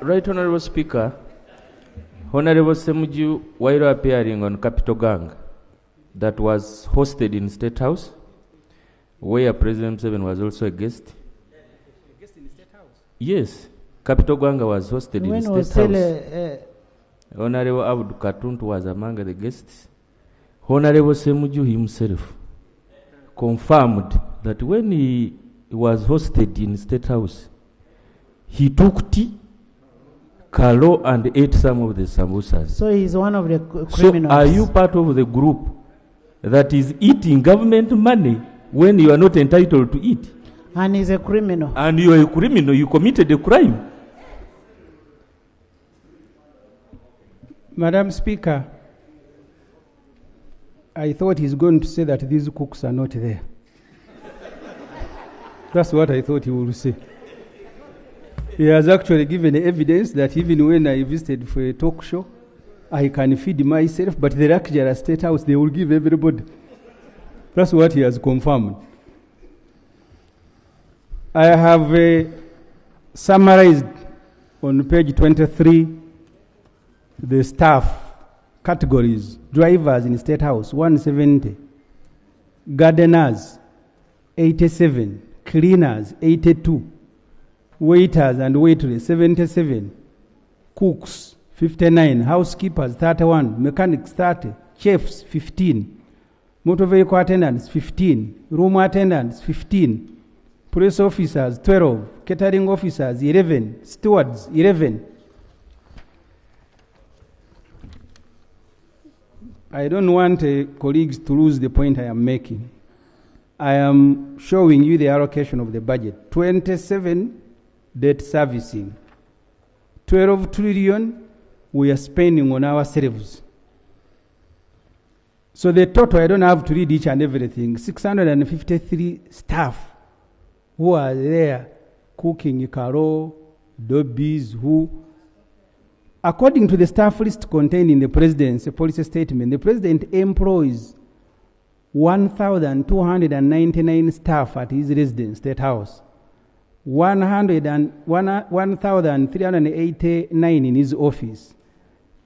Right Honorable Speaker, Honorable Semuju, while appearing on Capital Gang that was hosted in State House, where President Museveni was also a guest. A guest in the State House? Yes, Capital Gang was hosted in State House. Honorable Abdu Katuntu was among the guests. Honorable Semuju himself confirmed that when he was hosted in State House, he took tea, kalo, and ate some of the samosas. So he's one of the criminals. So are you part of the group that is eating government money when you are not entitled to eat? And he's a criminal. And you are a criminal, you committed a crime. Madam Speaker, I thought he's going to say that these cooks are not there. That's what I thought he would say. He has actually given evidence that even when I visited for a talk show, I can feed myself, but the luxury State House, they will give everybody. That's what he has confirmed. I have summarized on page 23 the staff categories. Drivers in State House, 170. Gardeners, 87. Cleaners, 82. Waiters and waitresses, 77. Cooks, 59. Housekeepers, 31. Mechanics, 30. Chefs, 15. Motor vehicle attendants, 15. Room attendants, 15. Police officers, 12. Catering officers, 11. Stewards, 11. I don't want colleagues to lose the point I am making. I am showing you the allocation of the budget. 27 debt servicing. 12 trillion we are spending on ourselves. So the total, I don't have to read each and everything. 653 staff who are there cooking karo, dobbies, who. According to the staff list contained in the President's policy statement, the President employs 1,299 staff at his residence, State House, 1,389 in his office.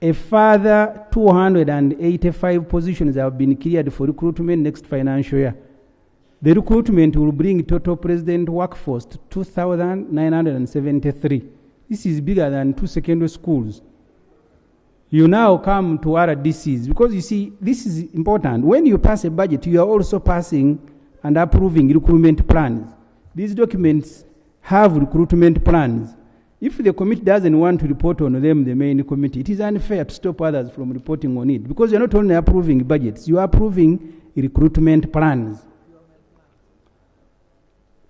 A further 285 positions have been cleared for recruitment next financial year. The recruitment will bring total President workforce to 2,973. This is bigger than 2 secondary schools. You now come to RDCs, because you see, this is important. When you pass a budget, you are also passing and approving recruitment plans. These documents have recruitment plans. If the committee doesn't want to report on them, the main committee, it is unfair to stop others from reporting on it, because you're not only approving budgets, you are approving recruitment plans.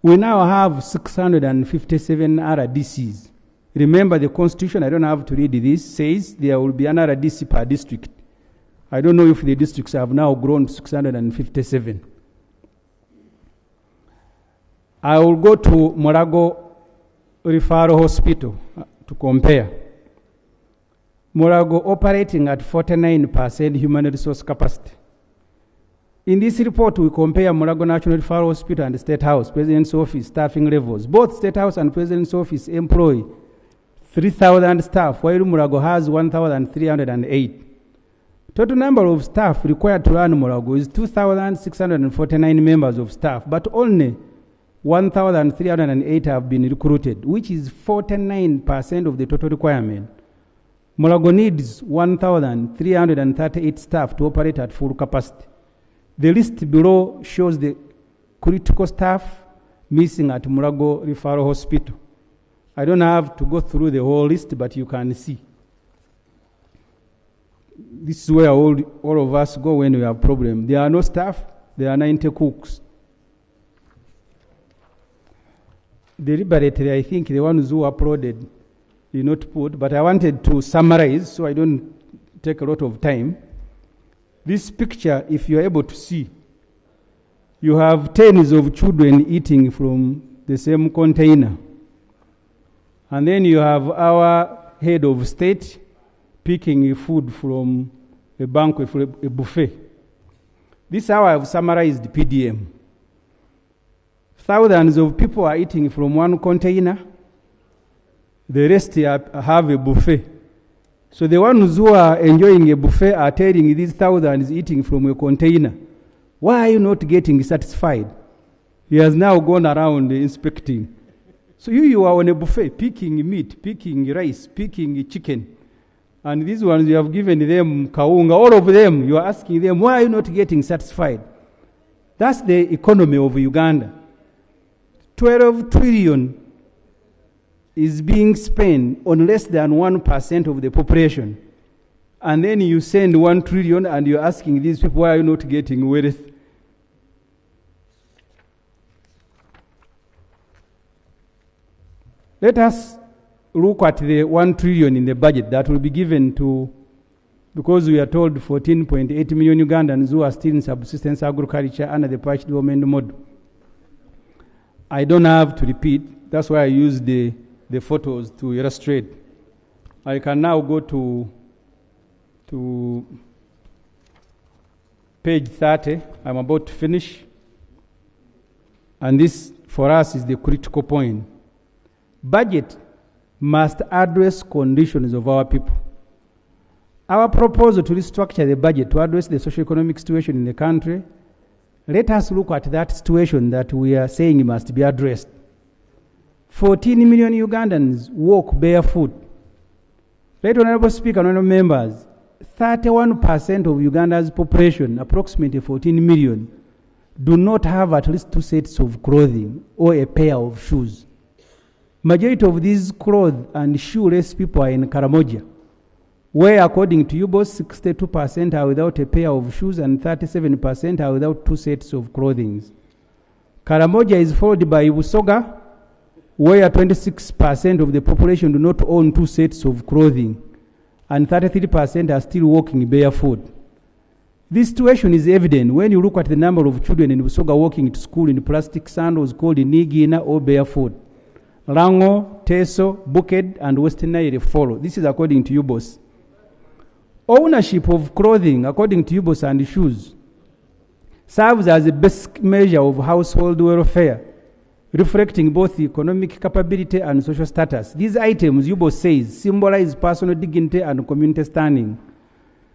We now have 657 RDCs. Remember, the Constitution, I don't have to read this, says there will be an RDC per district. I don't know if the districts have now grown to 657. I will go to Morago Referral Hospital to compare. Morago operating at 49% human resource capacity. In this report, we compare Morago National Referral Hospital and the State House, President's Office, staffing levels. Both State House and President's Office employ 3,000 staff, while Morago has 1,308. Total number of staff required to run Morago is 2,649 members of staff, but only 1,308 have been recruited, which is 49% of the total requirement. Morago needs 1,338 staff to operate at full capacity. The list below shows the critical staff missing at Morago Referral Hospital. I don't have to go through the whole list, but you can see. This is where all of us go when we have problems. There are no staff, there are 90 cooks. Deliberately, I think the ones who uploaded did not put, but I wanted to summarize so I don't take a lot of time. This picture, if you're able to see, you have tens of children eating from the same container. And then you have our head of state picking food from a banquet, for a buffet. This is how I have summarized PDM. Thousands of people are eating from one container. The rest have a buffet. So the ones who are enjoying a buffet are telling these thousands eating from a container, why are you not getting satisfied? He has now gone around inspecting. So you are on a buffet, picking meat, picking rice, picking chicken. And these ones you have given them kaunga, all of them, you are asking them, why are you not getting satisfied? That's the economy of Uganda. 12 trillion is being spent on less than 1% of the population. And then you send 1 trillion and you're asking these people, why are you not getting wealth? Let us look at the 1 trillion in the budget that will be given to, because we are told 14.8 million Ugandans who are still in subsistence agriculture under the patched development model. I don't have to repeat, that's why I used the photos to illustrate. I can now go to page 30. I'm about to finish. And this, for us, is the critical point. Budget must address conditions of our people. Our proposal to restructure the budget to address the socio-economic situation in the country, let us look at that situation that we are saying must be addressed. 14 million Ugandans walk barefoot. Right, Honorable Speaker, Honorable Members, 31% of Uganda's population, approximately 14 million, do not have at least 2 sets of clothing or a pair of shoes. Majority of these clothes and shoeless people are in Karamoja, where according to UBOS, 62% are without a pair of shoes and 37% are without 2 sets of clothing. Karamoja is followed by Busoga, where 26% of the population do not own 2 sets of clothing and 33% are still walking barefoot. This situation is evident when you look at the number of children in Busoga walking to school in plastic sandals called Nigina or barefoot. Rango, Teso, Buked, and Western Nile follow. This is according to UBOS. Ownership of clothing, according to UBOS and shoes, serves as a basic measure of household welfare, reflecting both economic capability and social status. These items, UBOS says, symbolize personal dignity and community standing.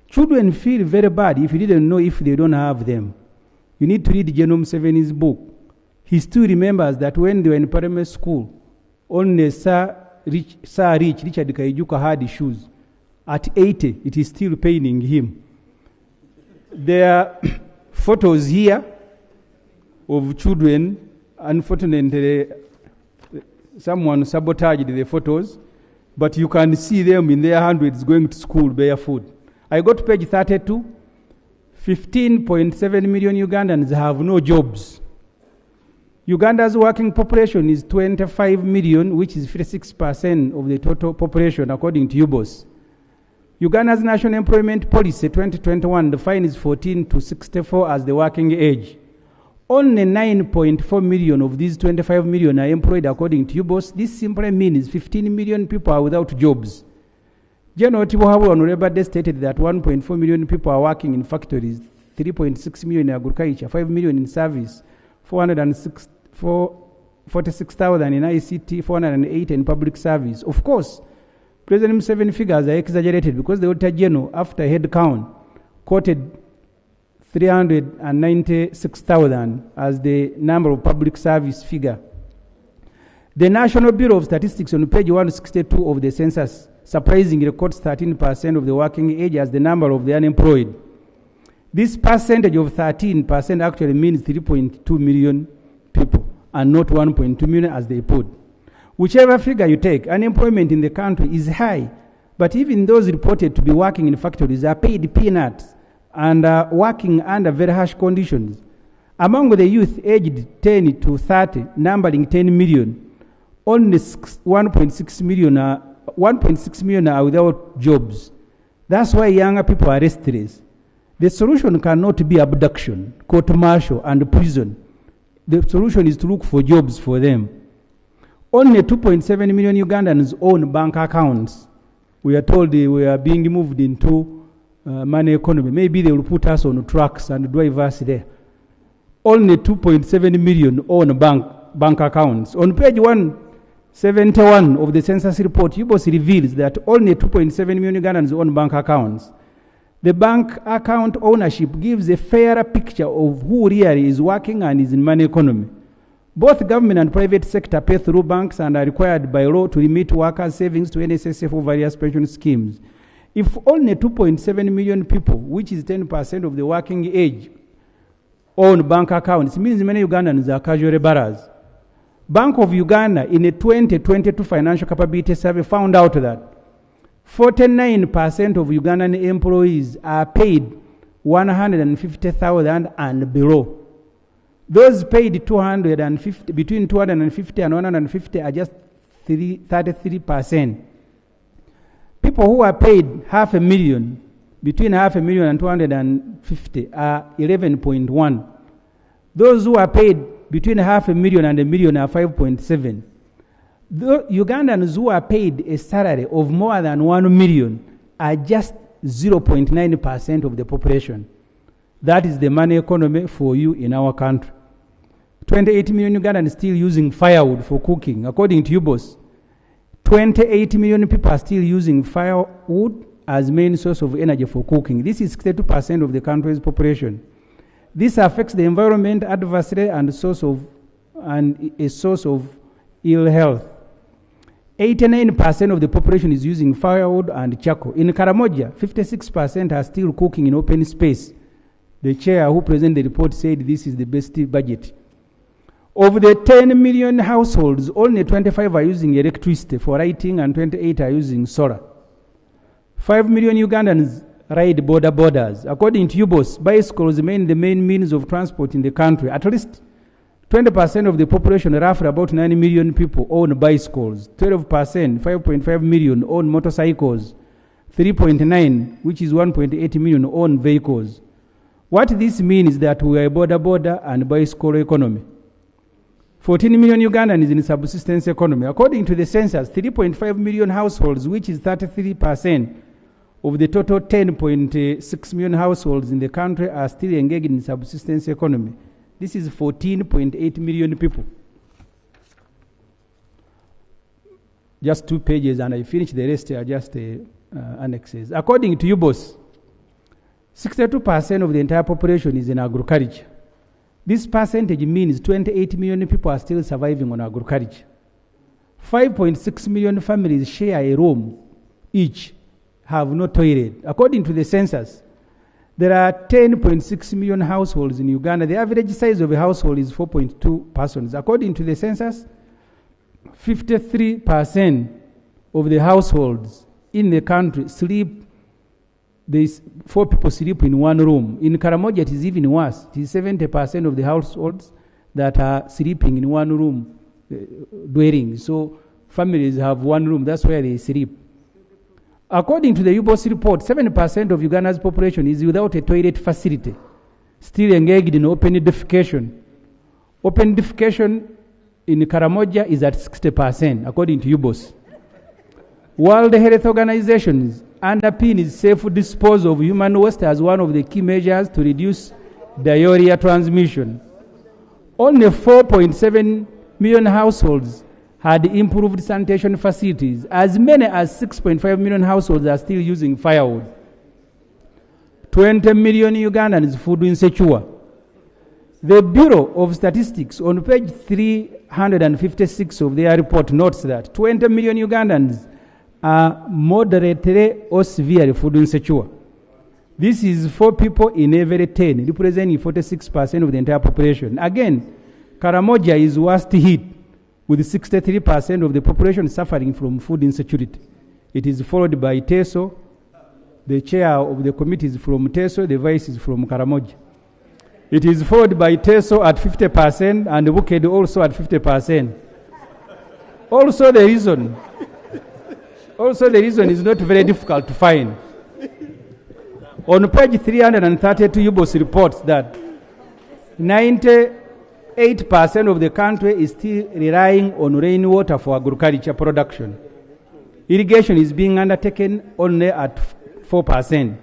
Children feel very bad if you didn't know if they don't have them. You need to read Genome 7's book. He still remembers that when they were in primary school, only Sir Richard Kaijuka had shoes. At 80, it is still paining him. There are photos here of children. Unfortunately, someone sabotaged the photos, but you can see them in their hundreds going to school barefoot. I got to page 32. 15.7 million Ugandans have no jobs. Uganda's working population is 25 million, which is 56% of the total population, according to UBOS. Uganda's National Employment Policy 2021 defines 14 to 64 as the working age. Only 9.4 million of these 25 million are employed, according to UBOS. This simply means 15 million people are without jobs. General Tibohabu on Labour Day stated that 1.4 million people are working in factories, 3.6 million in agriculture, 5 million in service, 46,000 in ICT, 408 in public service. Of course, President Museveni figures are exaggerated because the Auditor General, after head count, quoted 396,000 as the number of public service figure. The National Bureau of Statistics on page 162 of the census surprisingly records 13% of the working age as the number of the unemployed. This percentage of 13% actually means 3.2 million people and not 1.2 million as they put. Whichever figure you take, unemployment in the country is high, but even those reported to be working in factories are paid peanuts and are working under very harsh conditions. Among the youth aged 10 to 30, numbering 10 million, only 1.6 million are without jobs. That's why younger people are restless. The solution cannot be abduction, court-martial, and prison. The solution is to look for jobs for them. Only 2.7 million Ugandans own bank accounts. We are told we are being moved into money economy. Maybe they will put us on trucks and drivers there. Only 2.7 million own bank accounts. On page 171 of the census report, UBOS reveals that only 2.7 million Ugandans own bank accounts. The bank account ownership gives a fairer picture of who really is working and is in money economy. Both government and private sector pay through banks and are required by law to remit workers' savings to NSSF or various pension schemes. If only 2.7 million people, which is 10% of the working age, own bank accounts, it means many Ugandans are casual laborers. Bank of Uganda, in a 2022 financial capability survey, found out that 49% of Ugandan employees are paid 150,000 and below. Those paid between 250 and 150 are just 33%. People who are paid $500,000, between $500,000 and 250 are 11.1. Those who are paid between $500,000 and $1 million are 5.7. The Ugandans who are paid a salary of more than $1 million are just 0.9% of the population. That is the money economy for you in our country. 28 million Ugandans still using firewood for cooking. According to UBOS, 28 million people are still using firewood as main source of energy for cooking. This is 32% of the country's population. This affects the environment adversely and a source of ill health. 89% of the population is using firewood and charcoal. In Karamoja, 56% are still cooking in open space. The chair who presented the report said this is the best budget. Of the 10 million households, only 25 are using electricity for lighting and 28 are using solar. 5 million Ugandans ride borders. According to UBOS, bicycles remain the main means of transport in the country. At least 20% of the population, roughly about 9 million people, own bicycles. 12%, 5.5 million, own motorcycles. 3.9, which is 1.8 million, own vehicles. What this means is that we are a border and bicycle economy. 14 million Ugandans in subsistence economy. According to the census, 3.5 million households, which is 33% of the total 10.6 million households in the country, are still engaged in subsistence economy. This is 14.8 million people. Just 2 pages, and I finish the rest are just annexes. According to UBOS, 62% of the entire population is in agriculture. This percentage means 28 million people are still surviving on agriculture. 5.6 million families share a room each, have no toilet. According to the census, there are 10.6 million households in Uganda. The average size of a household is 4.2 persons. According to the census, 53% of the households in the country sleep. 4 people sleep in one room. In Karamoja, it is even worse. It is 70% of the households that are sleeping in one room dwelling. So families have one room. That's where they sleep. According to the UBOS report, 7% of Uganda's population is without a toilet facility, still engaged in open defecation. Open defecation in Karamoja is at 60%, according to UBOS. World Health Organization underpins safe disposal of human waste as one of the key measures to reduce diarrhea transmission. Only 4.7 million households had improved sanitation facilities. As many as 6.5 million households are still using firewood. 20 million Ugandans food insecure. The Bureau of Statistics on page 356 of their report notes that 20 million Ugandans are moderately or severely food insecure. This is 4 people in every 10, representing 46% of the entire population. Again, Karamoja is worst hit, with 63% of the population suffering from food insecurity. It is followed by Teso. The chair of the committee is from Teso, the vice is from Karamoja. It is followed by Teso at 50% and Bukedi also at 50%. Also the reason is not very difficult to find. On page 332, UBOS reports that 8% of the country is still relying on rainwater for agriculture production. Irrigation is being undertaken only at 4%.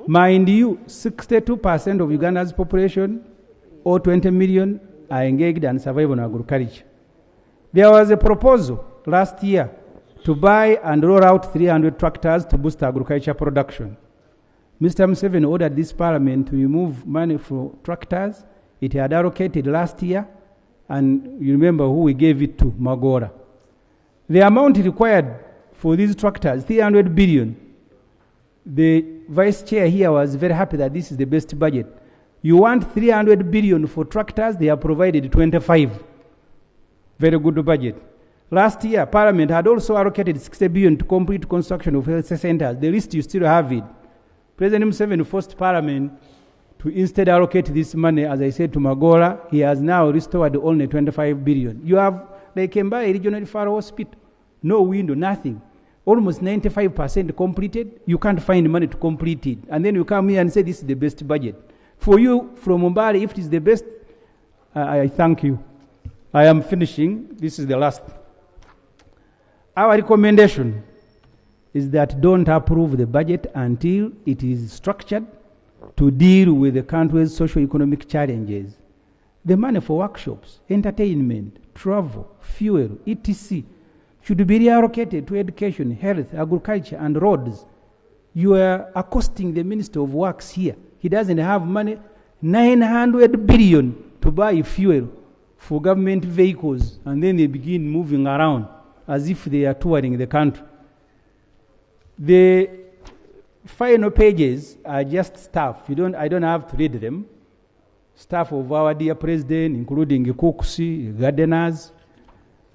Mind you, 62% of Uganda's population, or 20 million, are engaged and survive on agriculture. There was a proposal last year to buy and roll out 300 tractors to boost agriculture production. Mr. Museveni ordered this parliament to remove money for tractors. It had allocated last year, and you remember who we gave it to, Magora. The amount required for these tractors, 300 billion. The vice chair here was very happy that this is the best budget. You want 300 billion for tractors, they have provided 25. Very good budget. Last year, Parliament had also allocated 60 billion to complete construction of health centers. The list, you still have it. President Museveni forced Parliament to instead allocate this money, as I said, to Magora. He has now restored only 25 billion. You have, they can buy a regional referral hospital. No window, nothing. Almost 95% completed. You can't find money to complete it. And then you come here and say this is the best budget. For you, from Mumbai, if it is the best, I thank you. I am finishing. This is the last. Our recommendation is that don't approve the budget until it is structured to deal with the country's socio-economic challenges. The money for workshops, entertainment, travel, fuel, etc. should be reallocated to education, health, agriculture, and roads. You are accosting the Minister of Works here. He doesn't have money, 900 billion to buy fuel for government vehicles, and then they begin moving around as if they are touring the country. The final pages are just staff. I don't have to read them. Staff of our dear president, including cooks, gardeners.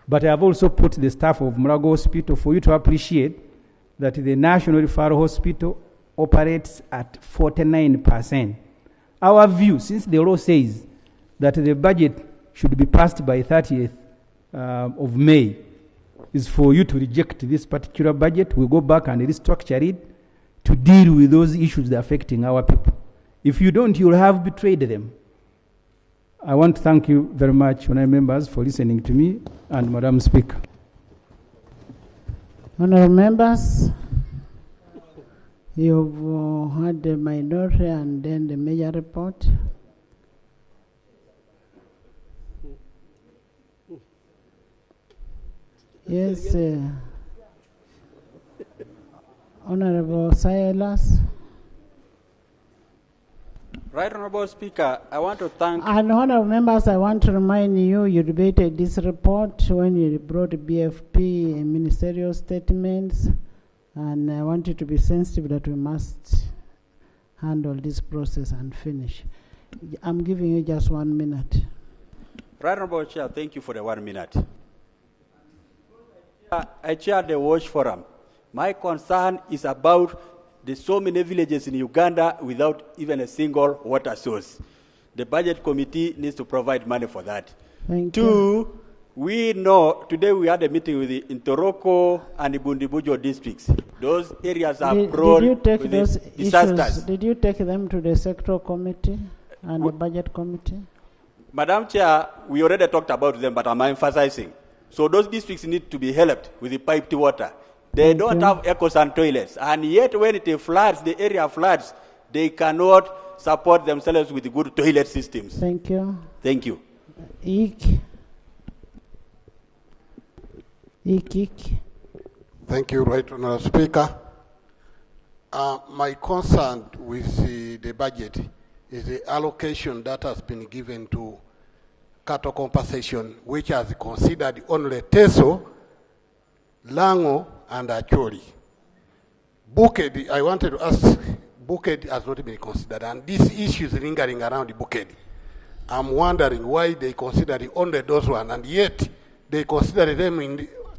But I have also put the staff of Murago Hospital for you to appreciate that the National Referral Hospital operates at 49%. Our view, since the law says that the budget should be passed by 30th of May, is for you to reject this particular budget. We go back and restructure it to deal with those issues that are affecting our people. If you don't, you'll have betrayed them. I want to thank you very much, honourable members, for listening to me, and Madam Speaker. Honourable members, you've had the minority and then the major report. Yes, Honourable Silas. Right Honourable Speaker, I want to thank... And honourable members, I want to remind you, you debated this report when you brought BFP and ministerial statements, and I want you to be sensitive that we must handle this process and finish. I'm giving you just 1 minute. Right Honourable Chair, thank you for the 1 minute. I chair the Watch Forum. My concern is about the so many villages in Uganda without even a single water source. The budget committee needs to provide money for that. Thank Two, you. we know, today we had a meeting with the Intoroko and the Bundibujo districts. Those areas are prone did you take with those the disasters. issues, did you take them to the sectoral committee and the budget committee? Madam Chair, we already talked about them, but I'm emphasizing. So those districts need to be helped with the piped water. They don't have ecos and toilets. And yet when it floods, the area floods, they cannot support themselves with good toilet systems. Thank you. Thank you. Eek. Thank you, Right Honourable Speaker. My concern with the budget is the allocation that has been given to cattle compensation, which has considered only Teso, Lango, and Acholi. Bukedi, I wanted to ask, Bukedi has not been considered, and these issues lingering around the Bukedi. I'm wondering why they considered only those one, and yet they consider them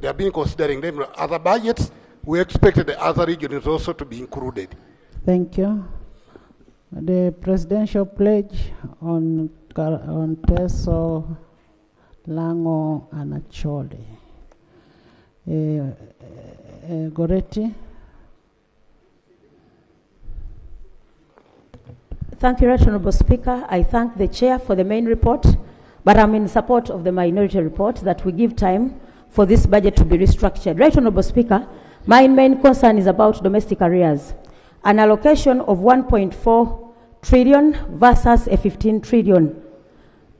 they have been considering them in other budgets. We expected the other regions also to be included. Thank you. The presidential pledge on Teso, Lango, and Acholi. Goretti. Thank you, Right Honourable Speaker. I thank the Chair for the main report. But I'm in support of the minority report that we give time for this budget to be restructured. Right, Honorable Speaker, my main concern is about domestic arrears. An allocation of 1.4 trillion versus a 15 trillion.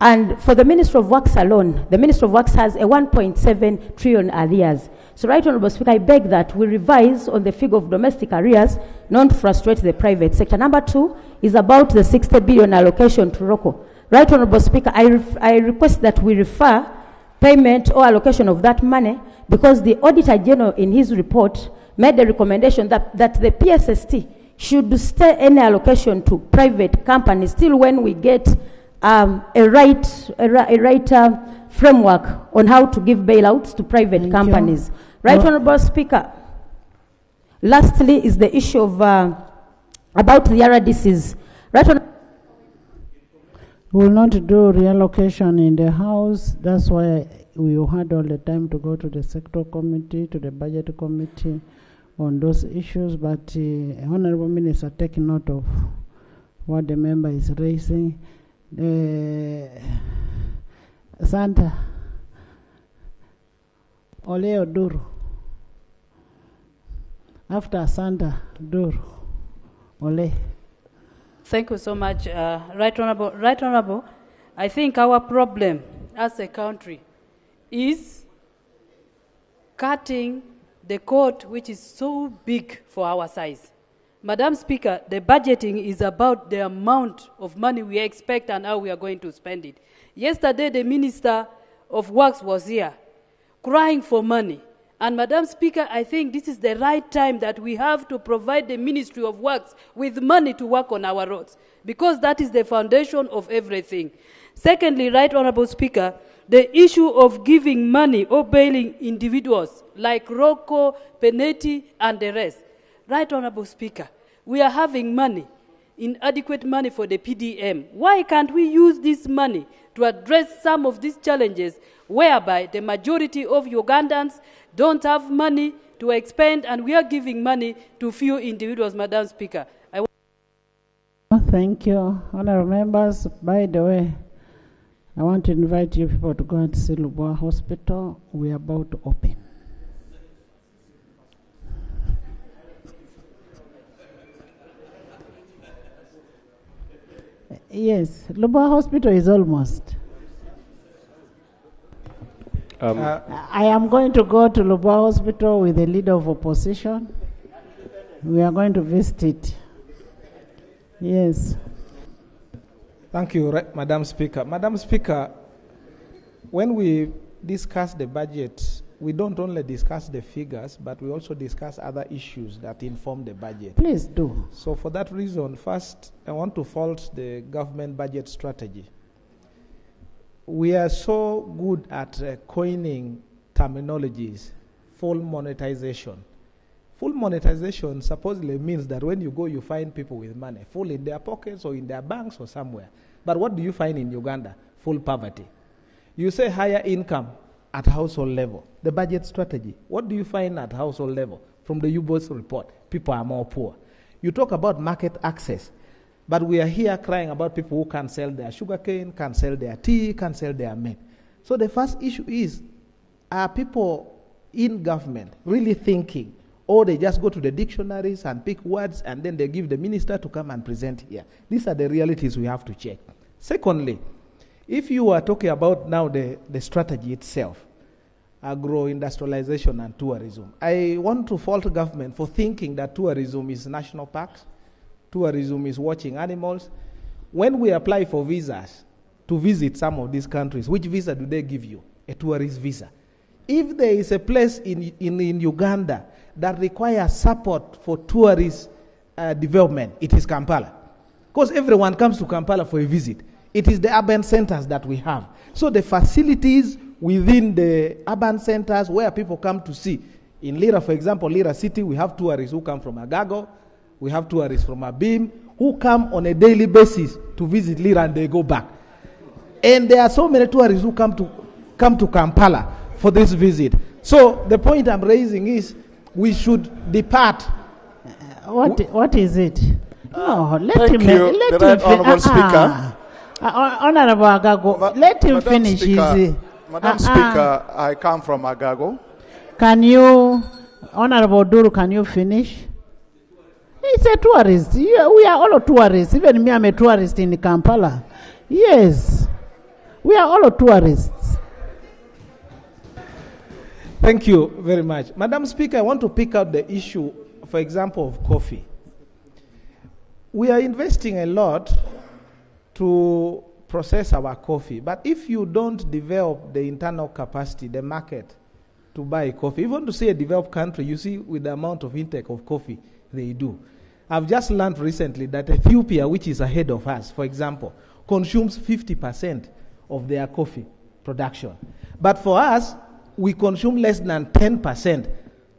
And for the Ministry of Works alone, the Ministry of Works has a 1.7 trillion arrears. So, Right Honorable Speaker, I beg that we revise on the figure of domestic arrears, not to frustrate the private sector. Number 2 is about the 60 billion allocation to ROCO. Right Honorable Speaker, I request that we refer payment or allocation of that money, because the Auditor General in his report made the recommendation that the PSST should stay any allocation to private companies till when we get a right framework on how to give bailouts to private companies. Right, Honorable Speaker. Lastly is the issue of about the RDCs. Right, we will not do reallocation in the House. That's why we had all the time to go to the sector committee, to the budget committee on those issues. But Honorable Minister, take note of what the member is raising. Santa Ole Oduru. After Santa Duru Ole. Thank you so much, Right Honorable. Right Honorable, I think our problem as a country is cutting the coat, which is so big for our size. Madam Speaker, the budgeting is about the amount of money we expect and how we are going to spend it. Yesterday, the Minister of Works was here crying for money. And Madam Speaker, I think this is the right time that we have to provide the Ministry of Works with money to work on our roads, because that is the foundation of everything. Secondly, Right Honorable Speaker, the issue of giving money or bailing individuals like Rocco, Penetti, and the rest. Right Honorable Speaker, we are having money, inadequate money for the PDM. Why can't we use this money to address some of these challenges whereby the majority of Ugandans don't have money to expend, and we are giving money to few individuals, Madam Speaker? Thank you. Honorable members, by the way, I want to invite you people to go and see Luboa Hospital. We are about to open. Yes, Luboa Hospital is almost. I am going to go to Luboa Hospital with the leader of opposition. We are going to visit it. Yes. Thank you, Madam Speaker. Madam Speaker, when we discuss the budget, we don't only discuss the figures, but we also discuss other issues that inform the budget. Please do. So for that reason, first, I want to fault the government budget strategy. We are so good at coining terminologies, full monetization. Full monetization supposedly means that when you go, you find people with money, full in their pockets or in their banks or somewhere. But what do you find in Uganda? Full poverty. You say higher income at household level. The budget strategy. What do you find at household level? From the UBOS report, people are more poor. You talk about market access. But we are here crying about people who can't sell their sugarcane, can't sell their tea, can't sell their milk. So the first issue is, are people in government really thinking, or they just go to the dictionaries and pick words and then they give the minister to come and present here? These are the realities we have to check. Secondly, if you are talking about now the strategy itself, agro-industrialization and tourism, I want to fault government for thinking that tourism is national parks. Tourism is watching animals. When we apply for visas to visit some of these countries, which visa do they give you? A tourist visa. If there is a place in Uganda that requires support for tourist development, it is Kampala. Because everyone comes to Kampala for a visit. It is the urban centers that we have. So the facilities within the urban centers where people come to see. In Lira, for example, Lira City, we have tourists who come from Agago. We have tourists from Abim who come on a daily basis to visit Lira and they go back. And there are so many tourists who come to Kampala for this visit. So the point I'm raising is we should depart. What is it? No, let thank him. you, Let the him Right Honourable Speaker. Honorable Agago, let him finish his... Madam Speaker, I come from Agago. Can you, Honorable Duru, can you finish? He's a tourist. We are all tourists. Even me, I'm a tourist in Kampala. Yes. We are all tourists. Thank you very much. Madam Speaker, I want to pick up the issue, for example, of coffee. We are investing a lot to process our coffee, but if you don't develop the internal capacity, the market, to buy coffee, even to say a developed country, you see with the amount of intake of coffee they do. I've just learned recently that Ethiopia, which is ahead of us, for example, consumes 50% of their coffee production. But for us, we consume less than 10%.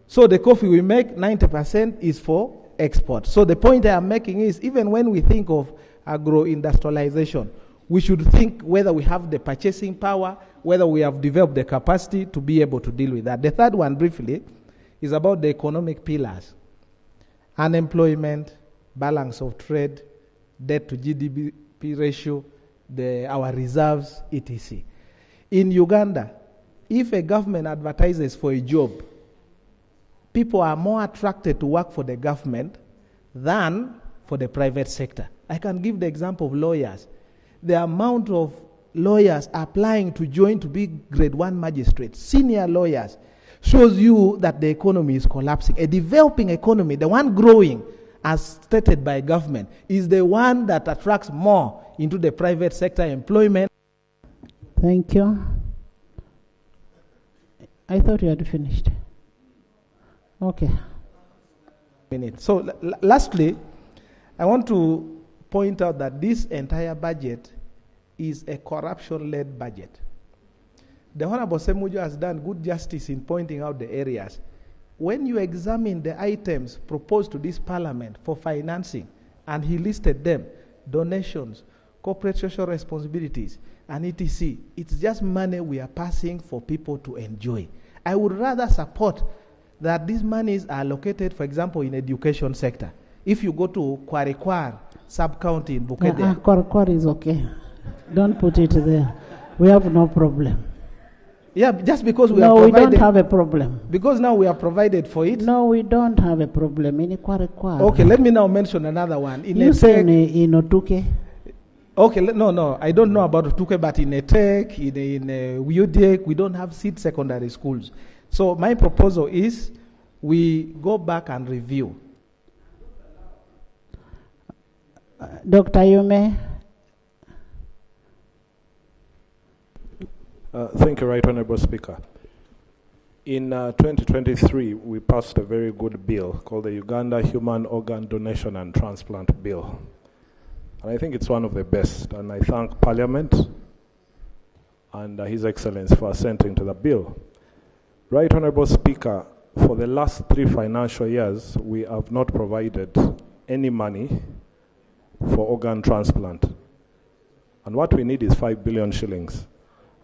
So the coffee we make, 90% is for export. So the point I am making is, even when we think of agro-industrialization, we should think whether we have the purchasing power, whether we have developed the capacity to be able to deal with that. The third one, briefly, is about the economic pillars. Unemployment, balance of trade, debt to GDP ratio, our reserves, etc. In Uganda, if a government advertises for a job, people are more attracted to work for the government than for the private sector. I can give the example of lawyers. The amount of lawyers applying to join to be grade 1 magistrates, senior lawyers, shows you that the economy is collapsing. A developing economy, the one growing, as stated by government, is the one that attracts more into the private sector employment. Thank you. I thought you had finished. Okay. So lastly, I want to point out that this entire budget is a corruption-led budget. The Honorable Semujo has done good justice in pointing out the areas. When you examine the items proposed to this parliament for financing, and he listed them, donations, corporate social responsibilities, and etc., it's just money we are passing for people to enjoy. I would rather support that these monies are allocated, for example, in education sector. If you go to Kwarikwar sub-county in Bukedea. Kwarikwar is okay. Don't put it there. We have no problem. Yeah, just because we no, are provided. No, we don't have a problem. Because now we are provided for it. No, we don't have a problem in Kwarikwar. Okay, let me now mention another one. In you say in Otuke? Okay, no, I don't know about Otuke, but in Etek, in Uyudek, we don't have seed secondary schools. So my proposal is we go back and review. Dr. Yume. Thank you, Right Honourable Speaker. In 2023, we passed a very good bill called the Uganda Human Organ Donation and Transplant Bill. And I think it's one of the best. And I thank Parliament and His Excellency for assenting to the bill. Right Honourable Speaker, for the last 3 financial years, we have not provided any money for organ transplant. And what we need is 5 billion shillings.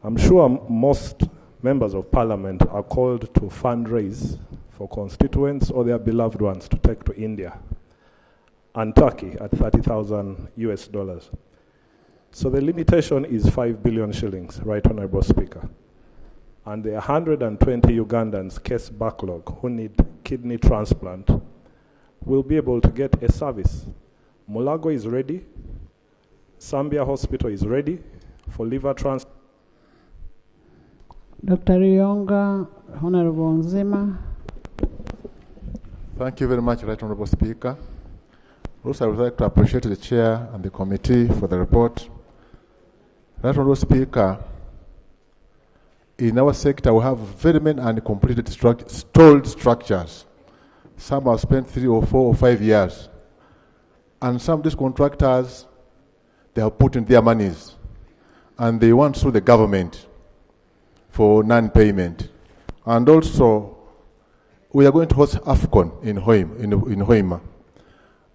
I'm sure most members of Parliament are called to fundraise for constituents or their beloved ones to take to India and Turkey at $30,000. So the limitation is 5 billion shillings, Right Honourable Speaker. And the 120 Ugandans case backlog who need kidney transplant will be able to get a service. Mulago is ready. Zambia Hospital is ready for liver transplant. Dr. Rionga, Honorable Nzima. Thank you very much, Right Honourable Speaker. Also, I would like to appreciate the Chair and the committee for the report. Right Honourable Speaker, in our sector, we have very many uncompleted stalled structures. Some have spent 3 or 4 or 5 years. And some of these contractors, they have put in their monies. And they want to sue the government for non-payment. And also, we are going to host AFCON in Hoima.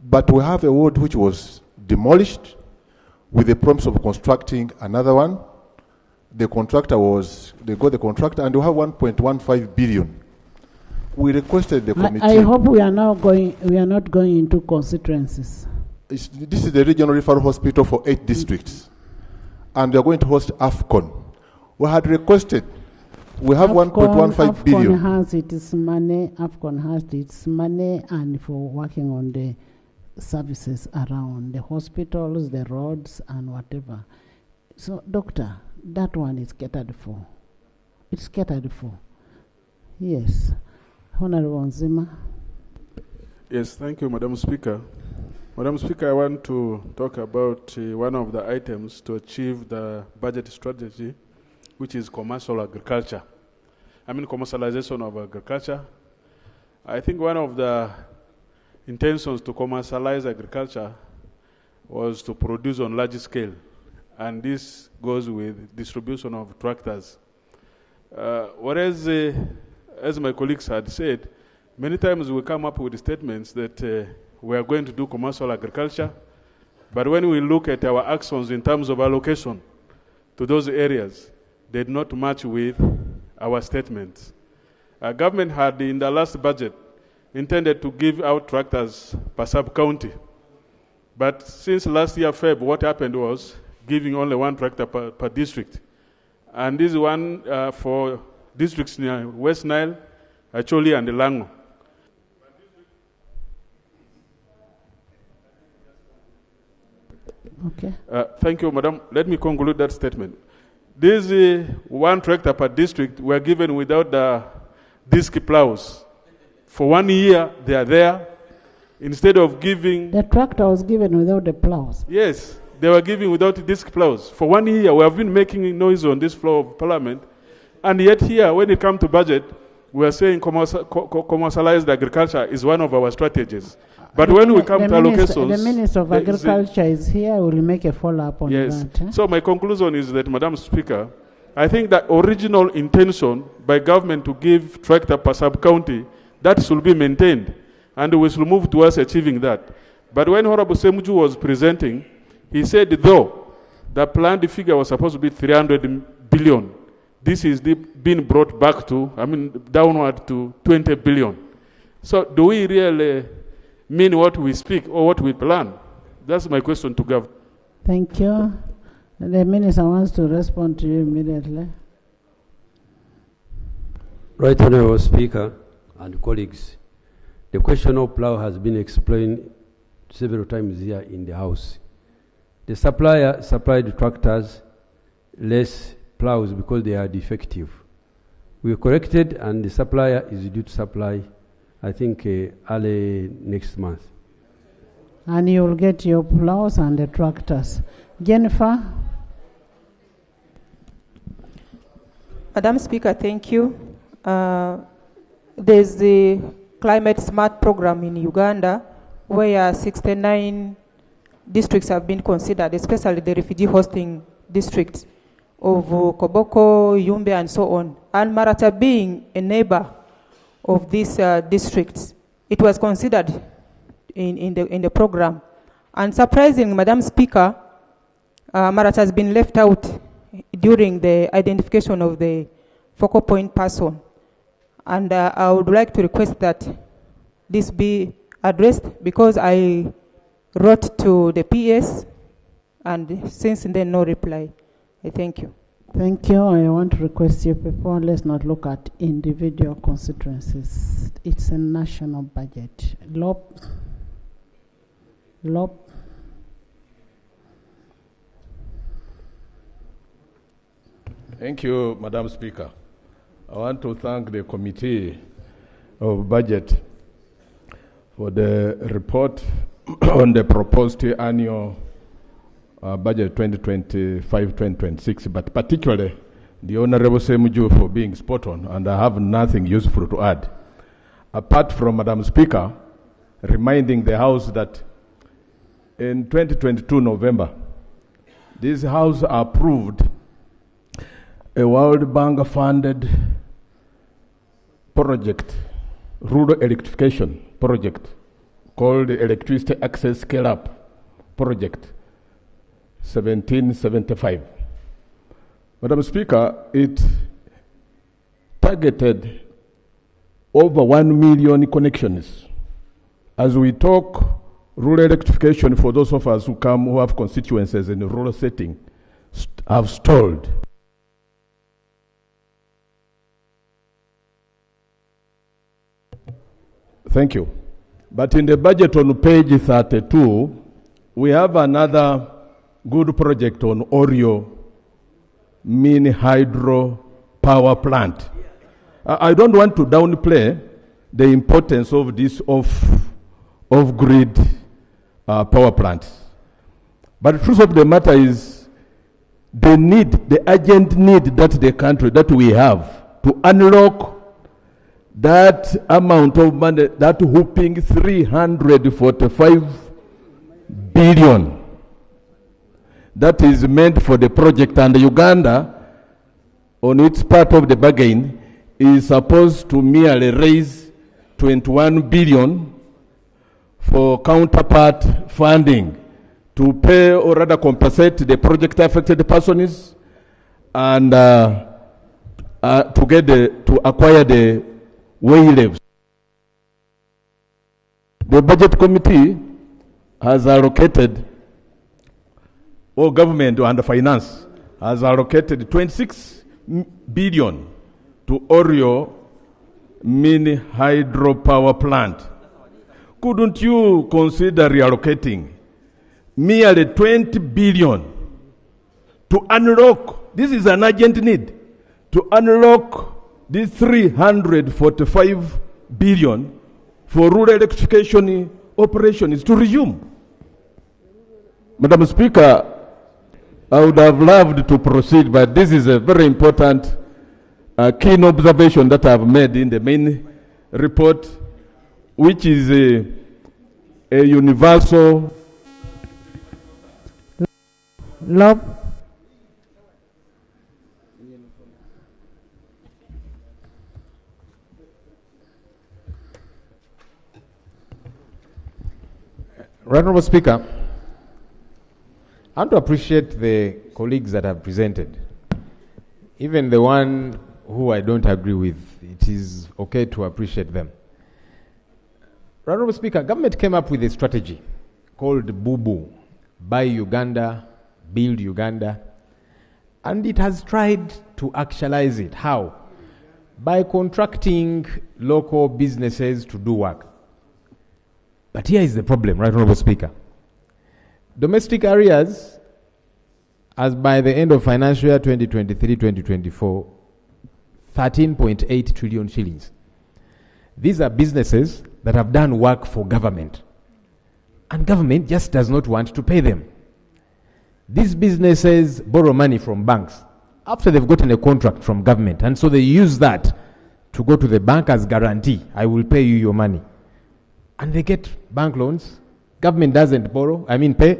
But we have a ward which was demolished with the promise of constructing another one. They got the contractor, and we have 1.15 billion. We requested the committee. I hope we are not going into constituencies. This is the regional referral hospital for 8 districts. and we are going to host AFCON. We had requested, we have 1.15 billion. AFCON has its money, AFCON has its money, and for working on the services around the hospitals, the roads, and whatever. So, Doctor, that one is catered for. It's catered for. Yes. Honorable Nzima. Yes, thank you, Madam Speaker. Madam Speaker, I want to talk about one of the items to achieve the budget strategy, which is commercial agriculture. Commercialization of agriculture. I think one of the intentions to commercialize agriculture was to produce on large scale, and this goes with distribution of tractors. Whereas, as my colleagues had said, many times we come up with statements that we are going to do commercial agriculture, but when we look at our actions in terms of allocation to those areas, they did not match with our statements. Our government had, in the last budget, intended to give out tractors per sub-county. But since last year, Feb, what happened was giving only one tractor per district. And this one for districts near West Nile, Acholi, and Lango. Okay. Thank you, Madam. Let me conclude that statement. This one tractor per district were given without the disc plows. For 1 year, they are there. Instead of giving... The tractor was given without the plows. Yes, they were giving without disc plows. For 1 year, we have been making noise on this floor of Parliament. And yet here, when it comes to budget, we are saying commercialized agriculture is one of our strategies. But when we come to allocations... The Minister of Agriculture is here. We will make a follow-up on that. So my conclusion is that, Madam Speaker, I think that original intention by government to give tractor per sub-county, that should be maintained. And we should move towards achieving that. But when Honorable Semuju was presenting, he said, though the planned figure was supposed to be 300 billion, this is being brought back to, downward to 20 billion. So do we really mean what we speak or what we plan? That's my question to government. Thank you. The Minister wants to respond to you immediately. Right Honorable Speaker and colleagues, the question of plough has been explained several times here in the House. The supplier supplied tractors less ploughs because they are defective. We corrected, and the supplier is due to supply, I think, early next month. And you will get your plows and the tractors. Jennifer? Madam Speaker, thank you. There's the Climate Smart program in Uganda, where 69 districts have been considered, especially the refugee hosting districts of Koboko, Yumbe, and so on. And Marata being a neighbor of these districts, it was considered in the program. And surprisingly, Madam Speaker, Marata has been left out during the identification of the focal point person. And I would like to request that this be addressed, because I wrote to the PS, and since then no reply. I thank you. Thank you. I want to request you people, let's not look at individual constituencies. It's a national budget. Lop. Thank you, Madam Speaker. I want to thank the Committee of Budget for the report on the proposed annual budget 2025-2026, but particularly the Honorable Semuju for being spot on, and I have nothing useful to add. Apart from, Madam Speaker, reminding the House that in 2022 November, this House approved a World Bank funded project, rural electrification project, called the Electricity Access Scale Up Project 1775. Madam Speaker, it targeted over 1 million connections. As we talk rural electrification, for those of us who have constituencies in a rural setting, have stalled. Thank you. But in the budget on page 32, we have another good project on Oreo mini hydro power plant. I don't want to downplay the importance of this off-grid power plant. But the truth of the matter is the urgent need that the country, that we have to unlock that amount of money, that whooping 345 billion that is meant for the project, and Uganda, on its part of the bargain, is supposed to merely raise 21 billion for counterpart funding to pay or rather compensate the project affected persons and to acquire the waivers. The budget committee has allocated, or government and finance has allocated 26 billion to Oreo mini hydropower plant. Couldn't you consider reallocating merely 20 billion to unlock, this is an urgent need, to unlock this 345 billion for rural electrification operations to resume? Madam Speaker, I would have loved to proceed, but this is a very important keen observation that I have made in the main report, which is a universal Lob. Right Honourable Speaker, I want to appreciate the colleagues that have presented. Even the one who I don't agree with, it is okay to appreciate them. Right Honourable Speaker, government came up with a strategy called BUBU, Buy Uganda, Build Uganda, and it has tried to actualize it. How? By contracting local businesses to do work. But here is the problem, Right Honourable Speaker. Domestic areas, as by the end of financial year 2023-2024, 13.8 trillion shillings. These are businesses that have done work for government, and government just does not want to pay them. These businesses borrow money from banks after they've gotten a contract from government, and so they use that to go to the bank as guarantee, I will pay you your money. And they get bank loans. Government doesn't pay,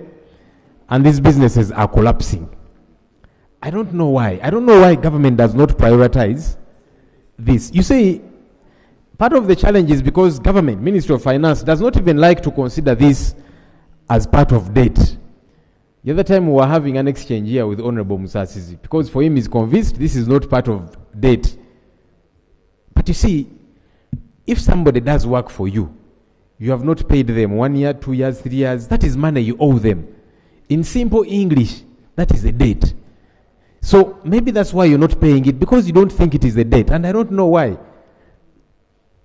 and these businesses are collapsing. I don't know why. I don't know why government does not prioritize this. You see, part of the challenge is because government, Ministry of Finance, does not even like to consider this as part of debt. The other time we were having an exchange here with Honorable Musasizi, because for him he's convinced this is not part of debt. But you see, if somebody does work for you, you have not paid them 1 year, 2 years, 3 years, that is money you owe them. In simple English, that is a debt. So maybe that's why you're not paying it, because you don't think it is a debt, and I don't know why.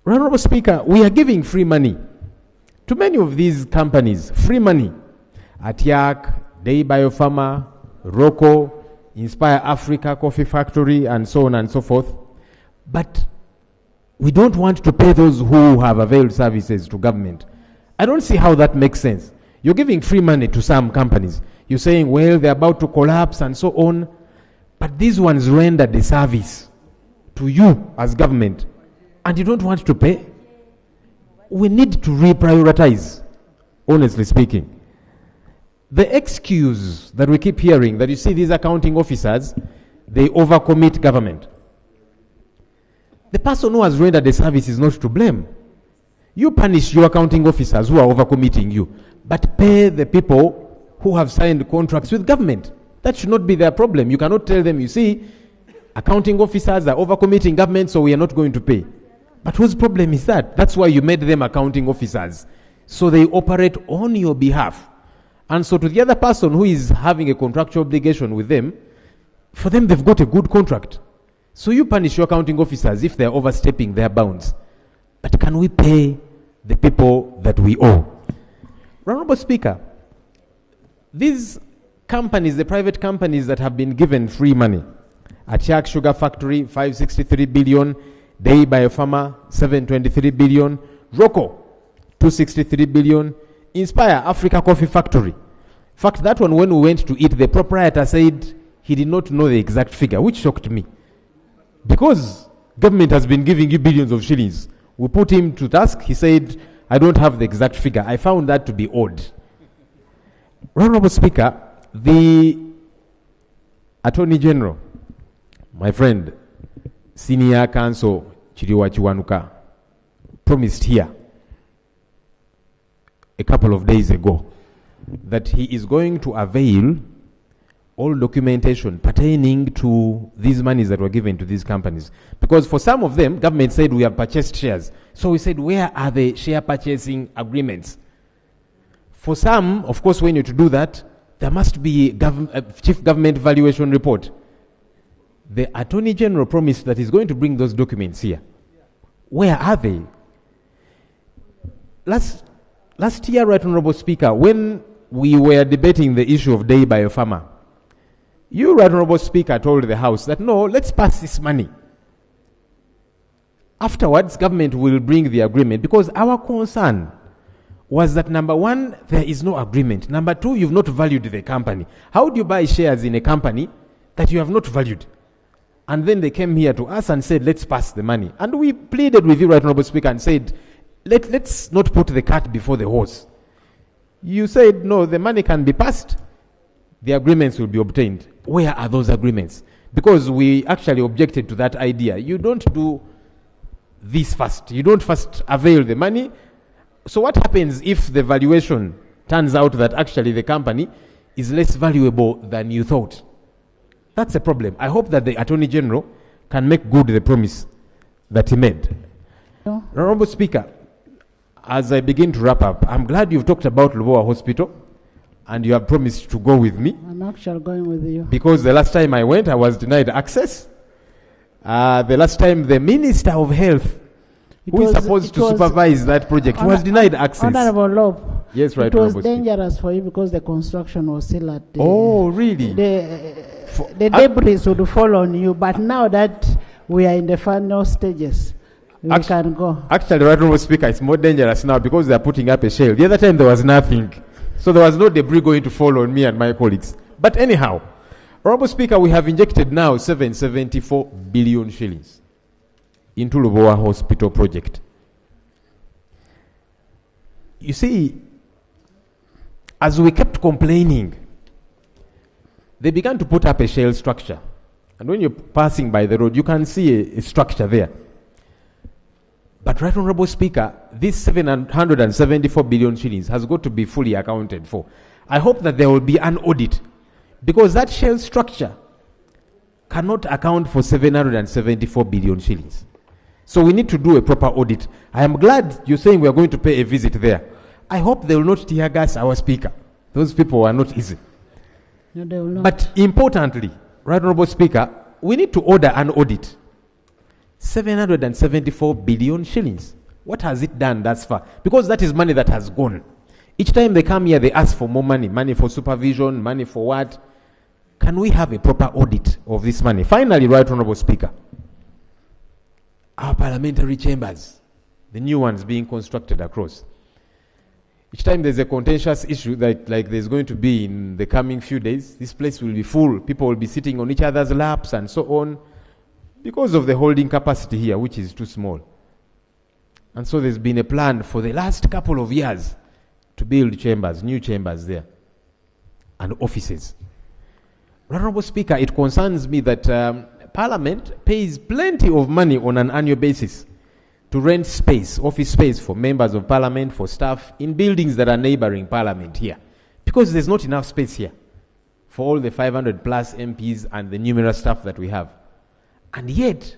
Honourable Speaker, we are giving free money to many of these companies, free money. Atiak, Day Biopharma, Rocco, Inspire Africa, Coffee Factory, and so on and so forth. But we don't want to pay those who have availed services to government. I don't see how that makes sense. You're giving free money to some companies. You're saying, well, they're about to collapse and so on. But these ones render the service to you as government, and you don't want to pay. We need to reprioritize, honestly speaking. The excuse that we keep hearing, that you see these accounting officers, they overcommit government. The person who has rendered the service is not to blame. You punish your accounting officers who are overcommitting you, but pay the people who have signed contracts with government. That should not be their problem. You cannot tell them, you see, accounting officers are overcommitting government, so we are not going to pay. But whose problem is that? That's why you made them accounting officers. So they operate on your behalf. And so to the other person who is having a contractual obligation with them, for them they've got a good contract. So you punish your accounting officers if they're overstepping their bounds. But can we pay the people that we owe? Honorable Speaker, these companies, the private companies that have been given free money, Achak Sugar Factory, 563 billion, Day Biopharma, 723 billion, Rocco, 263 billion, Inspire Africa Coffee Factory. In fact, that one, when we went to eat, the proprietor said he did not know the exact figure, which shocked me. Because government has been giving you billions of shillings. We put him to task. He said, I don't have the exact figure. I found that to be odd. Honorable Speaker, the Attorney General, my friend, Senior Counsel Chiriwa Chiwanuka, promised here a couple of days ago that he is going to avail all documentation pertaining to these monies that were given to these companies. Because for some of them, government said we have purchased shares. So we said, where are the share purchasing agreements? For some, of course, when you to do that, there must be a chief government valuation report. The Attorney General promised that he's going to bring those documents here. Where are they? Last year, Right Honorable Speaker, when we were debating the issue of Day Biopharma, you, Right Honorable Speaker, told the House that no, let's pass this money. Afterwards, government will bring the agreement, because our concern was that, number one, there is no agreement. Number two, you've not valued the company. How do you buy shares in a company that you have not valued? And then they came here to us and said, let's pass the money. And we pleaded with you, Right Honorable Speaker, and said, let's not put the cart before the horse. You said, no, the money can be passed. The agreements will be obtained. Where are those agreements? Because we actually objected to that idea. You don't do this first. You don't first avail the money. So what happens if the valuation turns out that actually the company is less valuable than you thought? That's a problem. I hope that the Attorney General can make good the promise that he made. No. Honorable Speaker, as I begin to wrap up, I'm glad you've talked about Lubowa Hospital and you have promised to go with me. I'm actually going with you. Because the last time I went, I was denied access. The last time the Minister of Health, who is supposed to supervise that project, was denied access. Honorable Lob, yes, right. It was dangerous for you because the construction was still at the... Oh, really? The debris would fall on you, but now that we are in the final stages, we can go. Actually, Right Honorable Speaker, it's more dangerous now because they are putting up a shell. The other time there was nothing. So there was no debris going to fall on me and my colleagues. But anyhow, Honorable Speaker, we have injected now 774 billion shillings into Lubowa Hospital project. You see, as we kept complaining, they began to put up a shell structure. And when you're passing by the road, you can see a structure there. But Right Honorable Speaker, this 774 billion shillings has got to be fully accounted for. I hope that there will be an audit, because that shell structure cannot account for 774 billion shillings. So we need to do a proper audit. I am glad you're saying we are going to pay a visit there. I hope they will not tear gas our Speaker. Those people are not easy. No, they will not. But importantly, Right Honorable Speaker, we need to order an audit. 774 billion shillings. What has it done thus far? Because that is money that has gone. Each time they come here, they ask for more money. Money for supervision, money for what? Can we have a proper audit of this money? Finally, Right Honorable Speaker, our parliamentary chambers, the new ones being constructed across. Each time there's a contentious issue that like there's going to be in the coming few days, this place will be full. People will be sitting on each other's laps and so on, because of the holding capacity here, which is too small. And so there's been a plan for the last couple of years to build chambers, new chambers there, and offices. Honorable Speaker, it concerns me that Parliament pays plenty of money on an annual basis to rent space, office space for members of Parliament, for staff, in buildings that are neighboring Parliament here. Because there's not enough space here for all the 500 plus MPs and the numerous staff that we have. And yet,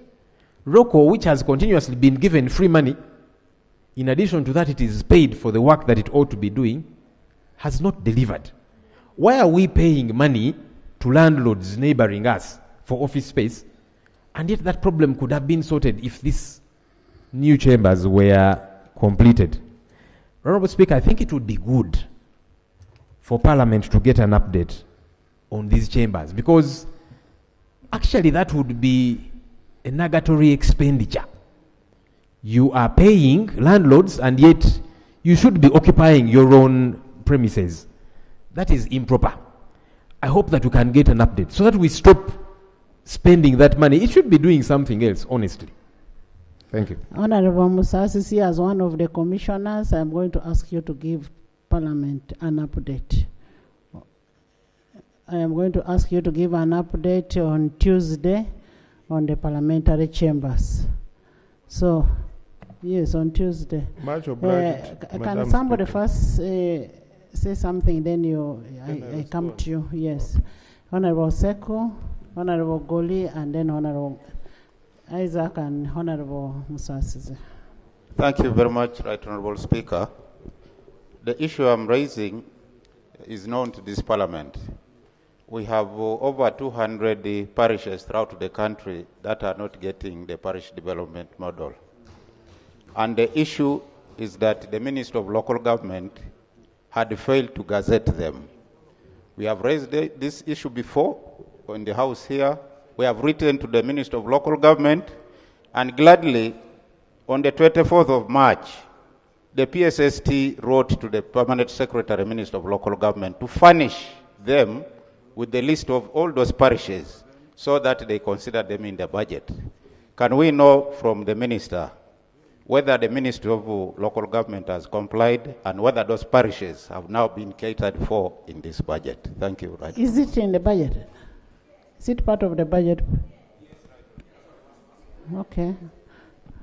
ROCO, which has continuously been given free money, in addition to that it is paid for the work that it ought to be doing, has not delivered. Why are we paying money to landlords neighboring us for office space? And yet that problem could have been sorted if these new chambers were completed. Honorable Speaker, I think it would be good for Parliament to get an update on these chambers, because actually that would be a nugatory expenditure. You are paying landlords and yet you should be occupying your own premises. That is improper. I hope that we can get an update so that we stop spending that money. It should be doing something else, honestly. Thank you. Honorable Musasisi, as one of the commissioners, I'm going to ask you to give Parliament an update. I am going to ask you to give an update on Tuesday on the parliamentary chambers. So, yes, on Tuesday. Much obliged, can somebody first say something, then I come to you. Yes. Honorable Seko, Honorable Goli, and then Honorable Isaac and Honorable Musasisi. Thank you very much, Right Honorable Speaker. The issue I'm raising is known to this Parliament. We have over 200 parishes throughout the country that are not getting the parish development model. And the issue is that the Minister of Local Government had failed to gazette them. We have raised this issue before in the House here. We have written to the Minister of Local Government, and gladly, on the 24th of March, the PSST wrote to the Permanent Secretary, Minister of Local Government, to furnish them with the list of all those parishes so that they consider them in the budget. Can we know from the Minister whether the Ministry of Local Government has complied and whether those parishes have now been catered for in this budget? Thank you. Right. Is it in the budget? Is it part of the budget? Okay.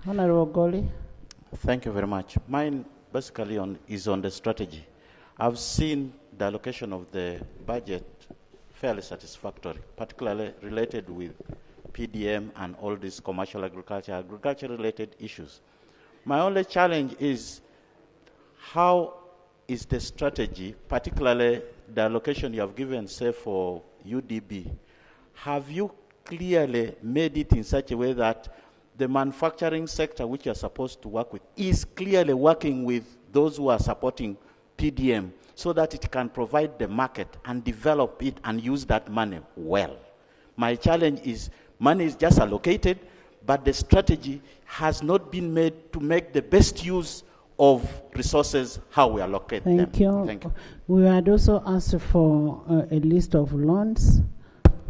Honorable Goli. Thank you very much. Mine basically is on the strategy. I've seen the allocation of the budget fairly satisfactory, particularly related with PDM and all these commercial agriculture-related issues. My only challenge is how is the strategy, particularly the allocation you have given, say, for UDB, have you clearly made it in such a way that the manufacturing sector, which you are supposed to work with, is clearly working with those who are supporting PDM so that it can provide the market and develop it and use that money well? My challenge is money is just allocated, but the strategy has not been made to make the best use of resources, how we allocate them. Thank you. Thank you. We had also asked for a list of loans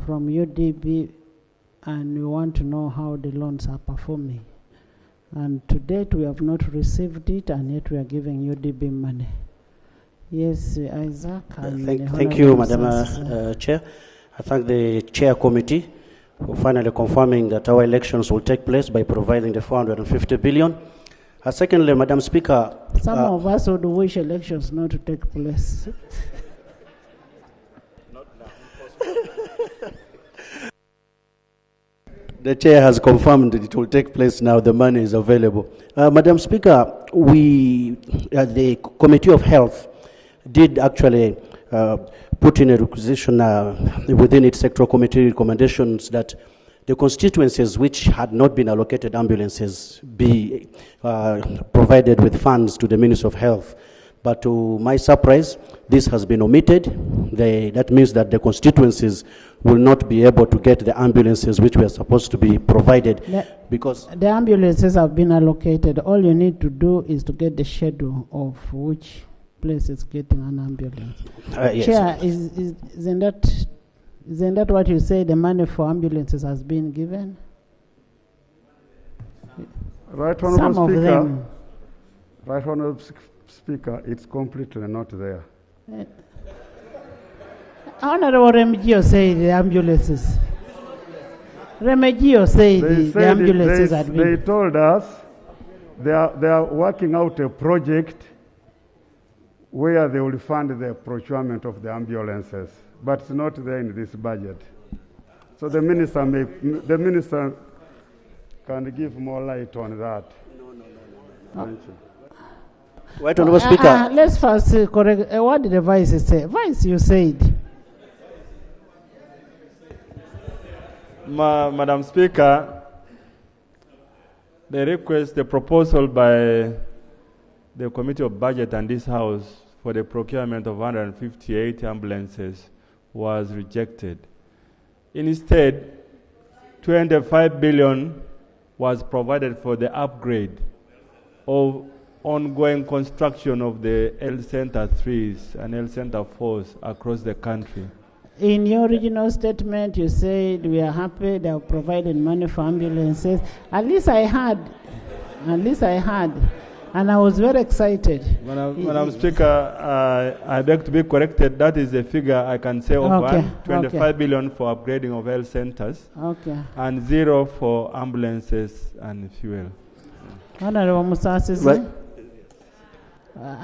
from UDB, and we want to know how the loans are performing. And to date, we have not received it, and yet we are giving UDB money. Yes, Isaac. Thank you, Madam Chair. I thank the Chair Committee for finally confirming that our elections will take place by providing the 450 billion. Secondly, Madam Speaker. Some of us would wish elections not to take place. The Chair has confirmed that it will take place now. The money is available. Madam Speaker, the Committee of Health did actually put in a requisition within its sectoral committee recommendations that the constituencies which had not been allocated ambulances be provided with funds to the Ministry of Health. But to my surprise, this has been omitted. That means that the constituencies will not be able to get the ambulances which were supposed to be provided because the ambulances have been allocated. All you need to do is to get the schedule of which place is getting an ambulance. Yes. Chair, isn't that what you say? The money for ambulances has been given. Right, Honourable Some Speaker. of them. Right, Honourable Speaker, it's completely not there. Honourable Remigio said the ambulances. Remigio said the ambulances had been. They told us they are working out a project where they will fund the procurement of the ambulances, but it's not there in this budget. So the minister can give more light on that. Thank you. Right, Honourable Speaker. Let's first correct. What did the Vice say? Vice, you said Madam Speaker, the proposal by the Committee of Budget and this House for the procurement of 158 ambulances was rejected. Instead, 25 billion was provided for the upgrade of ongoing construction of the Health Center 3s and Health Center 4s across the country. In your original statement, you said we are happy they have provided money for ambulances. At least I had. And I was very excited. Madam Speaker, I beg to be corrected. That is the figure I can say of 25 billion for upgrading of health centers, and 0 for ambulances and fuel. Honorable Musasi. Right.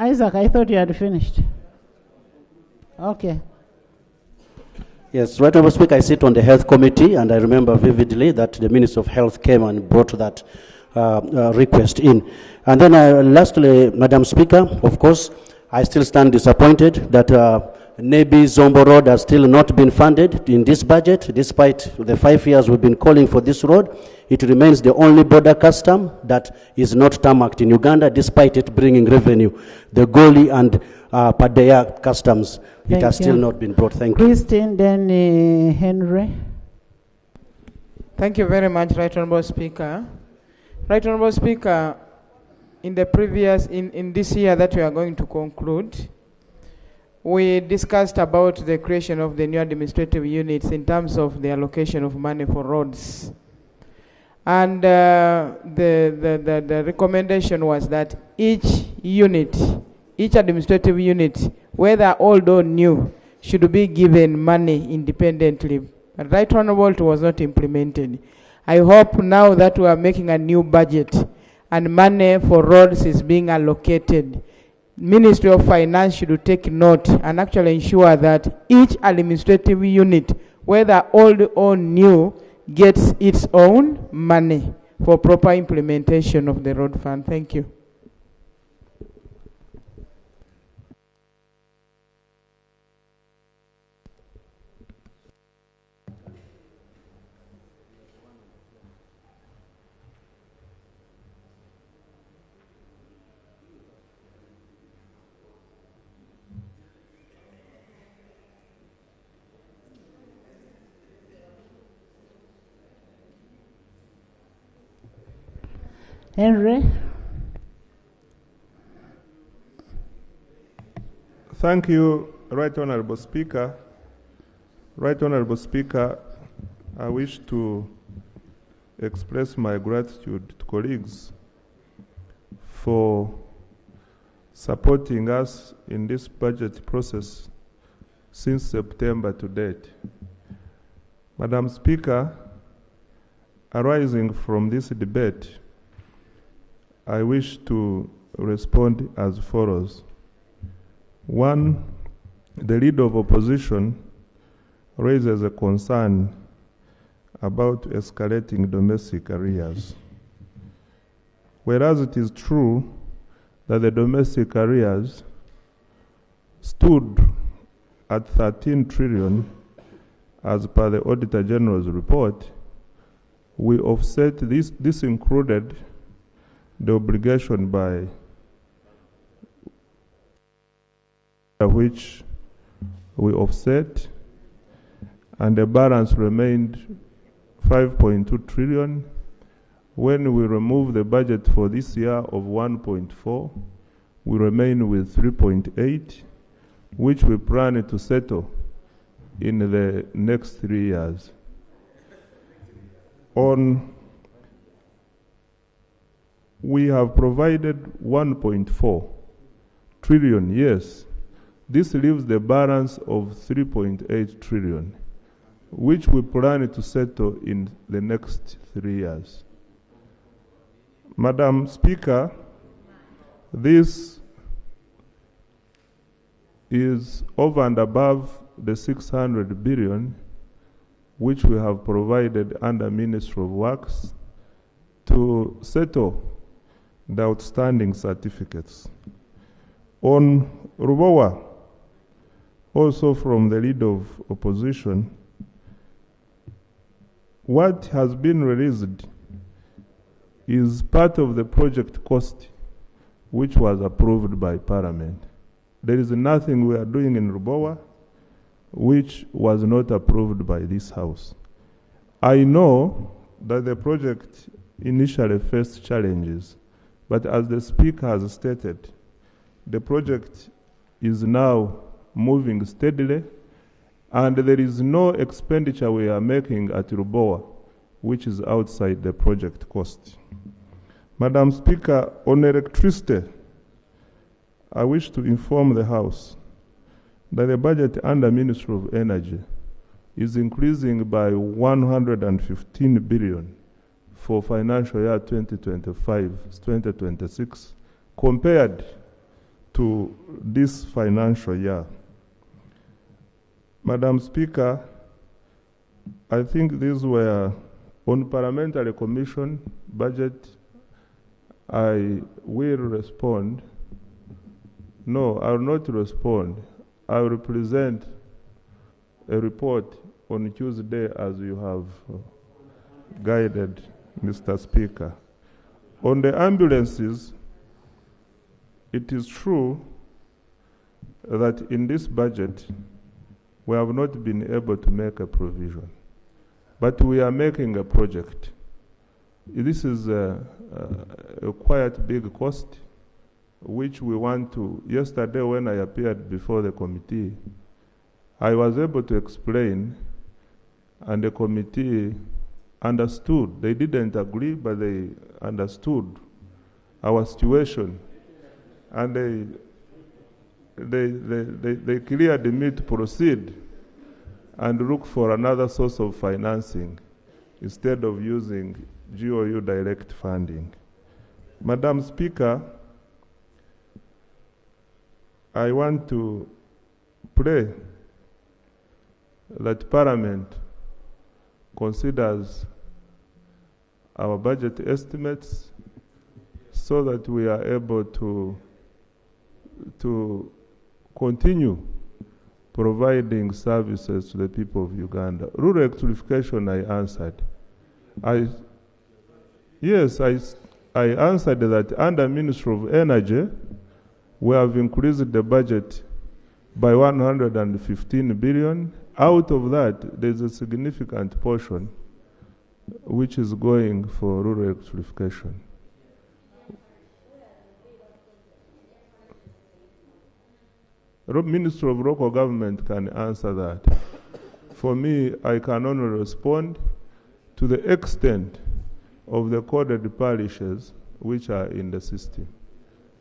Isaac, I thought you had finished. Okay. Yes, right, Honorable Speaker, I sit on the Health Committee, and I remember vividly that the Minister of Health came and brought that request in. And then lastly, Madam Speaker, of course, I still stand disappointed that Nebi Zombo Road has still not been funded in this budget, despite the 5 years we've been calling for this road. It remains the only border custom that is not tarmacked in Uganda, despite it bringing revenue. The Goli and Padea customs, it has still not been brought. Thank you. Christine, then Henry. Thank you very much, Right Honourable Speaker. Right Honourable Speaker, in this year that we are going to conclude, we discussed about the creation of the new administrative units in terms of the allocation of money for roads. And the recommendation was that each administrative unit, whether old or new, should be given money independently. But Right Honourable, it was not implemented. I hope now that we are making a new budget and money for roads is being allocated, Ministry of Finance should take note and actually ensure that each administrative unit, whether old or new, gets its own money for proper implementation of the road fund. Thank you. Henry. Thank you, Right Honourable Speaker. Right Honourable Speaker, I wish to express my gratitude to colleagues for supporting us in this budget process since September to date. Madam Speaker, arising from this debate, I wish to respond as follows. One, the leader of opposition raises a concern about escalating domestic arrears. Whereas it is true that the domestic arrears stood at 13 trillion as per the Auditor General's report, we offset this included the obligation by which we offset, and the balance remained 5.2 trillion. When we remove the budget for this year of 1.4, we remain with 3.8, which we plan to settle in the next 3 years. We have provided 1.4 trillion, yes. This leaves the balance of 3.8 trillion, which we plan to settle in the next 3 years. Madam Speaker, this is over and above the 600 billion which we have provided under Ministry of Works to settle the outstanding certificates. On Rubowa, also from the leader of opposition, what has been released is part of the project cost which was approved by Parliament. There is nothing we are doing in Rubowa which was not approved by this House. I know that the project initially faced challenges, but as the Speaker has stated, the project is now moving steadily, and there is no expenditure we are making at Rubowa which is outside the project cost. Madam Speaker, on electricity, I wish to inform the House that the budget under Ministry of Energy is increasing by 115 billion for financial year 2025-2026 compared to this financial year. Madam Speaker, I think these were on parliamentary commission budget. I will respond. No, I will not respond. I will present a report on Tuesday as you have guided, Mr. Speaker. On the ambulances, it is true that in this budget, we have not been able to make a provision, but we are making a project. This is a quite big cost, which we want to. Yesterday, when I appeared before the committee, I was able to explain, and the committee understood. They didn't agree, but they understood our situation, and they cleared me to proceed and look for another source of financing instead of using GOU direct funding. Madam Speaker, I want to pray that Parliament considers our budget estimates so that we are able to continue providing services to the people of Uganda. Rural electrification, I answered. I answered that under Ministry of Energy, we have increased the budget by 115 billion. Out of that, there's a significant portion which is going for rural electrification. Minister of Local Government can answer that. For me, I can only respond to the extent of the coded parishes which are in the system.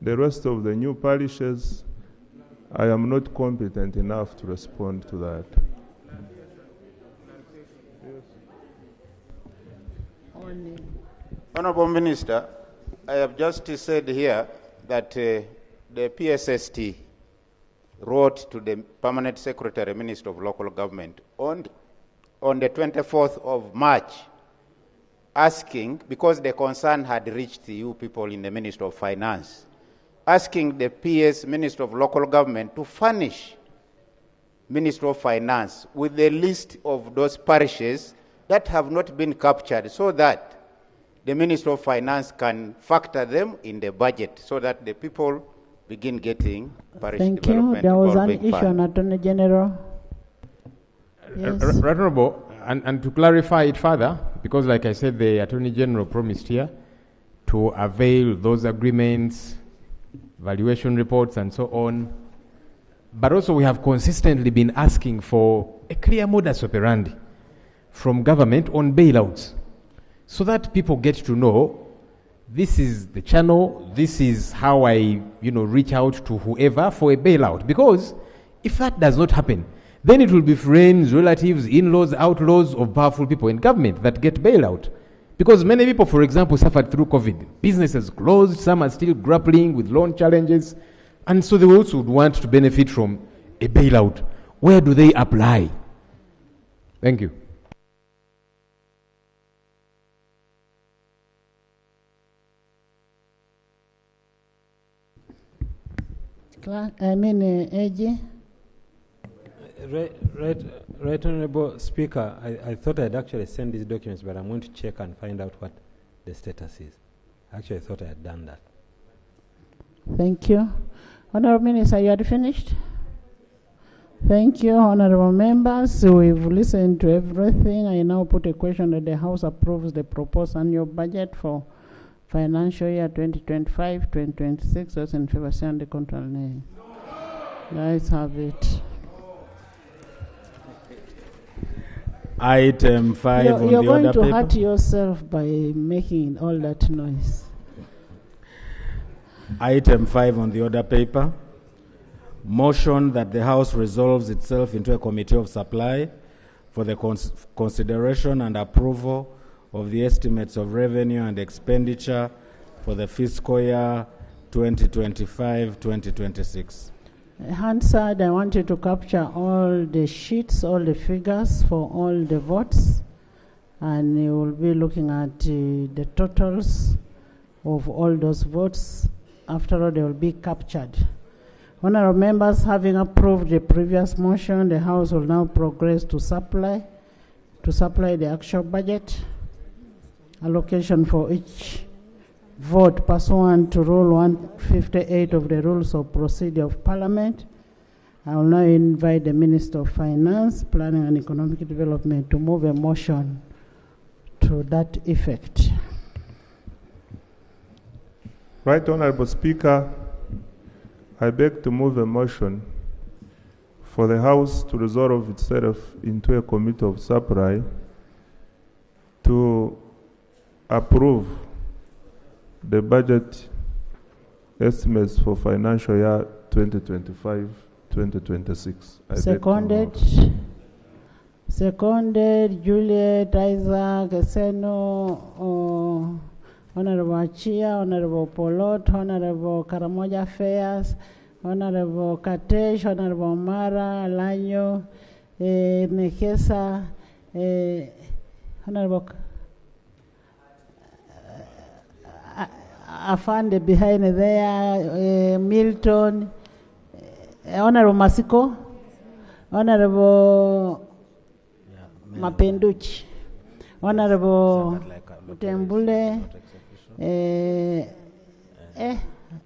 The rest of the new parishes, I am not competent enough to respond to that. Honorable Minister, I have just said here that the PSST wrote to the Permanent Secretary, Minister of Local Government, on the 24th of March, asking, because the concern had reached you people in the Ministry of Finance, asking the PS, Minister of Local Government, to furnish Ministry of Finance with the list of those parishes that have not been captured, so that the Ministry of Finance can factor them in the budget, so that the people begin getting parish development. Thank you. There was an revolving issue fund. on Attorney General. Yes. Honorable, and to clarify it further, because like I said, the Attorney General promised here to avail those agreements, valuation reports, and so on. But also we have consistently been asking for a clear modus operandi from government on bailouts, so that people get to know this is the channel, this is how I reach out to whoever for a bailout. Because if that does not happen, then it will be friends, relatives, in-laws, outlaws of powerful people in government that get bailout. Because many people, for example, suffered through COVID. Businesses closed, some are still grappling with loan challenges, and so they also would want to benefit from a bailout. Where do they apply? Thank you. AG. Right Honorable Speaker, I thought I'd actually send these documents, but I'm going to check and find out what the status is. Actually, I thought I had done that. Thank you. Honorable Minister, you had finished? Thank you, honorable members. We've listened to everything. I now put a question that the House approves the proposed annual budget for financial year 2025-2026. Those in favor say on the contrary, nay. Let's have it. Item 5 on the order paper. You're going to hurt yourself by making all that noise. Item 5 on the order paper. Motion that the House resolves itself into a committee of supply for the consideration and approval of the estimates of revenue and expenditure for the fiscal year 2025-2026. Hansard, I want you to capture all the sheets, all the figures for all the votes, and you will be looking at the totals of all those votes. After all, they will be captured. Honorable members, having approved the previous motion, the House will now progress to supply the actual budget. Allocation for each vote pursuant to Rule 158 of the Rules of Procedure of Parliament. I will now invite the Minister of Finance, Planning and Economic Development to move a motion to that effect. Right Honorable Speaker, I beg to move a motion for the House to resolve itself into a committee of supply to approve the budget estimates for financial year 2025-2026. Seconded, Juliet, Isaac, Eseno, Honorable Achia, Honorable Polot, Honorable Karamoja Fayas, Honorable Katesh, Honorable Mara, Alanyo, Nekesa, Honorable Afande behind there, Milton, Honorable Masiko, Honorable Mapenduchi, Honorable Tembule.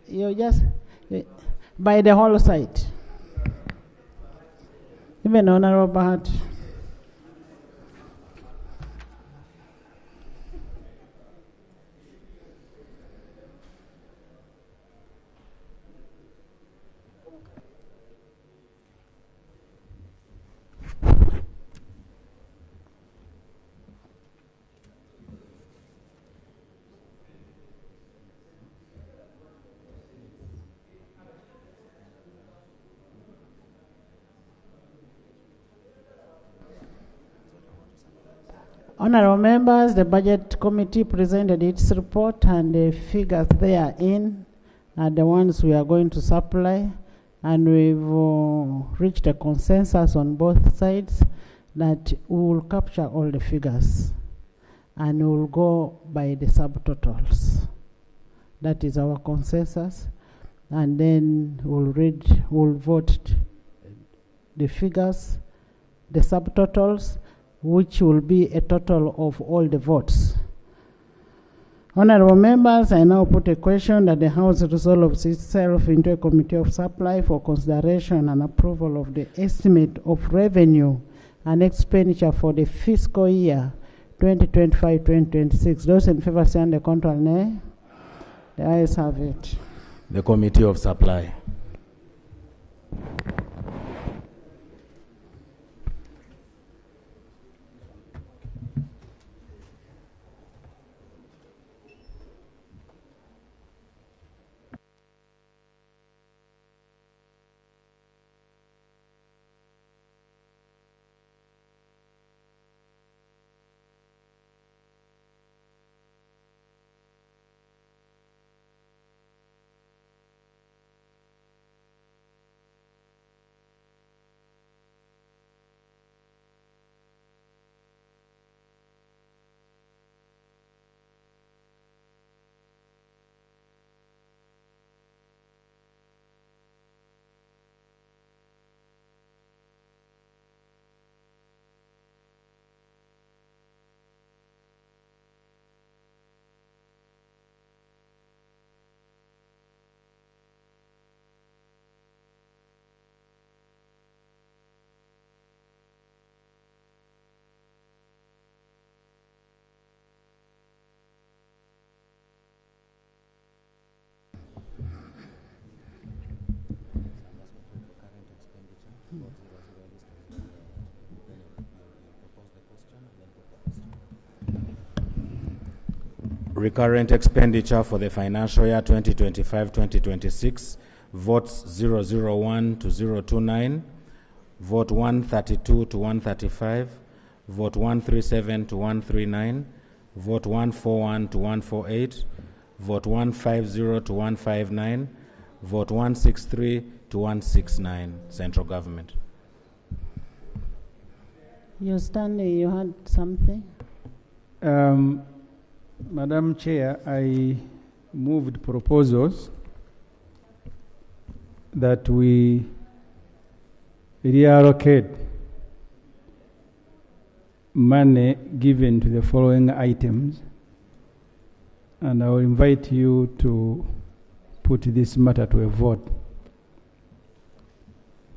You just by the whole side. Even Honorable Bahat. Honorable members, the Budget Committee presented its report, and the figures therein are the ones we are going to supply, and we've reached a consensus on both sides that we will capture all the figures and we will go by the subtotals. That is our consensus, and then we'll vote the figures, the subtotals, which will be a total of all the votes. Honorable members, I now put a question that the House resolves itself into a committee of supply for consideration and approval of the estimate of revenue and expenditure for the fiscal year 2025-2026. Those in favor say on the contrary, nay. The ayes have it. The committee of supply. recurrent expenditure for the financial year 2025-2026, votes 001 to 029, vote 132 to 135, vote 137 to 139, vote 141 to 148, vote 150 to 159, vote 163 to 169, central government. You Stanley, you had something? Madam Chair, I moved proposals that we reallocate money given to the following items, and I will invite you to put this matter to a vote.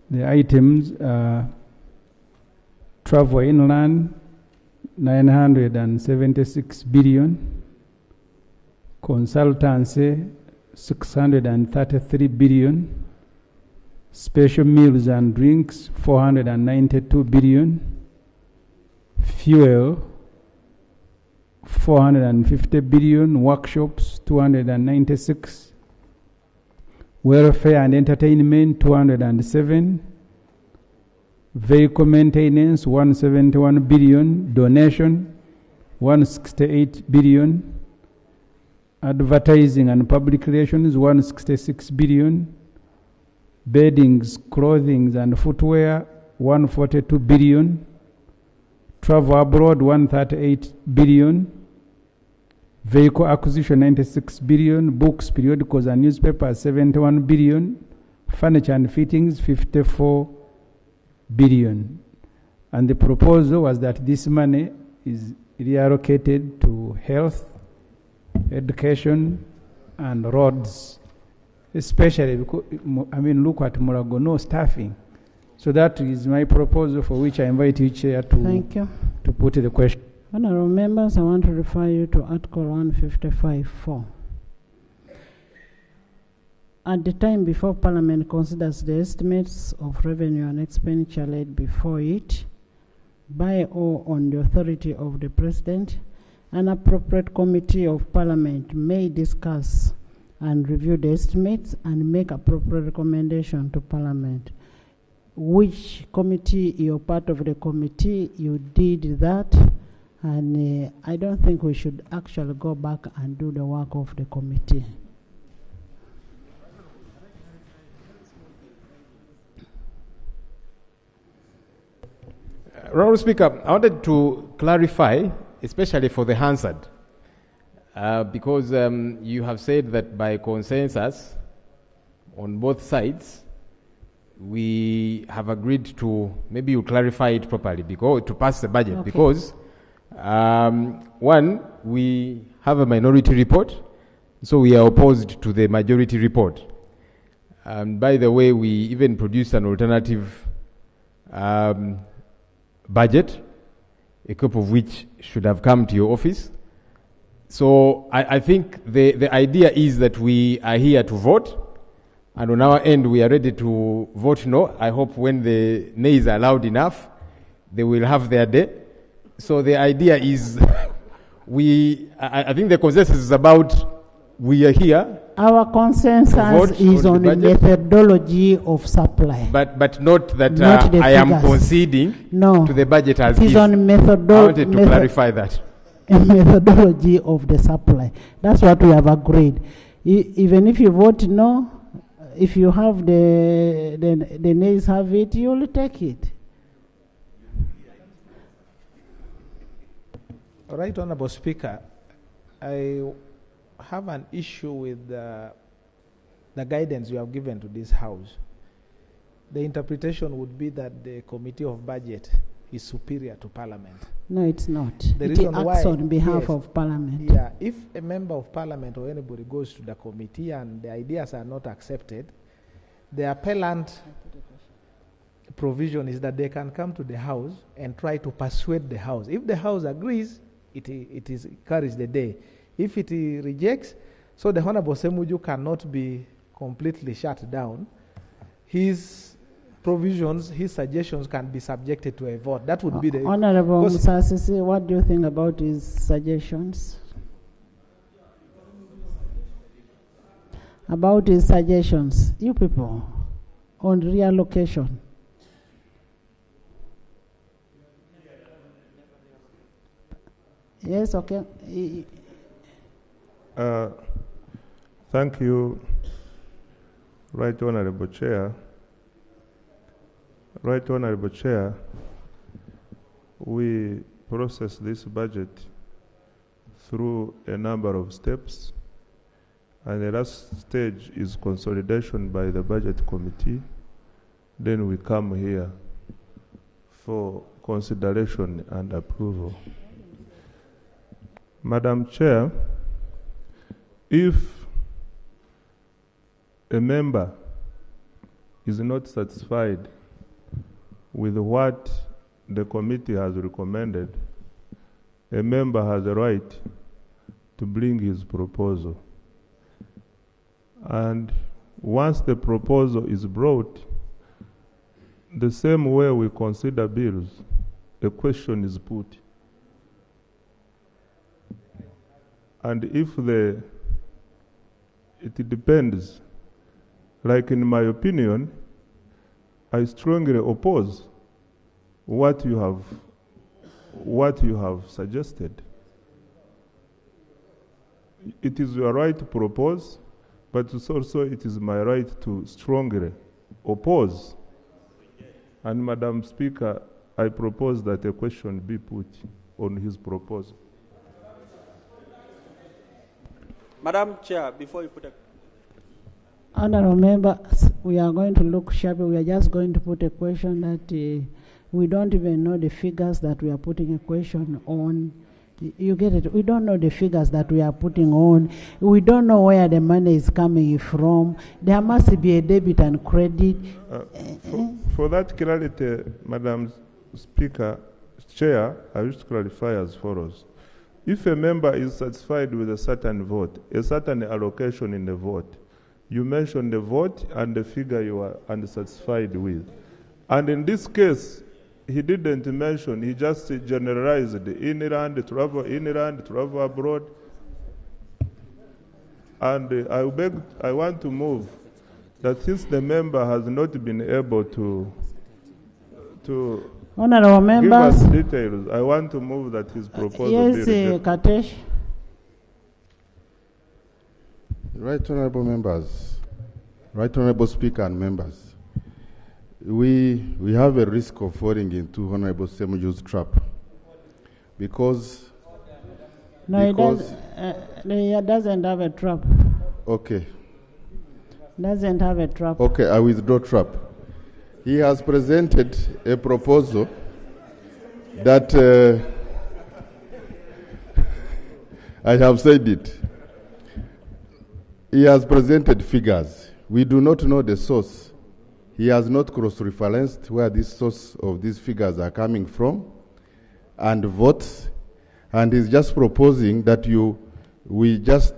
The items are travel inland, 976 billion, consultancy, 633 billion, special meals and drinks, 492 billion, fuel, 450 billion, workshops, 296, welfare and entertainment, 207, vehicle maintenance, 171 billion, donation, 168 billion, advertising and public relations, 166 billion, beddings, clothing and footwear, 142 billion, travel abroad, 138 billion, vehicle acquisition, 96 billion, books, periodicals and newspapers, 71 billion, furniture and fittings, 54 billion. And the proposal was that this money is reallocated to health, education, and roads, especially because, look at Murago, no staffing. So that is my proposal, for which I invite you, Chair, to put the question. Honourable members, I want to refer you to Article 155(4). At the time before Parliament considers the estimates of revenue and expenditure laid before it, by or on the authority of the President, an appropriate committee of Parliament may discuss and review the estimates and make appropriate recommendation to Parliament. Which committee you're part of? The committee, you did that, and I don't think we should actually go back and do the work of the committee. Honourable Speaker, I wanted to clarify, especially for the Hansard, because you have said that by consensus on both sides, we have agreed to, maybe you clarify it properly, because to pass the budget, okay. Because one, we have a minority report, so we are opposed to the majority report. And by the way, we even produced an alternative budget, a copy of which should have come to your office. So I think the idea is that we are here to vote, and on our end we are ready to vote no. I hope when the nays are loud enough, they will have their day. So the idea is I think the consensus is about we are here. Our consensus is on the methodology of supply. But not that not I am conceding to the budget as it is. On I wanted to clarify that. A methodology of the supply. That's what we have agreed. Even if you vote no, if you have the nays have it, you will take it. All right, Honourable Speaker, I have an issue with the guidance you have given to this House. The interpretation would be that the Committee of Budget is superior to Parliament. No, it's not. The it reason acts why, on behalf yes, of Parliament. Yeah, if a member of Parliament or anybody goes to the committee and the ideas are not accepted, the appellant provision is that they can come to the House and try to persuade the House. If the House agrees, it carries the day. If it rejects, so the Honourable Semuju cannot be completely shut down. His provisions, his suggestions can be subjected to a vote. That would be the... Honourable Musasisi, what do you think about his suggestions? about his suggestions. You people, on reallocation. Yes, okay. Thank you, Right Honorable Chair. Right Honorable Chair, we process this budget through a number of steps, and the last stage is consolidation by the Budget Committee. Then we come here for consideration and approval. Madam Chair, if a member is not satisfied with what the committee has recommended, a member has a right to bring his proposal. And once the proposal is brought, the same way we consider bills, a question is put. And if it depends, like in my opinion, I strongly oppose what you have suggested. It is your right to propose, but it's also it is my right to strongly oppose. And Madam Speaker, I propose that a question be put on his proposal. Madam Chair, before you put a... Honorable members, we are going to look sharply. We are just going to put a question that we don't even know the figures that we are putting a question on. You get it? We don't know the figures that we are putting on. We don't know where the money is coming from. There must be a debit and credit. For that clarity, Madam Speaker, Chair, I wish to clarify as follows. If a member is satisfied with a certain vote, a certain allocation in the vote, you mention the vote and the figure you are unsatisfied with. And in this case, he didn't mention, he just generalized the inland, travel abroad. And I want to move that since the member has not been able to Honorable members, give us details, I want to move that his proposal yes, be rejected. Katesh. Right Honorable members, Right Honorable Speaker and members, we have a risk of falling into Honorable Semuju's trap because it doesn't have a trap. Okay. Doesn't have a trap. Okay, I withdraw trap. He has presented a proposal that I have said it. He has presented figures. We do not know the source. He has not cross-referenced where this source of these figures are coming from and votes, and he's just proposing that we just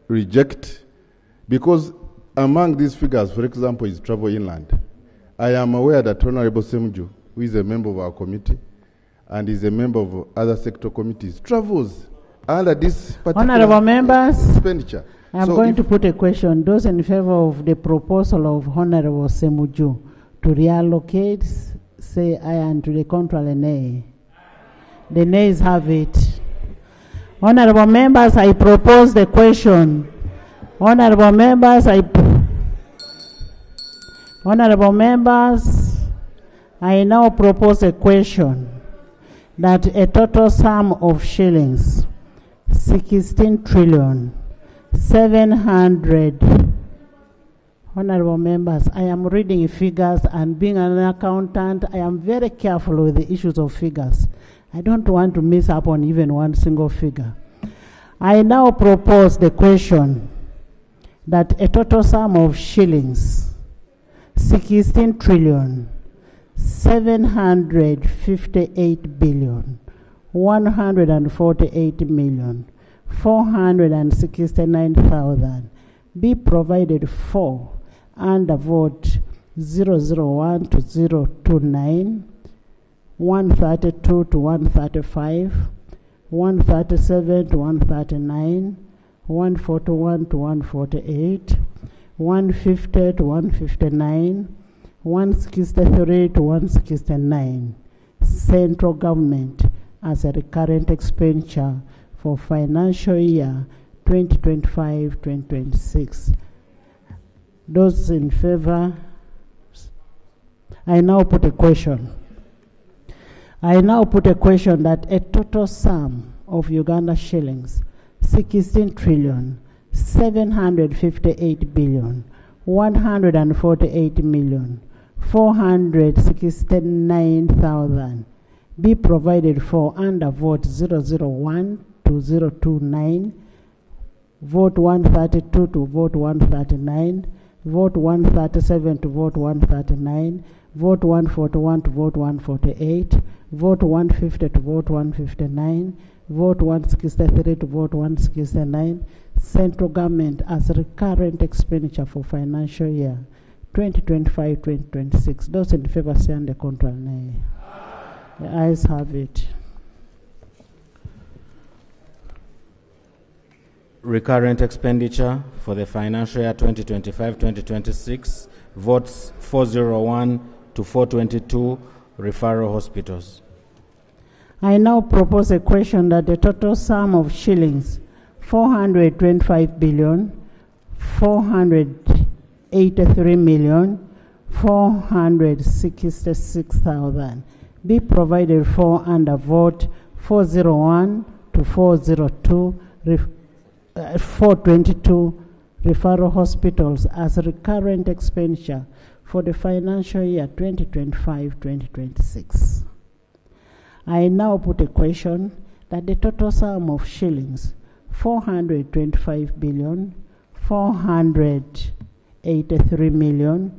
reject, because among these figures, for example, is travel inland. I am aware that Honorable Semju, who is a member of our committee and is a member of other sector committees, travels under this particular Honorable members, expenditure. I'm going to put a question. Those in favor of the proposal of Honorable Semuju to reallocate, say aye, and to the contrary, nay. The nays have it. Honorable members, I propose the question. Honorable members, I now propose a question that a total sum of shillings 16 trillion 700. Honorable members, I am reading figures, and being an accountant, I am very careful with the issues of figures. I don't want to miss up on even one single figure. I now propose the question that a total sum of shillings 16 trillion 758 billion 148 million 469,000 be provided for under vote 001 to 029, 132 to 135, 137 to 139, 141 to 148, 150 to 159, 163 to 169. Central government as a recurrent expenditure for financial year 2025-2026. Those in favor, I now put a question. I now put a question that a total sum of Uganda shillings 16 trillion 758 billion 148 million 469,000 be provided for under vote 001 to 029, vote 132 to vote 139, vote 137 to vote 139, vote 141 to vote 148, vote 150 to vote 159, vote 163 to vote 169. Central government as recurrent expenditure for financial year 2025-2026. Those in favor say and the contrary nay. The ayes have it. Recurrent expenditure for the financial year 2025-2026, votes 401 to 422, referral hospitals. I now propose a question that the total sum of shillings 425 billion 483 million 466,000 be provided for under vote 401 to 402, 422 referral hospitals as recurrent expenditure for the financial year 2025-2026. I now put a question that the total sum of shillings 425 billion 483 million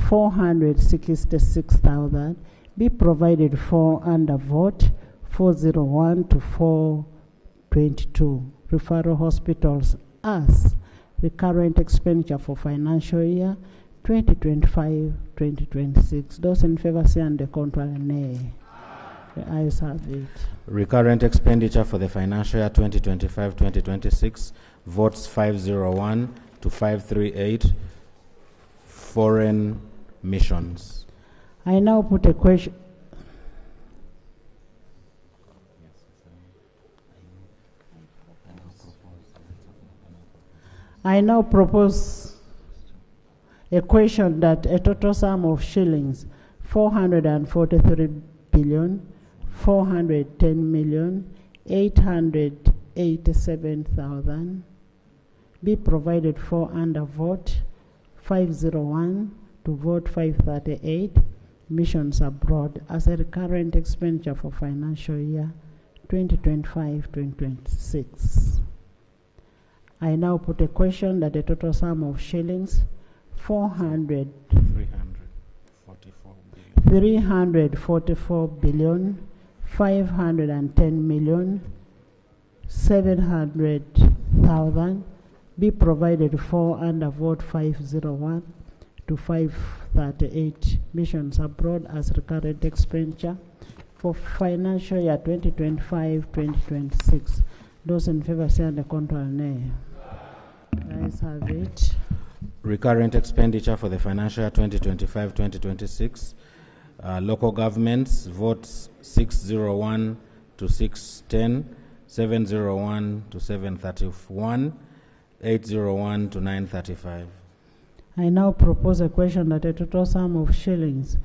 466,000 be provided for under vote 401 to 422 referral hospitals as recurrent expenditure for financial year 2025-2026. Those in favor say and the contrary nay. The ayes have it. Recurrent expenditure for the financial year 2025-2026, votes 501 to 538, foreign missions. I now put a question. I now propose a question that a total sum of shillings 443 billion 410 million 887,000 be provided for under vote 501 to vote 538, missions abroad as a recurrent expenditure for financial year 2025-2026. I now put a question that the total sum of shillings 344 billion 510 million 700,000 be provided for under vote 501 to 538, missions abroad as recurrent expenditure for financial year 2025-2026. Those in favor say and the contrary nay. Ayes have it. Recurrent expenditure for the financial year 2025-2026, local governments, votes 601 to 610, 701 to 731, 801 to 935. I now propose a question that a total sum of shillings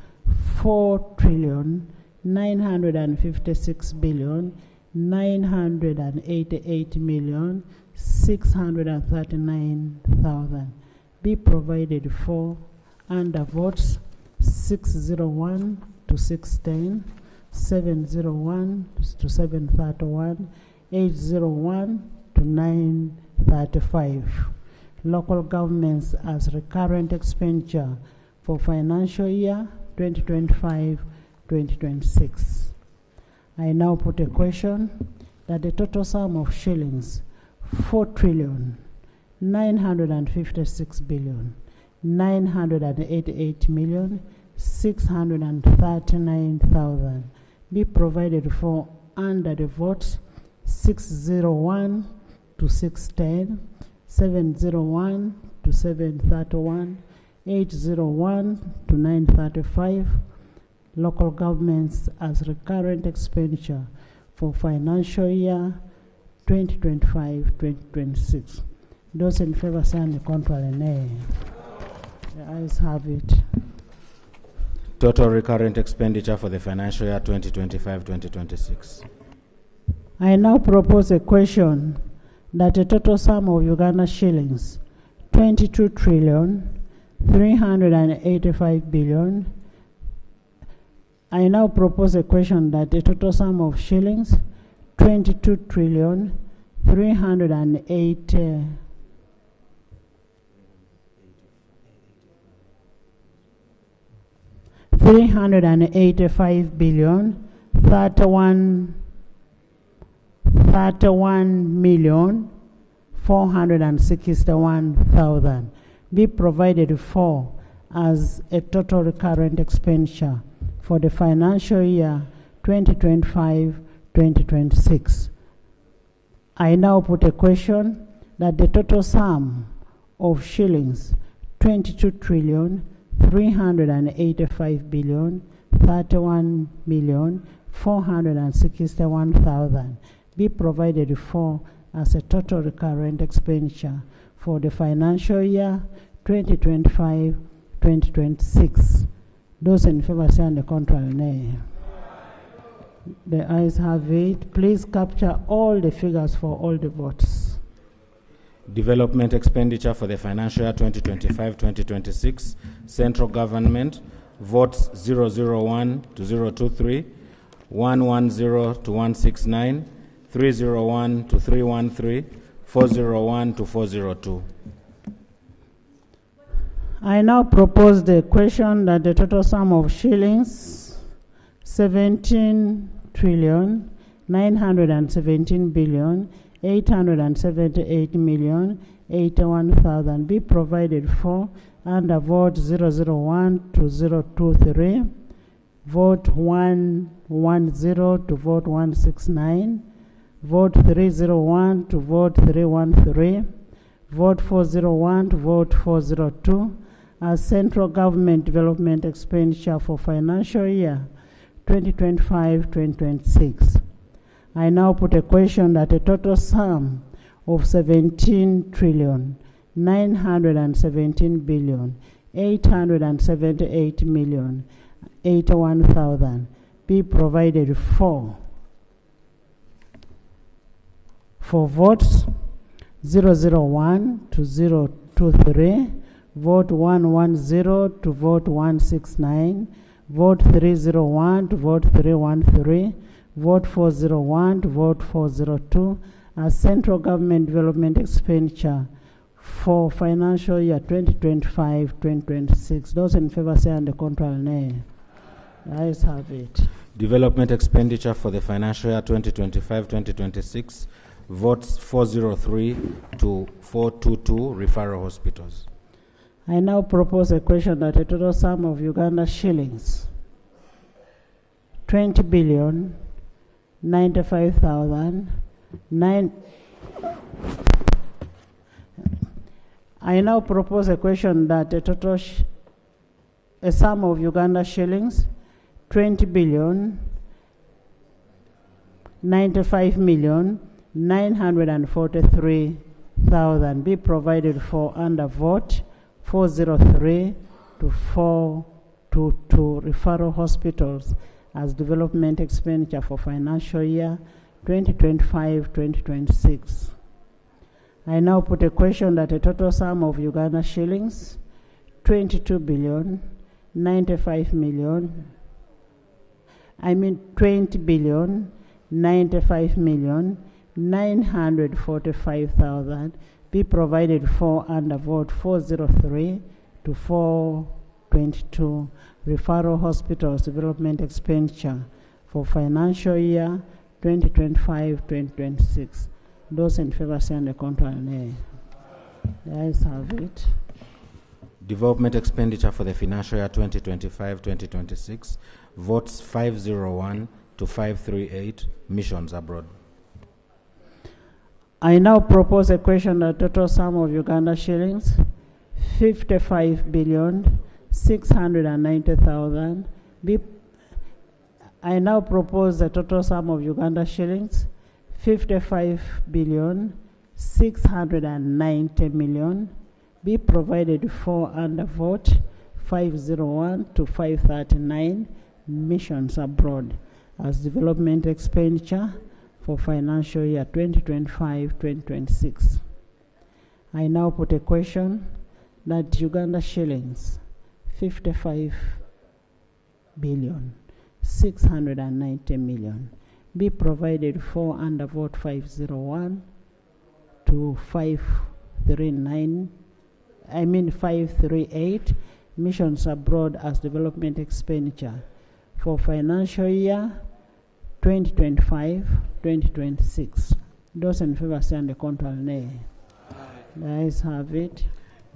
4 trillion 956 billion 988 million 639,000 be provided for under votes 601 to 610, 701 to 731, 801 to 935. Local governments as recurrent expenditure for financial year 2025-2026. I now put a question that the total sum of shillings 4 trillion 956 billion 988 million 639,000 be provided for under the votes 601 to 610, 701 to 731, 801 to 935, local governments as recurrent expenditure for financial year 2025-2026. Those in favor sign the contrary nay. The ayes have it. Total recurrent expenditure for the financial year 2025-2026. I now propose a question that a total sum of Uganda shillings 22 trillion 385 billion. I now propose a question that a total sum of shillings 22 trillion 385 billion 31,461,000 be provided for as a total recurrent expenditure for the financial year 2025-2026. I now put a question that the total sum of shillings 22 trillion 385 billion 31,461,000 be provided for as a total recurrent expenditure for the financial year 2025-2026. Those in favor say on the contrary nay. The ayes have it. Please capture all the figures for all the votes. Development expenditure for the financial year 2025-2026. Central government, votes 001 to 023, 110 to 169, 301 to 313, 401 to 402. I now propose the question that the total sum of shillings 17 trillion 917 billion 878 million 81,000 be provided for under vote 001 to 023, vote 110 to vote 169, vote 301 to vote 313, vote 401 to vote 402 as central government development expenditure for financial year 2025-2026. I now put a question that a total sum of 17 trillion 917 billion 878 million 81,000 be provided for votes 001 to 023, vote 110 to vote 169, vote 301 to vote 313, vote 401 to vote 402 as central government development expenditure for financial year 2025-2026. Those in favor say on the contrary nay. The ayes have it. Development expenditure for the financial year 2025-2026. Votes 403 to 422 referral hospitals. I now propose a question that a total sum of Uganda shillings 20 billion 95,000 I now propose a question that a total a sum of Uganda shillings 20 billion 95 million 943,000 be provided for under vote 403 to 422 referral hospitals as development expenditure for financial year 2025-2026. I now put a question that a total sum of Uganda shillings 22 billion 95 million 20 billion 95 million 945,000 be provided for under vote 403 to 422 referral hospitals development expenditure for financial year 2025-2026. Those in favor say on the contrary nay. The ayes have it. Development expenditure for the financial year 2025-2026. Votes 501 to 538 missions abroad. I now propose a question that total sum of Uganda shillings 55,690,000 be. I now propose the total sum of Uganda shillings 55,690,000 be provided for under vote 501 to 539 missions abroad as development expenditure for financial year 2025-2026. I now put a question that Uganda shillings 55,690,000 be provided for under vote 501 to 538 missions abroad as development expenditure for financial year 2025-2026. Those in favor say and the contrary nay. The ayes have it.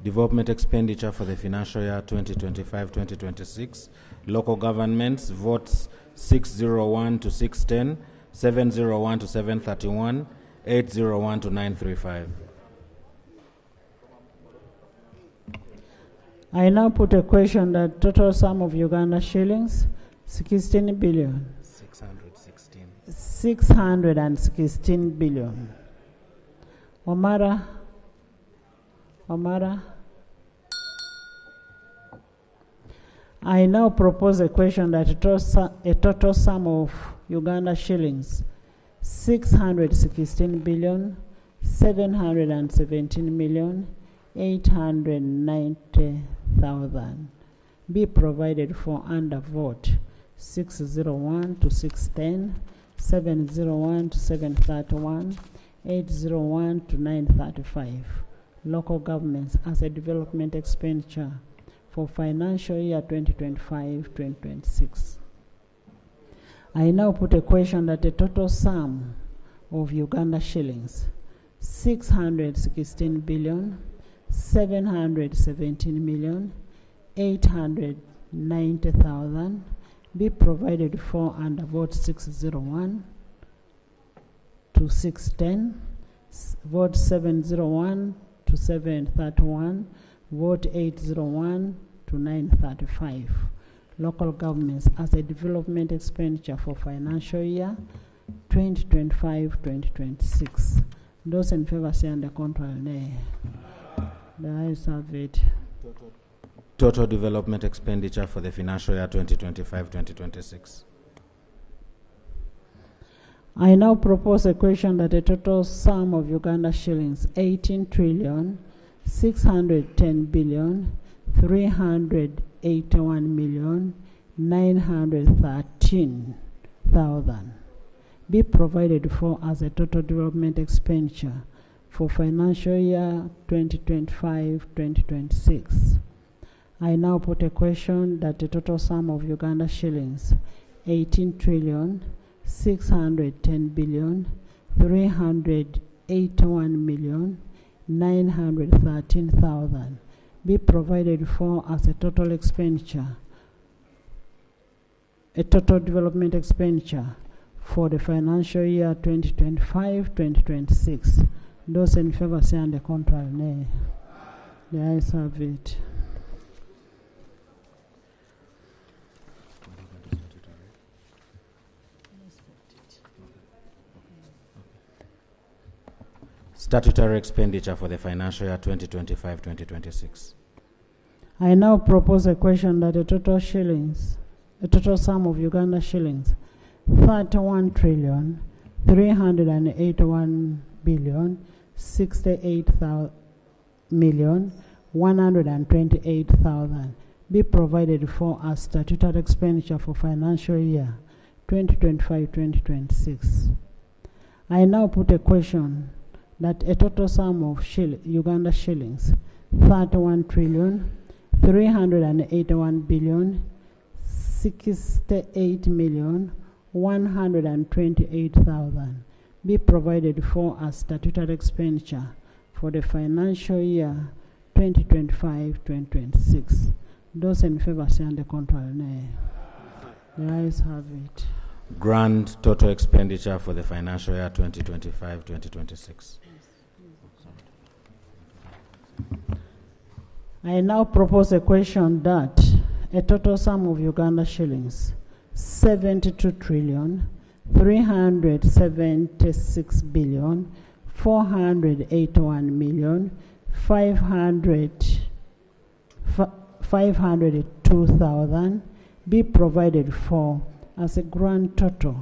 Development expenditure for the financial year 2025-2026. Local governments, votes 601 to 610, 701 to 731, 801 to 935. I now put a question that total sum of Uganda shillings 16 billion. 616 billion. Omara. I now propose a question that a total sum of Uganda shillings 616 billion 717 million 890,000 be provided for under vote 601 to 610, 701 to 731, 801 to 935. Local governments as a development expenditure for financial year 2025-2026. I now put a question that the total sum of Uganda shillings 616 billion 717 million 890,000 be provided for under vote 601 to 610, vote 701 to 731, vote 801 to 935. Local governments as a development expenditure for financial year 2025-2026. Those in favor say and the contrary nay. The ayes have it. Total development expenditure for the financial year 2025-2026. I now propose a question that the total sum of Uganda shillings 18 trillion 610 billion 381 million 913,000 be provided for as a total development expenditure for financial year 2025-2026. I now put a question that the total sum of Uganda shillings 18 trillion 610 billion 381 million 913,000 be provided for as a total expenditure, a total development expenditure for the financial year 2025-2026. Those in favor say and the contrary nay. The ayes have it. Statutory expenditure for the financial year 2025-2026. I now propose a question that the total sum of Uganda shillings 31 trillion 381 billion 68 million 128,000 be provided for as statutory expenditure for financial year 2025-2026. I now put a question that a total sum of Uganda shillings 31 trillion 381 billion 68 million 128,000 be provided for as statutory expenditure for the financial year 2025-2026. Those in favor say and the contrary nay. The ayes have it. grand total expenditure for the financial year 2025-2026. I now propose a question that a total sum of Uganda shillings 72 trillion 376 billion 481 million 502,000 be provided for as a grand total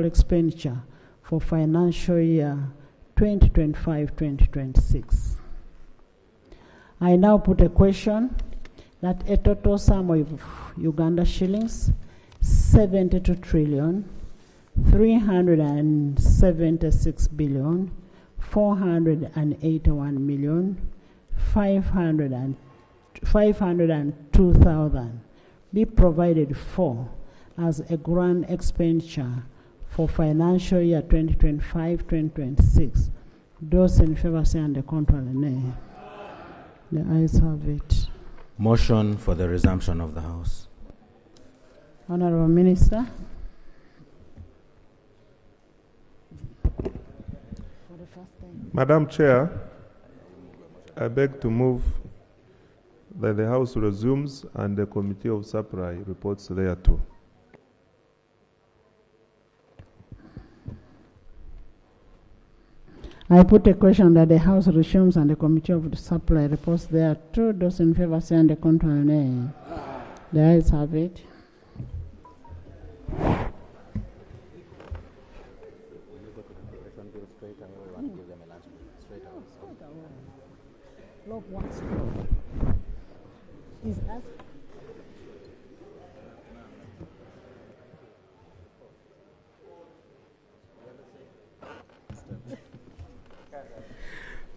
expenditure for financial year 2025-2026. I now put a question that a total sum of Uganda shillings 72 trillion 376 billion 481 million 502,000 be provided for as a grand expenditure for financial year 2025-2026. Those in favor say and the contrary nay. The ayes have it. Motion for the resumption of the House. Honorable Minister. Madam Chair, I beg to move that the House resumes and the Committee of Supply reports thereto. I put a question that the House resumes and the Committee of the Supply reports thereto. Those in favor say and the contrary nay. The ayes have it.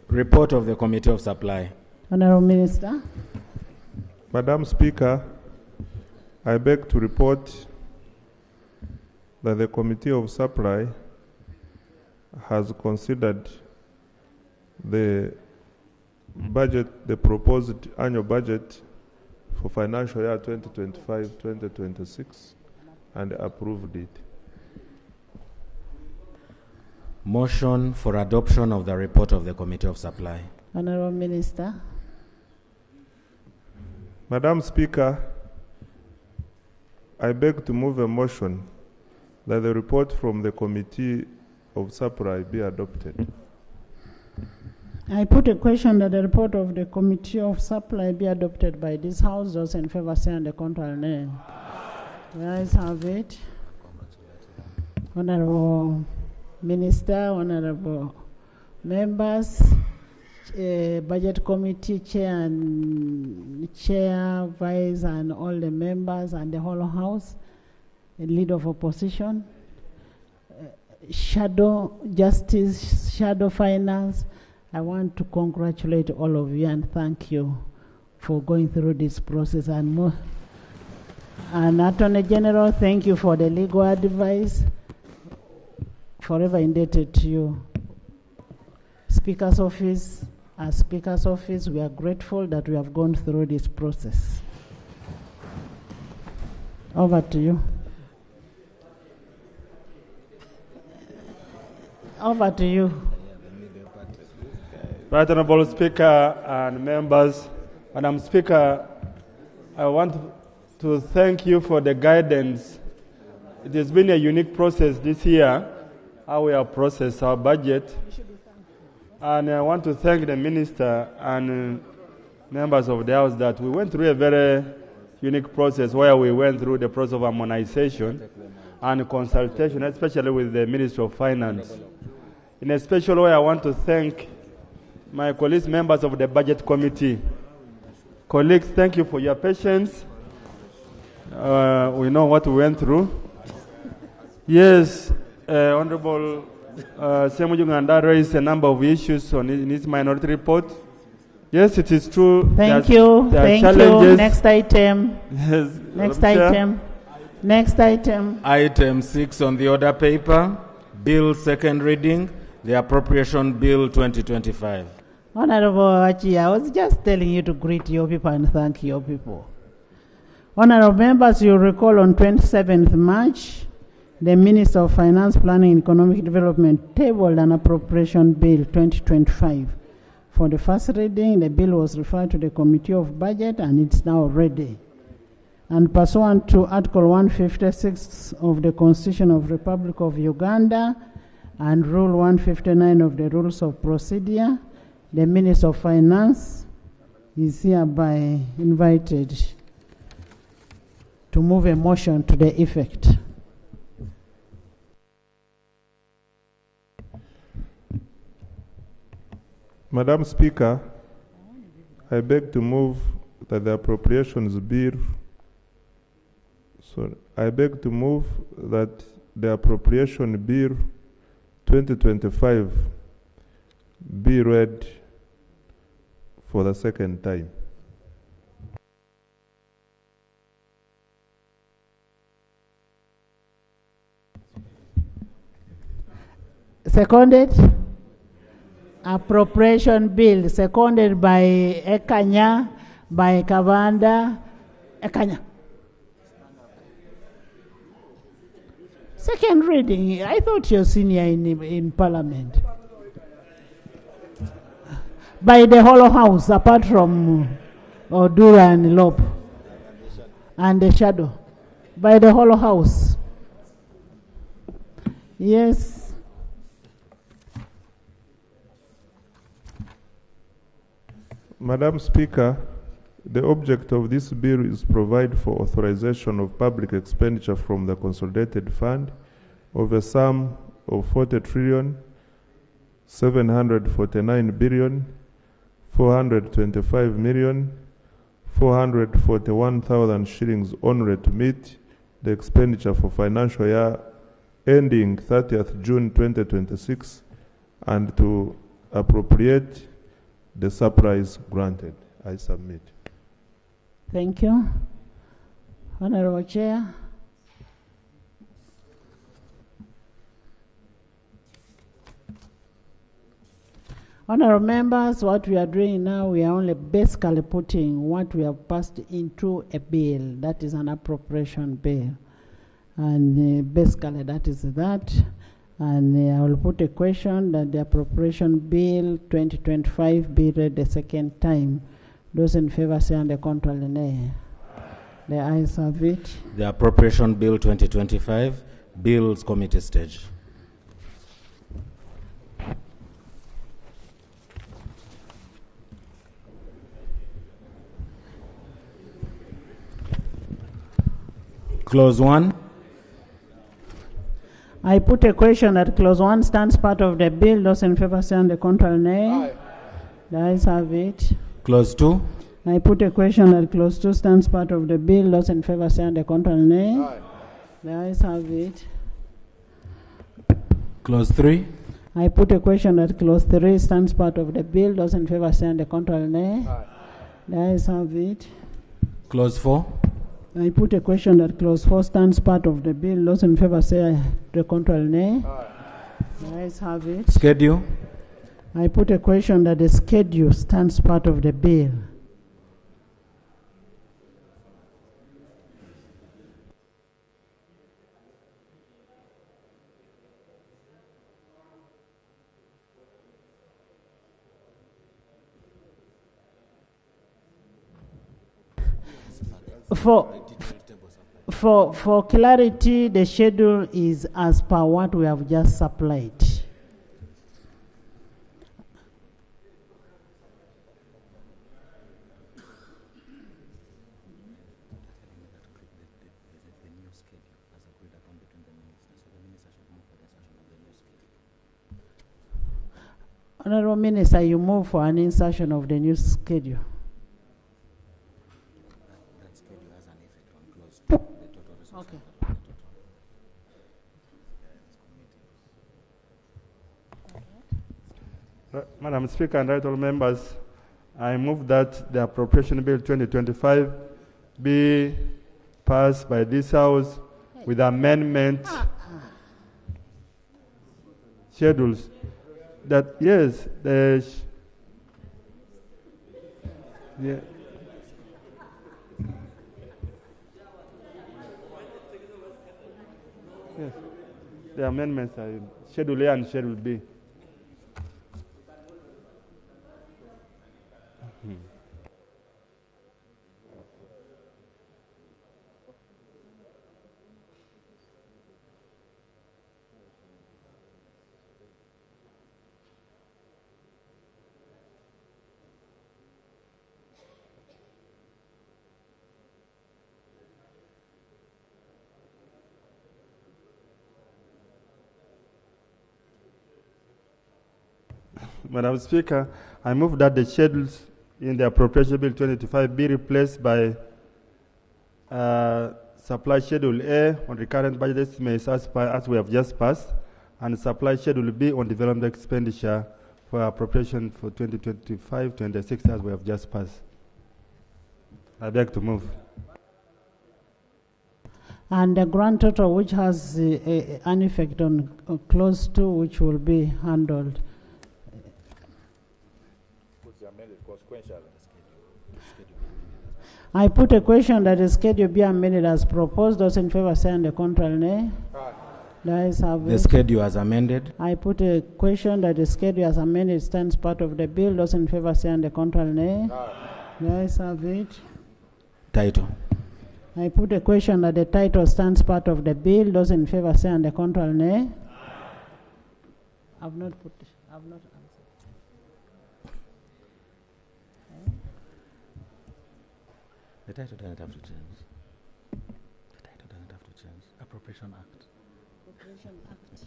Report of the Committee of Supply. Honorable Minister. Madam Speaker, I beg to report that the Committee of Supply has considered the budget, the proposed annual budget for financial year 2025-2026 and approved it. Motion for adoption of the report of the Committee of Supply. Honorable Minister. Madam Speaker, I beg to move a motion that the report from the Committee of Supply be adopted. I put a question that the report of the Committee of Supply be adopted by this House. Those in favor say and the contrary nay. The ayes have it. Honorable Minister, honorable members, Budget Committee Chair and Chair, Vice, and all the members and the whole House, the Leader of Opposition, Shadow Justice, Shadow Finance. I want to congratulate all of you and thank you for going through this process. And Attorney General, thank you for the legal advice. Forever indebted to you. Speaker's Office, as Speaker's Office, we are grateful that we have gone through this process. Over to you. Over to you. Right Honorable Speaker and members, Madam Speaker, I want to thank you for the guidance. It has been a unique process this year, how we have processed our budget. And I want to thank the Minister and members of the House that we went through a very unique process where we went through the process of harmonization and consultation, especially with the Ministry of Finance. In a special way, I want to thank my colleagues, members of the Budget Committee. Colleagues, thank you for your patience. We know what we went through. Yes, Honorable Uganda raised a number of issues in his minority report. Yes, it is true. Thank you. Thank you. Next item. Yes. Next item. Next item. Item 6 on the order paper. Bill second reading. The Appropriation Bill 2025. Honorable Achi, I was just telling you to greet your people and thank your people. Honorable members, you recall on 27th March, the Minister of Finance, Planning and Economic Development tabled an appropriation bill 2025. For the first reading, the bill was referred to the Committee of Budget and it's now ready. And pursuant to Article 156 of the Constitution of the Republic of Uganda and Rule 159 of the Rules of Procedure, the Minister of Finance is hereby invited to move a motion to the effect. Madam Speaker, I beg to move that the appropriations bill, I beg to move that the appropriation bill 2025 be read for the second time. Seconded. Appropriation bill seconded by Ekanya, by Kavanda. Ekanya. Second reading. I thought you're senior in Parliament. By the whole House, apart from Odura and Lop and the Shadow. By the whole House. Yes. Madam Speaker, the object of this bill is to provide for authorization of public expenditure from the consolidated fund of a sum of 40,749,425,441,000 shillings only to meet the expenditure for financial year ending 30th June 2026 and to appropriate the surprise granted. I submit. Thank you. Honorable Chair. Honorable members, what we are doing now, we are only basically putting what we have passed into a bill. That is an appropriation bill. And basically that is that. And I will put a question that the appropriation bill 2025 be read the second time. Those in favor say on the contrary nay. The ayes have it. The appropriation bill 2025, bills committee stage. Clause 1. I put a question that clause 1 stands part of the bill. Those in favor say on the contrary nay. Aye. The ayes have it. Clause 2. I put a question that clause 2 stands part of the bill. Those in favor say on the contrary nay. Aye. The ayes have it. Clause 3. I put a question that clause 3 stands part of the bill. Those in favor say on the contrary nay. Aye. The ayes have it. Clause 4. I put a question that clause 4 stands part of the bill. Those in favor say the contrary nay. Aye. The ayes have it. Schedule. I put a question that the schedule stands part of the bill. For clarity, the schedule is as per what we have just supplied. Honorable Minister, you move for an insertion of the new schedule. Okay. Madam Speaker and right all members, I move that the appropriation bill 2025 be passed by this House with amendment schedules. That yes, Yes. The amendments are in Schedule A and Schedule B. Madam Speaker, I move that the schedules in the Appropriation Bill 2025 be replaced by Supply Schedule A on recurrent budget estimates as we have just passed, and Supply Schedule B on development expenditure for appropriation for 2025-26 as we have just passed. I beg to move. And the grand total, which has an effect on clause 2, which will be handled. I put a question that the schedule be amended as proposed. Those in favor say and the contrary nay. The ayes have it. The schedule as amended. I put a question that the schedule as amended stands part of the bill. Those in favor say and the contrary nay. The ayes have it. Title. I put a question that the title stands part of the bill. Those in favor say and the contrary nay. I've not answered. The title doesn't have to change. The title doesn't have to change. Appropriation Act. Appropriation Act.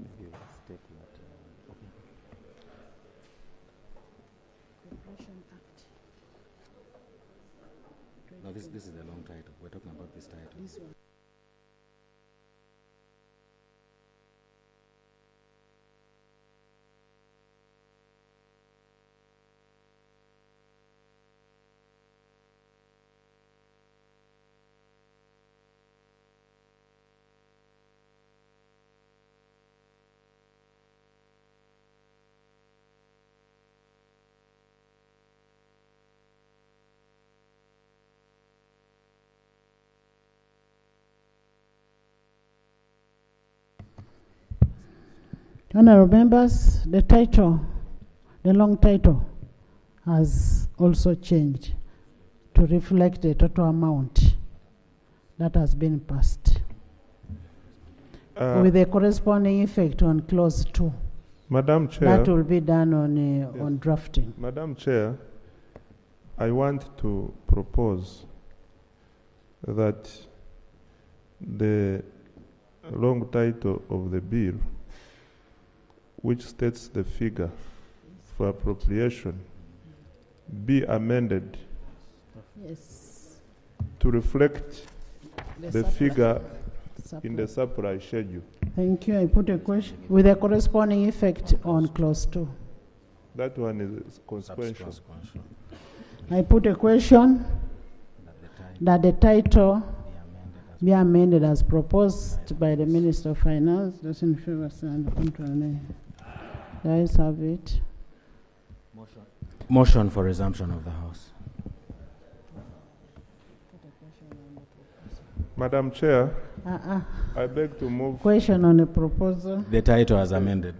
Maybe let's take that. Okay. Appropriation Act. No, this is the long title. We're talking about this title. This one. Honorable members, the title, the long title, has also changed to reflect the total amount that has been passed, with a corresponding effect on clause 2. Madam Chair. That will be done on drafting. Madam Chair, I want to propose that the long title of the bill, which states the figure for appropriation, be amended to reflect the figure in the supply schedule. Thank you. I put a question with a corresponding effect on clause 2. That one is consequential. I put a question that the title be amended as proposed by the Minister of Finance. Those in favor say and the contrary nay. The ayes have it. Motion for resumption of the House. Madam Chair, I beg to move. Question on the proposal. The title as amended.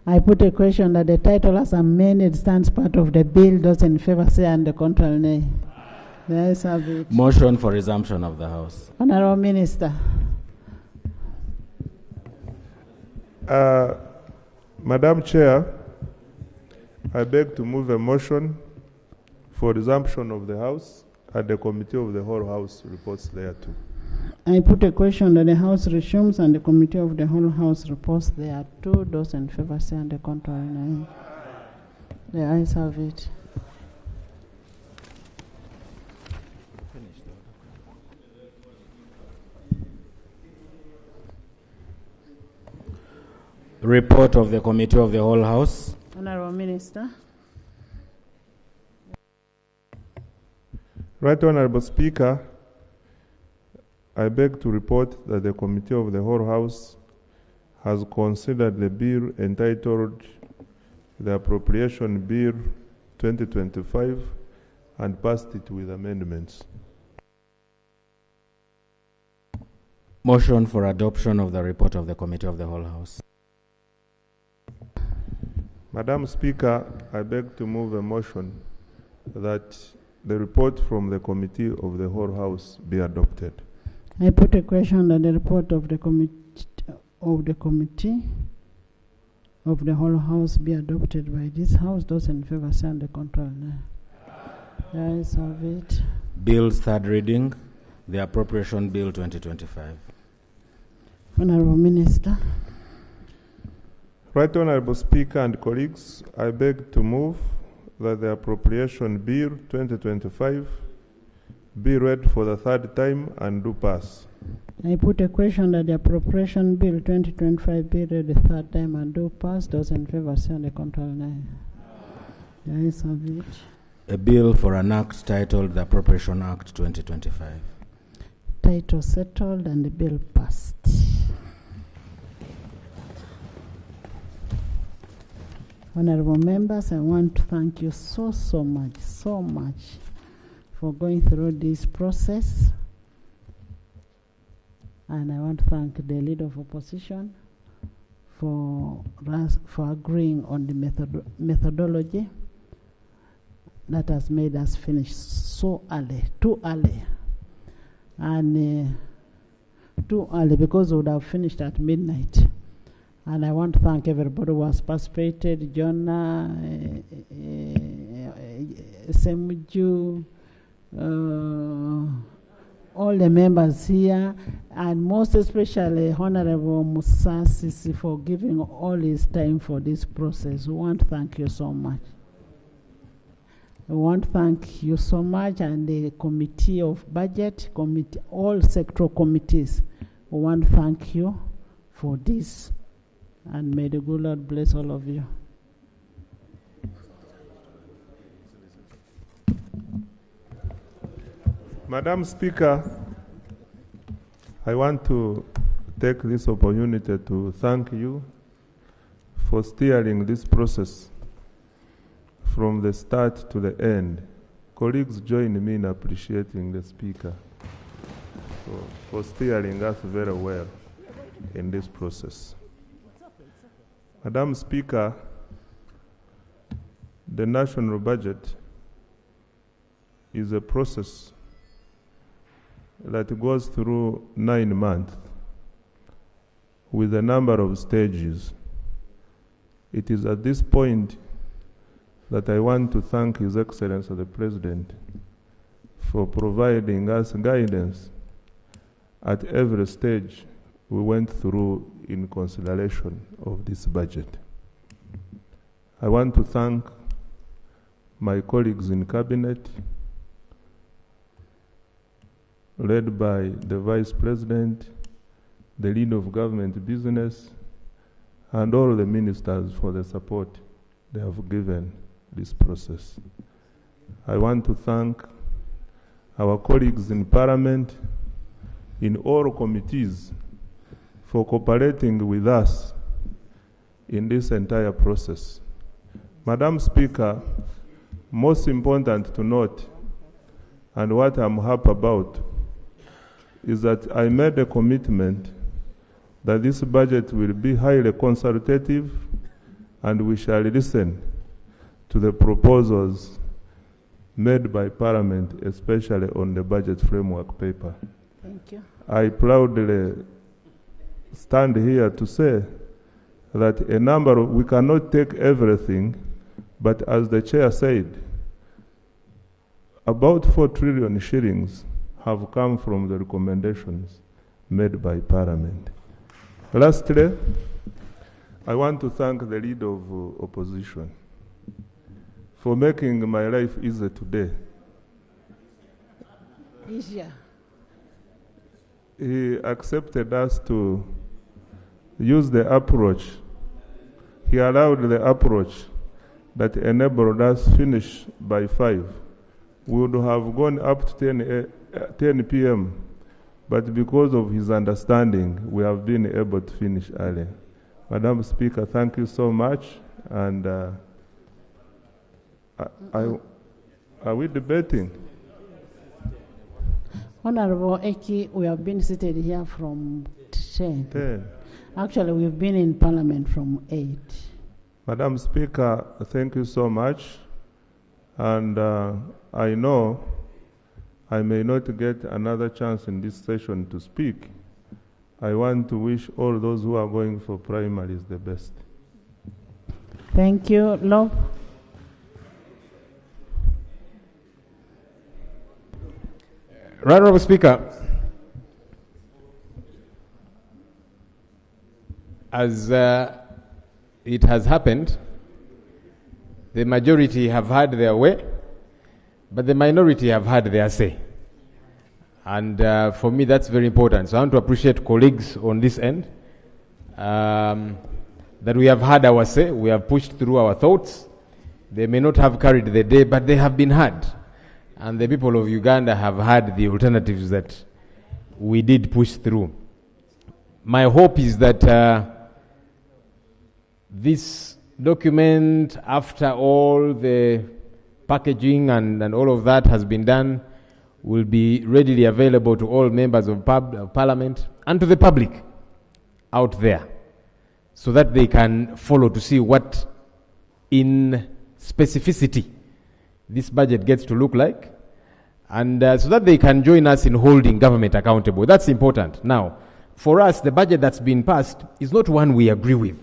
I put a question that the title as amended stands part of the bill. Those in favor say and the contrary nay. The ayes have it. Motion for resumption of the House. Honorable Minister. Madam Chair, I beg to move a motion for resumption of the House, and the Committee of the Whole House reports thereto. I put a question that the House resumes and the Committee of the Whole House reports thereto. Those in favor say and the contrary nay. The ayes have it. Report of the Committee of the Whole House. Honorable Minister. Right Honorable Speaker, I beg to report that the Committee of the Whole House has considered the bill entitled the Appropriation Bill 2025 and passed it with amendments. Motion for adoption of the report of the Committee of the Whole House. Madam Speaker, I beg to move a motion that the report from the Committee of the Whole House be adopted. I put a question that the report of the Committee of the Whole House be adopted by this House. Those in favor say the contrary. The ayes have it. Bill's third reading, the Appropriation Bill 2025. Honorable Minister. Right Honorable Speaker and colleagues, I beg to move that the Appropriation Bill 2025 be read for the third time and do pass. I put a question that the Appropriation Bill 2025 be read the third time and do pass. Those in favor say the contrary. The ayes have it. A bill for an act titled the Appropriation Act 2025. Title settled and the bill passed. Honorable members, I want to thank you so much for going through this process. And I want to thank the Leader of Opposition for agreeing on the methodology that has made us finish so early, too early. And too early because we would have finished at midnight. And I want to thank everybody who has participated, Jonah, Semju, all the members here, and most especially Honorable Musasisi for giving all his time for this process. We want to thank you so much. We want to thank you so much, and the Committee of Budget, all sectoral committees. We want to thank you for this. And may the good Lord bless all of you. Madam Speaker, I want to take this opportunity to thank you for steering this process from the start to the end. Colleagues join me in appreciating the Speaker for steering us very well in this process. Madam Speaker, the national budget is a process that goes through 9 months with a number of stages. It is at this point that I want to thank His Excellency the President for providing us guidance at every stage we went through in consideration of this budget. I want to thank my colleagues in Cabinet, led by the Vice President, the Leader of Government Business, and all the ministers for the support they have given this process. I want to thank our colleagues in Parliament, in all committees, for cooperating with us in this entire process. Madam Speaker, most important to note, and what I'm happy about, is that I made a commitment that this budget will be highly consultative and we shall listen to the proposals made by Parliament, especially on the budget framework paper. Thank you. I proudly stand here to say that we cannot take everything, but as the chair said, about 4 trillion shillings have come from the recommendations made by Parliament. Lastly, I want to thank the Leader of Opposition for making my life easier today. Easier. He accepted us to use the approach. He allowed the approach that enabled us finish by 5. We would have gone up to 10 p.m., but because of his understanding, we have been able to finish early. Madam Speaker, thank you so much. And are we debating? Honorable Eki, we have been seated here from 10. 10. Actually, we've been in Parliament from 8. Madam Speaker, thank you so much. And I know I may not get another chance in this session to speak. I want to wish all those who are going for primaries the best. Thank you. Love. Right, Honourable Speaker, as it has happened, the majority have had their way, but the minority have had their say. And for me, that's very important. So I want to appreciate colleagues on this end, that we have had our say, we have pushed through our thoughts. They may not have carried the day, but they have been heard. And the people of Uganda have had the alternatives that we did push through. My hope is that this document, after all the packaging and all of that has been done, will be readily available to all members of Parliament and to the public out there, so that they can follow to see what in specificity this budget gets to look like, and so that they can join us in holding government accountable. That's important. Now, for us, the budget that's been passed is not one we agree with,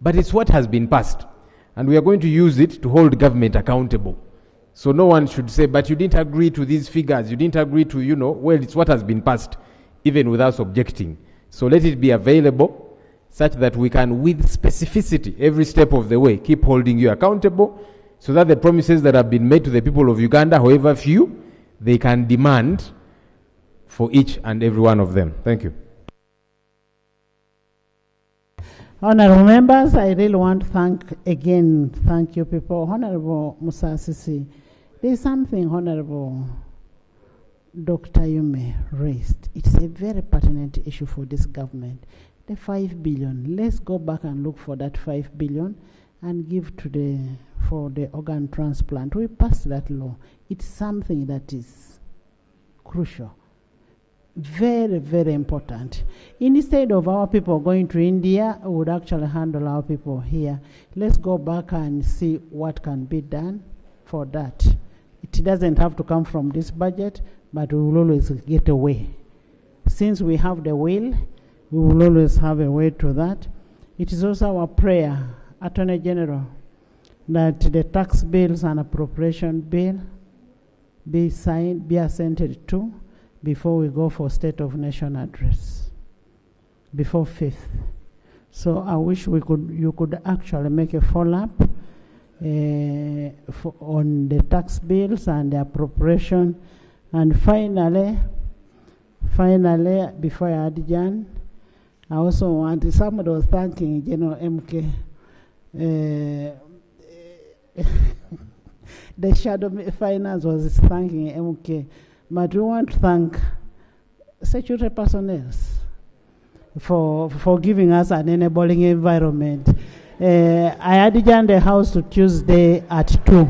but it's what has been passed, and we are going to use it to hold government accountable. So no one should say, but you didn't agree to these figures, you didn't agree to, well, it's what has been passed, even without objecting. So let it be available such that we can, with specificity, every step of the way, keep holding you accountable, so that the promises that have been made to the people of Uganda, however few, they can demand for each and every one of them. Thank you. Honorable members, I really want to thank you people. Honorable Musa Sisi, there's something Honorable Dr. Yume raised. It's a very pertinent issue for this government. The 5 billion, let's go back and look for that 5 billion and give for the organ transplant. We passed that law. It's something that is crucial. Very, very important. Instead of our people going to India, we would actually handle our people here. Let's go back and see what can be done for that. It doesn't have to come from this budget, but we will always get a way. Since we have the will, we will always have a way to that. It is also our prayer, Attorney General, that the tax bills and appropriation bill be assented to before we go for State of Nation address, before 5th. So I wish you could actually make a follow-up on the tax bills and the appropriation. And finally, before I adjourn, I also want, somebody was thanking General MK. The shadow finance was thanking MK. But we want to thank security personnel for giving us an enabling environment. I adjourned the House to Tuesday at 2.